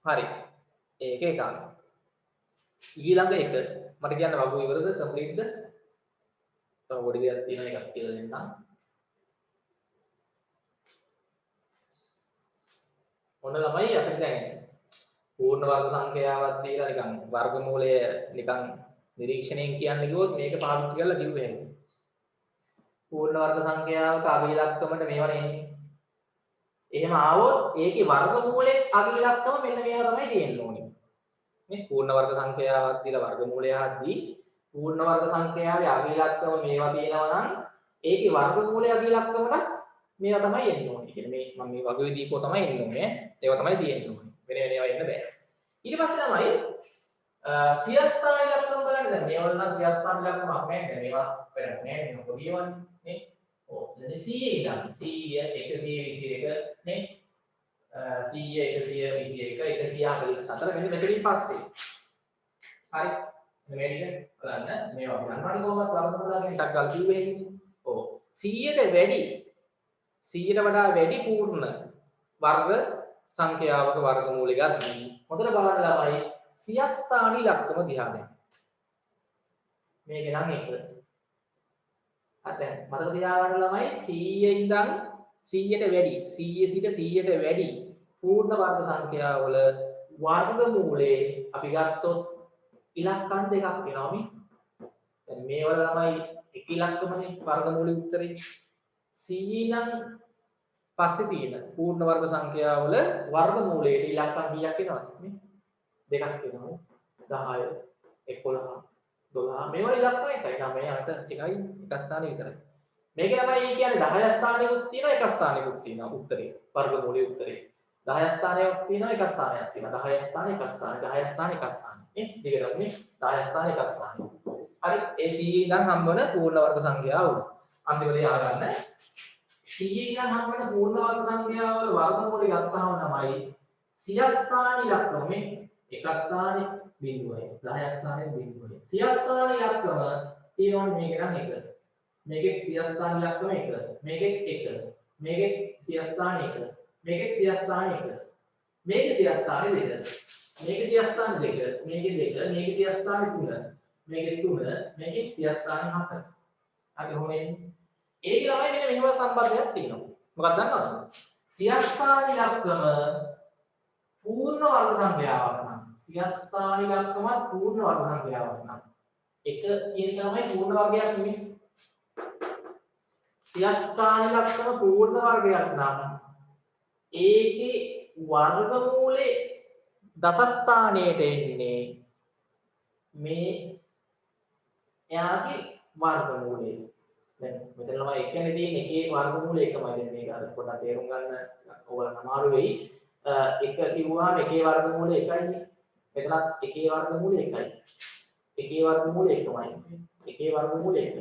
හරි ඒක එකක් ඊළඟ එක මට කියන්න වගුව ඉවරද කම්ප්ලීට්ද තව පොඩි දෙයක් තියෙනවා එකක් කියලා දෙන්නම් ඔන්න ළමයි අපිට දැන් පූර්ණ වර්ග සංඛ්‍යාවක් දීලා නිකන් වර්ගමූලය නිකන් නිරීක්ෂණයෙන් කියන්න ගියොත් මේක පාවිච්චි කරලා කිව්වේ හැම පූර්ණ වර්ග සංඛ්‍යාවක අභිලක්කමට මේවා එන්නේ එහෙම ආවොත් ඒකේ වර්ගමූලයේ අභිලක්කම මෙන්න මේවා තමයි තියෙන්න ඕනේ මේ පූර්ණ වර්ග සංඛ්‍යාවක් දීලා වර්ගමූලය හද්දී පූර්ණ වර්ග සංඛ්‍යාවේ අභිලක්කම මේවා තියෙනවා නම් ඒකේ වර්ගමූලයේ අභිලක්කමට මේවා තමයි එන්න ඕනේ. කියන්නේ මේ මම මේ වගේ දීපුවා තමයි එන්න ඕනේ. ඒවා තමයි තියෙන්න ඕනේ. වෙන ඒවා එන්න බෑ. ඊට පස්සේ තමයි සියස්ථාන ඉලක්කම් බලන්න. දැන් මේවල නම් සියස්ථාන ඉලක්කමක් නැහැ. දැන් මේවා වැඩක් නැහැ. මේක පොඩි ඒවා නේ. ඔව්. දැන් 100 ඉඳන් 100 121 නේ. 100 121 144 මෙන්න මෙතනින් පස්සේ. හරි. මේ ටික බලන්න. මේවා ගන්නවට කොහොමද වර්ගමූලයෙන් ටක් ගාලා කිව්වේ හැකියි. ඔව්. 100ට වැඩි 100ට වඩා වැඩි පූර්ණ වර්ග සංඛ්‍යාවක වර්ගමූලය ගන්න. හොඳට බලන්න ළමයි සියස්ථාන ඉලක්කම දිහා දැන්. මේක නම් 1. දැන් මතක තියාගන්න ළමයි 100 ඉඳන් 100ට වැඩි 100 සිට 100ට වැඩි පූර්ණ වර්ග සංඛ්‍යාවල වර්ගමූලේ අපි ගත්තොත් ඉලක්කම් දෙකක් වෙනවා මේ. දැන් මේවල ළමයි එක ඉලක්කමනේ වර්ගමූලයේ උත්තරේ 100 නම් පස්සේ තියෙන පූර්ණ වර්ග සංඛ්‍යාවල වර්ගමූලයේ ඉලක්කම් කීයක් එනවද මේ දෙකක් වෙනවා 10 11 12 මේවා ඉලක්කම් එකයි 9 8 එකයි එක ස්ථානෙ විතරයි මේක තමයි කියන්නේ 10 ස්ථානෙකුත් තියෙනවා එක ස්ථානෙකුත් තියෙනවා උත්තරේ වර්ගමූලයේ උත්තරේ 10 ස්ථානයක් තියෙනවා එක ස්ථානයක් තියෙනවා 10 ස්ථාන එක ස්ථාන 10 ස්ථාන එක ස්ථාන නේ දෙකම මේ 10 ස්ථාන එක ස්ථාන හරි ඒ 100 ඉඳන් හම්බවන පූර්ණ වර්ග සංඛ්‍යාව අන්තිමට යාගන්න 100 ඉඳන් හම්බවන පූර්ණ වර්ග සංඛ්‍යාවල වර්ගමූලය ගත්තාම තමයි සියස්ථාන ඉලක්කම මේ එක ස්ථානේ බිඳුවයි 10 ස්ථානේ බිඳුවයි සියස්ථාන ඉලක්කම තියෙනවා මේක නම් 1 මේකේ සියස්ථාන ඉලක්කම 1 මේකේ 1 මේකේ සියස්ථාන 1 මේකේ සියස්ථාන 1 මේකේ සියස්ථාන 2 මේකේ සියස්ථාන 2 මේකේ 2 මේකේ සියස්ථාන 3 මේකේ 3 මේකේ සියස්ථාන 4 අපි කොහොමද ඒක ළමයි මෙන්න මෙහෙම සම්බන්ධයක් තියෙනවා. මොකක්ද දන්නවද? සියස්ථාන ඉලක්කම පූර්ණ වර්ග සංඛ්‍යාවක් නම් සියස්ථාන ඉලක්කමත් පූර්ණ වර්ග සංඛ්‍යාවක් නම් එක කියන තමයි පූර්ණ වර්ගයක් නෙමෙයි. සියස්ථාන ඉලක්කම පූර්ණ වර්ගයක් නම් ඒකේ වර්ගමූලේ දසස්ථානයට එන්නේ මේ එයාගේ වර්ගමූලය. දැන් මෙතන ළමයි එකනේ තියෙන එකේ වර්ගමූලය එකමයි. දැන් මේක අර පොඩ්ඩක් තේරුම් ගන්න ඕගොල්ලන් අමාරු වෙයි. එක කිව්වහම එකේ වර්ගමූලය එකයිනේ. මෙතනත් එකේ වර්ගමූලය එකයි. එකේ වර්ගමූලය එකමයි. එකේ වර්ගමූලය එක.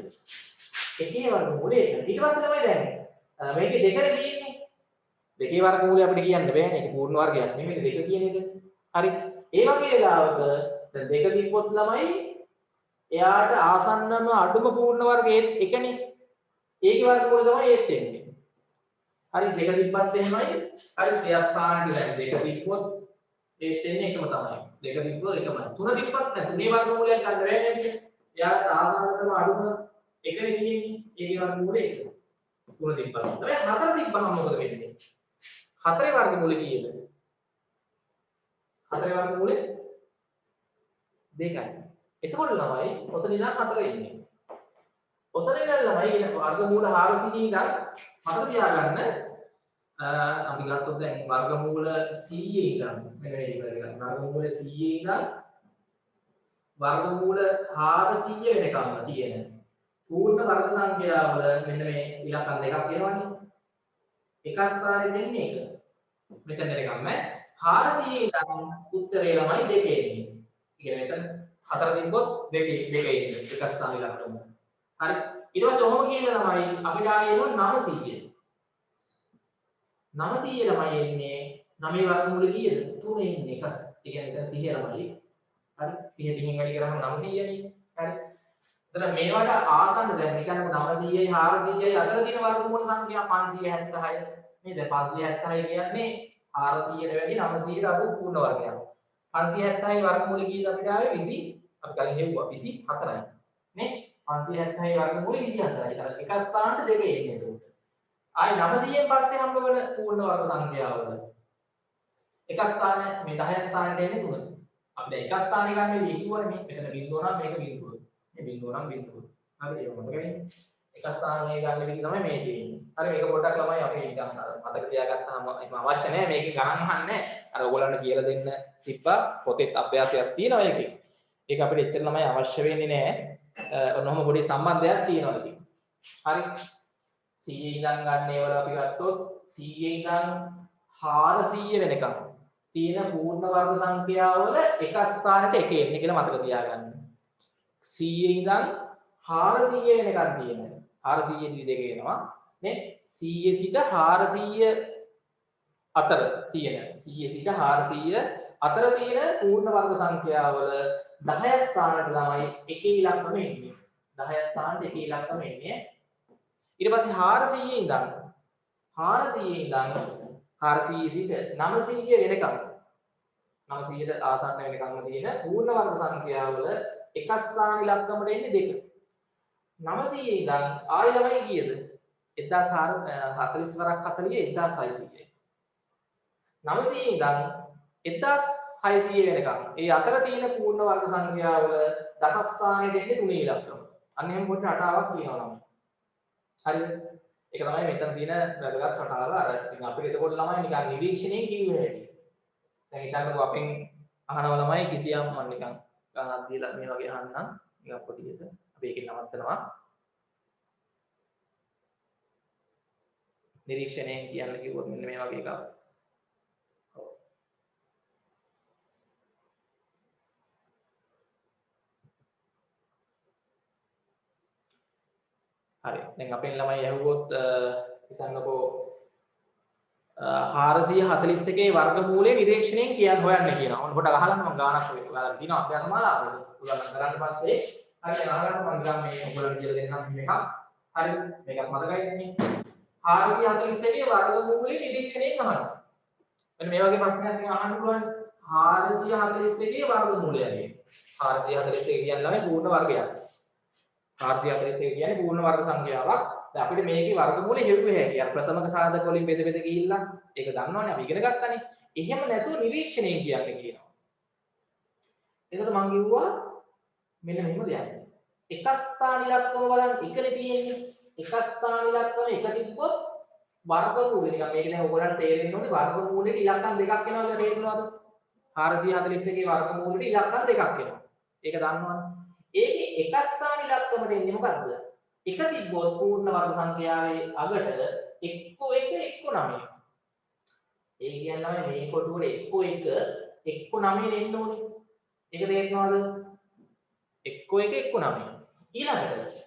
එකේ වර්ගමූලය එක. ඊට පස්සේ තමයි දැන් මේකේ දෙකනේ තියෙන්නේ. දෙකේ වර්ගමූලය අපිට කියන්න බෑනේ. ඒක පූර්ණ වර්ගයක් නෙමෙයි දෙක කියන එක. හරි. ඒ වගේ වෙලාවක දැන් දෙක තිබ්බොත් ළමයි එයාට ආසන්නම අඩුම පූර්ණ වර්ගයේ එකනේ. ඒකේ වර්ගමූලය තමයි ඒත් එන්නේ. හරි දෙක තිබ්බත් එහෙමයි. හරි සියස්ථාන කියලා දෙක තිබ්බොත් ඒත් එන්නේ එකම තමයි. දෙක තිබ්බොත් එකමයි. තුන තිබ්බත් නැහැ. තුනේ වර්ගමූලයක් ගන්න බෑ නේද? එයාට ආසන්නම අඩුම එකනේ තියෙන්නේ. ඒකේ වර්ගමූලය එක. 3 තිබ්බම. හැබැයි 4 තිබ්බම මොකද වෙන්නේ? 4 වර්ගමූලය කීයද? 4 වර්ගමූලය 2යි. එතකොට ළමයි ඔතන ඉඳන් 4 ඉන්නේ. ඔතන ඉඳන් ළමයි කියන වර්ගමූල 400 ඉඳන් මතක තියාගන්න අපි ගත්තොත් දැන් වර්ගමූල 100 ඉඳන් මෙන්න මේක කරගන්න. වර්ගමූල 100 ඉඳන් වර්ගමූල 400 වෙනකම්ම තියෙන පූර්ණ වර්ග සංඛ්‍යාවල මෙන්න මේ ඉලක්කම් දෙකක් එනවනේ. එක ස්ථානෙ දෙන්නේ එක. මෙතන එනකම්ම 400 ඉඳන් උත්තරේ ළමයි 2 එන්නේ. කියන්නේ මෙතන 4 තිබ්බොත් 2 එන්නේ එක ස්ථාන ඉලක්කම. හරි. ඊට පස්සේ ඔහොම කියලා ළමයි අපිට ආයේ එනවා 900. 900 ළමයි එන්නේ 9 වර්ගමූල කීයද? 3 ඉන්නේ එක. ඒ කියන්නේ මෙතන 30 ළමයි. හරි 30 30න් වැඩි කරාම 900නේ. හරි. එතන මේවට ආසන්න දැන් නිකන් 900යි 400යි අතර තියෙන වර්ගමූල සංඛ්‍යා 576 නේද? 576 කියන්නේ 400ට වැඩි 900ට අඩු පූර්ණ වර්ගයක්. 576 වර්ගමූල කීයද අපිට ආවේ 20 අපි කලින් හෙව්වා 24යි. නේ? 576 වර්ගමූල 24යි. අර එක ස්ථානට දෙක එන්නේ ඒක. ආයි 900න් පස්සේ හම්බ වෙන පූර්ණ වර්ග සංඛ්‍යාවල එක ස්ථාන මේ 10 ස්ථානට එන්නේ 3. අපි දැන් එක ස්ථානේ ගන්නෙදී කිව්වනේ මේ මෙතන බිඳුව නම් මේක බිඳුව. මේ බිඳුව නම් බිඳුව. හරි ඒක මොකදනේ? එක ස්ථානයේ ගන්න විදිහ තමයි මේ තියෙන්නේ. හරි මේක පොඩ්ඩක් ළමයි අපි නිකන් මතක තියාගත්තාම එහෙම අවශ්‍ය නැහැ මේකේ ගණන් අහන්නේ. අර ඔයගොල්ලන්ට කියලා දෙන්න තිබ්බා පොතේත් අභ්‍යාසයක් තියෙනවා ඒකේ. ඒක අපිට එච්චර ළමයි අවශ්‍ය වෙන්නේ නැහැ. ඔන්නෝම පොඩි සම්බන්ධයක් තියෙනවා ඉතින්. හරි 100 ඉඳන් ගන්න ඒවල අපි ගත්තොත් 100 ඉඳන් 400 වෙනකම් තියෙන පූර්ණ වර්ග සංඛ්‍යාවල එක ස්ථානෙට එක එන්නේ කියලා මතක තියාගන්න. 100 ඉඳන් 400 වෙනකම් තියෙන 400 දී දෙක එනවා නේ 100 සිට 400 අතර තියෙන 100 සිට 400 අතර තියෙන පූර්ණ වර්ග සංඛ්‍යාවල 10 ස්ථානට ළමයි එකේ ඉලක්කම එන්නේ 10 ස්ථානට එකේ ඉලක්කම එන්නේ ඊට පස්සේ 400 ඉඳන් 400 සිට 900 වෙනකම් 900ට ආසන්න වෙනකම්ම තියෙන පූර්ණ වර්ග සංඛ්‍යාවල එක ස්ථාන ඉලක්කමට එන්නේ දෙක 900 ඉඳන් ආයෙ ළමයි කීයද 1040 වරක් 40 1600යි 900 ඉඳන් 1600 වෙනකම් ඒ අතර තියෙන පූර්ණ වර්ග සංඛ්‍යාවල දස ස්ථානෙට එන්නේ තුනේ ඉලක්කම අන්න එහෙම පොඩි රටාවක් තියෙනවා ළමයි හරිද ඒක තමයි මෙතන තියෙන වැදගත් රටාව අර ඉතින් අපිට එතකොට ළමයි නිකන් නිරීක්ෂණයෙන් කිව්වේ හැටි දැන් හිතන්නකෝ අපෙන් අහනව ළමයි කිසියම් මම නිකන් ගණන් දීලා මේ වගේ අහන්නම් නිකන් පොඩියට අපි ඒකෙන් නවත්තනවා නිරීක්ෂණයෙන් කියන්න කිව්වොත් මෙන්න මේ වගේ එකක් හරි දැන් අපෙන් ළමයි ඇහුවොත් හිතන්නකෝ 441 වර්ගමූලයේ නිරීක්ෂණයෙන් කියන්න හොයන්න කියනවා. ඔන්න පොඩ්ඩක් අහගන්න මම ගානක් ඔයාලා දිනවා අභ්‍යාස මාලාවල. උදාහරණ කරන්න පස්සේ හරි අහගන්න මම නිකන් මේ ඔයගොල්ලන්ට කියලා දෙන්නම් මේකක්. හරි මේකත් මතකයිද මේ? 441 වර්ගමූලයේ නිරීක්ෂණයෙන් අහනවා. මෙන්න මේ වගේ ප්‍රශ්නයක් නිකන් අහන්න පුළුවන්. 441 වර්ගමූලයයි. 441 කියන්නේ ළමයි පූර්ණ වර්ගයක්. 441 කියන්නේ පූර්ණ වර්ග සංඛ්‍යාවක්. දැන් අපිට මේකේ වර්ගමූලය හෙව්වේ හැටි. අර ප්‍රථමක සාධක වලින් බෙද බෙද ගිහිල්ලා ඒක දන්නවනේ අපි ඉගෙන ගත්තානේ. එහෙම නැතුව නිරීක්ෂණයෙන් කියන්නේ කියනවා. එතකොට මම කිව්වා මෙන්න මෙහෙම දෙයක්. එක ස්ථාන ඉලක්කම බලන්න එකනේ තියෙන්නේ. එක ස්ථාන ඉලක්කම එක තිබ්බොත් වර්ගමූලය නිකන් මේක දැන් ඔයගොල්ලන්ට තේරෙන්න ඕනේ වර්ගමූලෙට ඉලක්කම් දෙකක් එනවා කියලා තේරෙනවද? 441 වර්ගමූලෙට ඉලක්කම් දෙකක් එනවා. ඒක දන්නවනේ. ඒකේ එක ස්ථාන ඉලක්කමට එන්නේ මොකද්ද? එක තිබ්බොත් පූර්ණ වර්ග සංඛ්‍යාවේ අගට එක්ක 1 එක්ක 9. ඒ කියන්නේ මේ කොටුවල එක්ක 1 එක්ක 9 එන්න ඕනේ. ඒක තේරෙනවද? එක්ක 1 එක්ක 9. ඊළඟට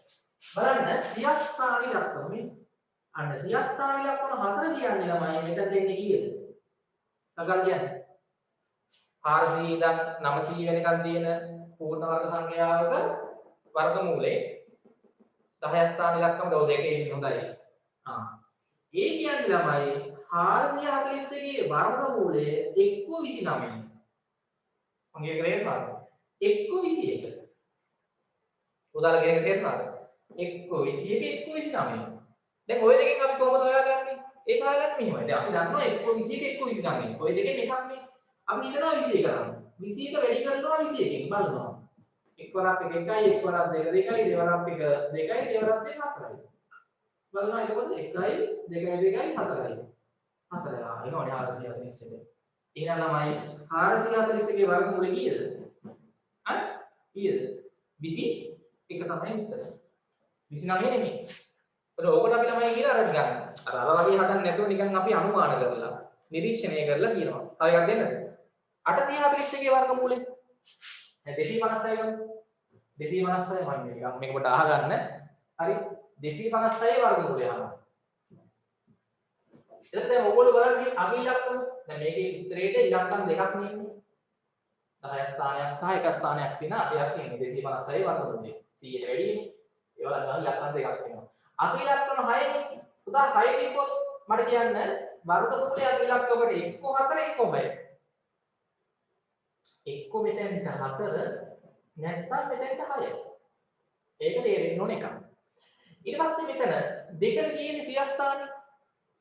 බලන්න සියස්ථාන ඉලක්කම මේ. අන්න සියස්ථාන ඉලක්කම 4 කියන්නේ ළමයි මෙතන දෙන්නේ කීයද? නගල් කියන්නේ 400 ඉඳන් 900 වෙනකන් තියෙන පූර්ණ වර්ග සංඛ්‍යාවක වර්ගමූලේ 10 ස්ථාන ඉලක්කම දව දෙකේ ඉන්න හොඳයි. ඒ කියන්නේ ළමයි 441 වර්ගමූලය එක්ක 29. මම ඒක තේරුණාද? එක්ක 21. උදාහරණයක් තේරුණාද? එක්ක 21 එක්ක 29. දැන් ওই දෙකෙන් අපි කොහොමද හොයාගන්නේ? ඒක හොයාගන්නේ මෙහෙමයි. දැන් අපි දන්නවා එක්ක 21 එක්ක 29. ওই දෙකෙන් එකක් නේ. අපි හිතනවා 21 කරන්න. 21 වැඩි කරනවා 21කින් බලනවා. එක් වරක් 1යි එක් වරක් 2 2යි දෙවරක් 1 2යි දෙවරක් 2 4යි. බලනවා එතකොට 1යි 2යි 2යි 4යි. 4 එනවනේ 441. එහෙනම් ළමයි 441 ගේ වර්ගමූලය කීයද? හරි? කීයද? 21 තමයි උත්තරය. 29 නෙමෙයි. ඕකට අපි ළමයි කියලා අර ගන්න. අර වගේ හදන්න නැතුව නිකන් අපි අනුමාන කරලා නිරීක්ෂණය කරලා කියනවා. තව එකක් දෙන්නද? 841 ගේ වර්ගමූලය. දැන් 256 ගමු. 256 මම මේක පොඩ්ඩ අහගන්න. හරි 256 වර්ගමූලය අහන්න. එතකොට දැන් ඕගොල්ලෝ බලන්න අග ඉලක්කම. දැන් මේකේ උත්තරේට ඉලක්කම් දෙකක් නෙන්නේ. 10 ස්ථානයක් සහ 1 ස්ථානයක් තියෙන අපයක් තියෙනවා. 256 වර්ගමූලය. 100ට වැඩිනේ. ඒවල ගන්න ඉලක්කම් දෙකක් වෙනවා. අග ඉලක්කම 6නේ. උදා 6 කිව්වොත් මට කියන්න වර්ගමූලය අග ඉලක්කමට එක්ක 4 එක්ක 6. එක්ක මෙතෙන්ට 4 නැත්නම් මෙතෙන්ට 6. ඒක තේරෙන්න ඕන එකක්. ඊට පස්සේ මෙතන දෙකට තියෙන සියස්ථානේ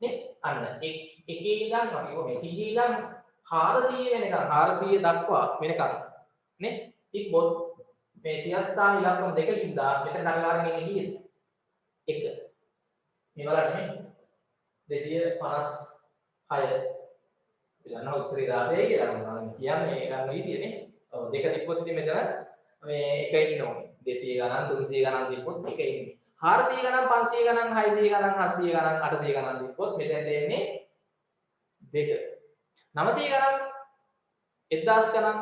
නේ අන්න එකේ ඉඳන් වගේ මේ 100 ඉඳන් 400 වෙනකන් 400 දක්වා වෙනකන් නේ තිබ්බොත් මේ සියස්ථාන ඉලක්කම් දෙකකින් දා මෙතන අනිවාර්යෙන් එන්නේ කීයද? 1. මේ බලන්න මේ 256 බලන්න උත්තරේ 16 කියලා මම කියන්නේ ගන්න විදියනේ. ඔව් දෙක තිබ්බොත් ඉතින් මෙතන මේ එක ඉන්න ඕනේ. 200 ගණන් 300 ගණන් තිබ්බොත් එක ඉන්නේ. 400 ගණන් 500 ගණන් 600 ගණන් 700 ගණන් 800 ගණන් තිබ්බොත් මෙතෙන්ට එන්නේ 2. 900 ගණන් 1000 ගණන්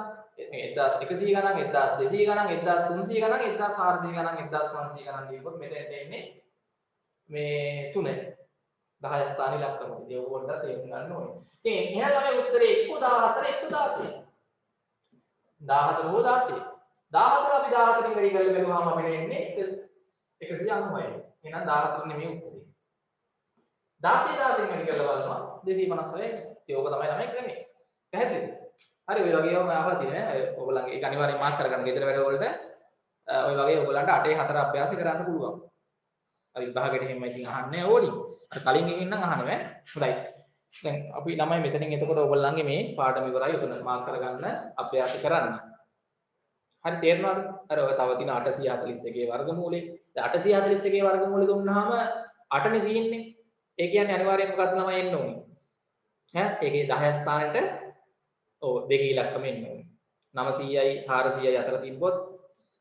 මේ 1100 ගණන් 1200 ගණන් 1300 ගණන් 1400 ගණන් 1500 ගණන් තිබ්බොත් මෙතෙන්ට එන්නේ මේ 3. 10 ස්ථාන ඉලක්කම. ඒක පොඩ්ඩක් තේරුම් ගන්න ඕනේ. ඉතින් එහෙනම් ළමයි උත්තරේ 1 14 1 16. 14 හෝ 16. 14 අපි 14 වැඩි කරලා බලුවාම අපිට එන්නේ 196. එහෙනම් 14 නෙමෙයි උත්තරේ. 16 16 වැඩි කරලා බලනවා 256. ඒක තමයි ළමයි ක්‍රමය. පැහැදිලිද? හරි ඔය වගේම මම අහලා තියෙනවා. ඔයගොල්ලන්ගේ ඒක අනිවාර්යෙන් මාක් කරගන්න. ගෙදර වැඩ වලට ඔය වගේ ඔයගොල්ලන්ට 8 4 අභ්‍යාස කරන්න පුළුවන්. හරි විභාගෙට එහෙම ඉතින් අහන්නේ ඕනි. අර කලින් එකකින් නම් අහනවා ඈ. හොඳයි. දැන් අපි ළමයි මෙතනින් එතකොට ඔයගොල්ලන්ගේ මේ පාඩම ඉවරයි. උතන මාක් කරගන්න අභ්‍යාස කරන්න. හරි තේරෙනවද? අර ඔය තව තියෙන 841 ගේ වර්ගමූලය. දැන් 841 ගේ වර්ගමූලය දුන්නාම 8නේ තියෙන්නේ. ඒ කියන්නේ අනිවාර්යයෙන් මොකක්ද ළමයි එන්න ඕනේ. ඈ ඒකේ 10 ස්ථානෙට ඔව් දෙකේ ඉලක්කම එන්න ඕනේ. 900යි 400යි අතර තිබ්බොත්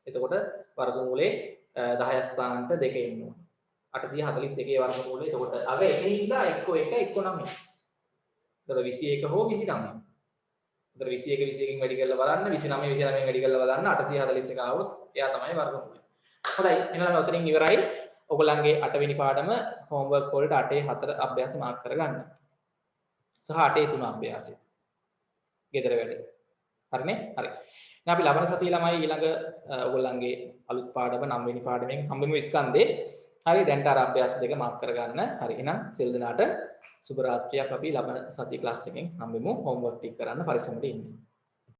එතකොට වර්ගමූලේ 10 ස්ථානට දෙක එන්න ඕනේ. 841 ගේ වර්ගමූලය එතකොට අග එකේ ඉඳලා 1 1 1 9. එතකොට 21 හෝ 29. එතකොට 21 21කින් වැඩි කරලා බලන්න 29 29කින් වැඩි කරලා බලන්න 841 ආවොත් එයා තමයි වර්ගමූලය. හොඳයි එහෙනම් ඔතනින් ඉවරයි. ඔයගොල්ලන්ගේ 8 වෙනි පාඩම හෝම්වර්ක් වලට 8 4 අභ්‍යාස මාක් කරගන්න. සහ 8 3 අභ්‍යාසය. ගෙදර වැඩ. හරිනේ? හරි. දැන් අපි ලබන සතියේ ළමයි ඊළඟ ඔයගොල්ලන්ගේ අලුත් පාඩම 9 වෙනි පාඩමෙන් හම්බෙමු ස්කන්ධේ. හරි දැන්ට අර අභ්‍යාස දෙක මාක් කරගන්න. හරි එහෙනම් සියලු දෙනාට සුබ රාත්‍රියක් අපි ලබන සතියේ ක්ලාස් එකෙන් හම්බෙමු. හෝම්වර්ක් ටික කරන්න පරිස්සමට ඉන්න.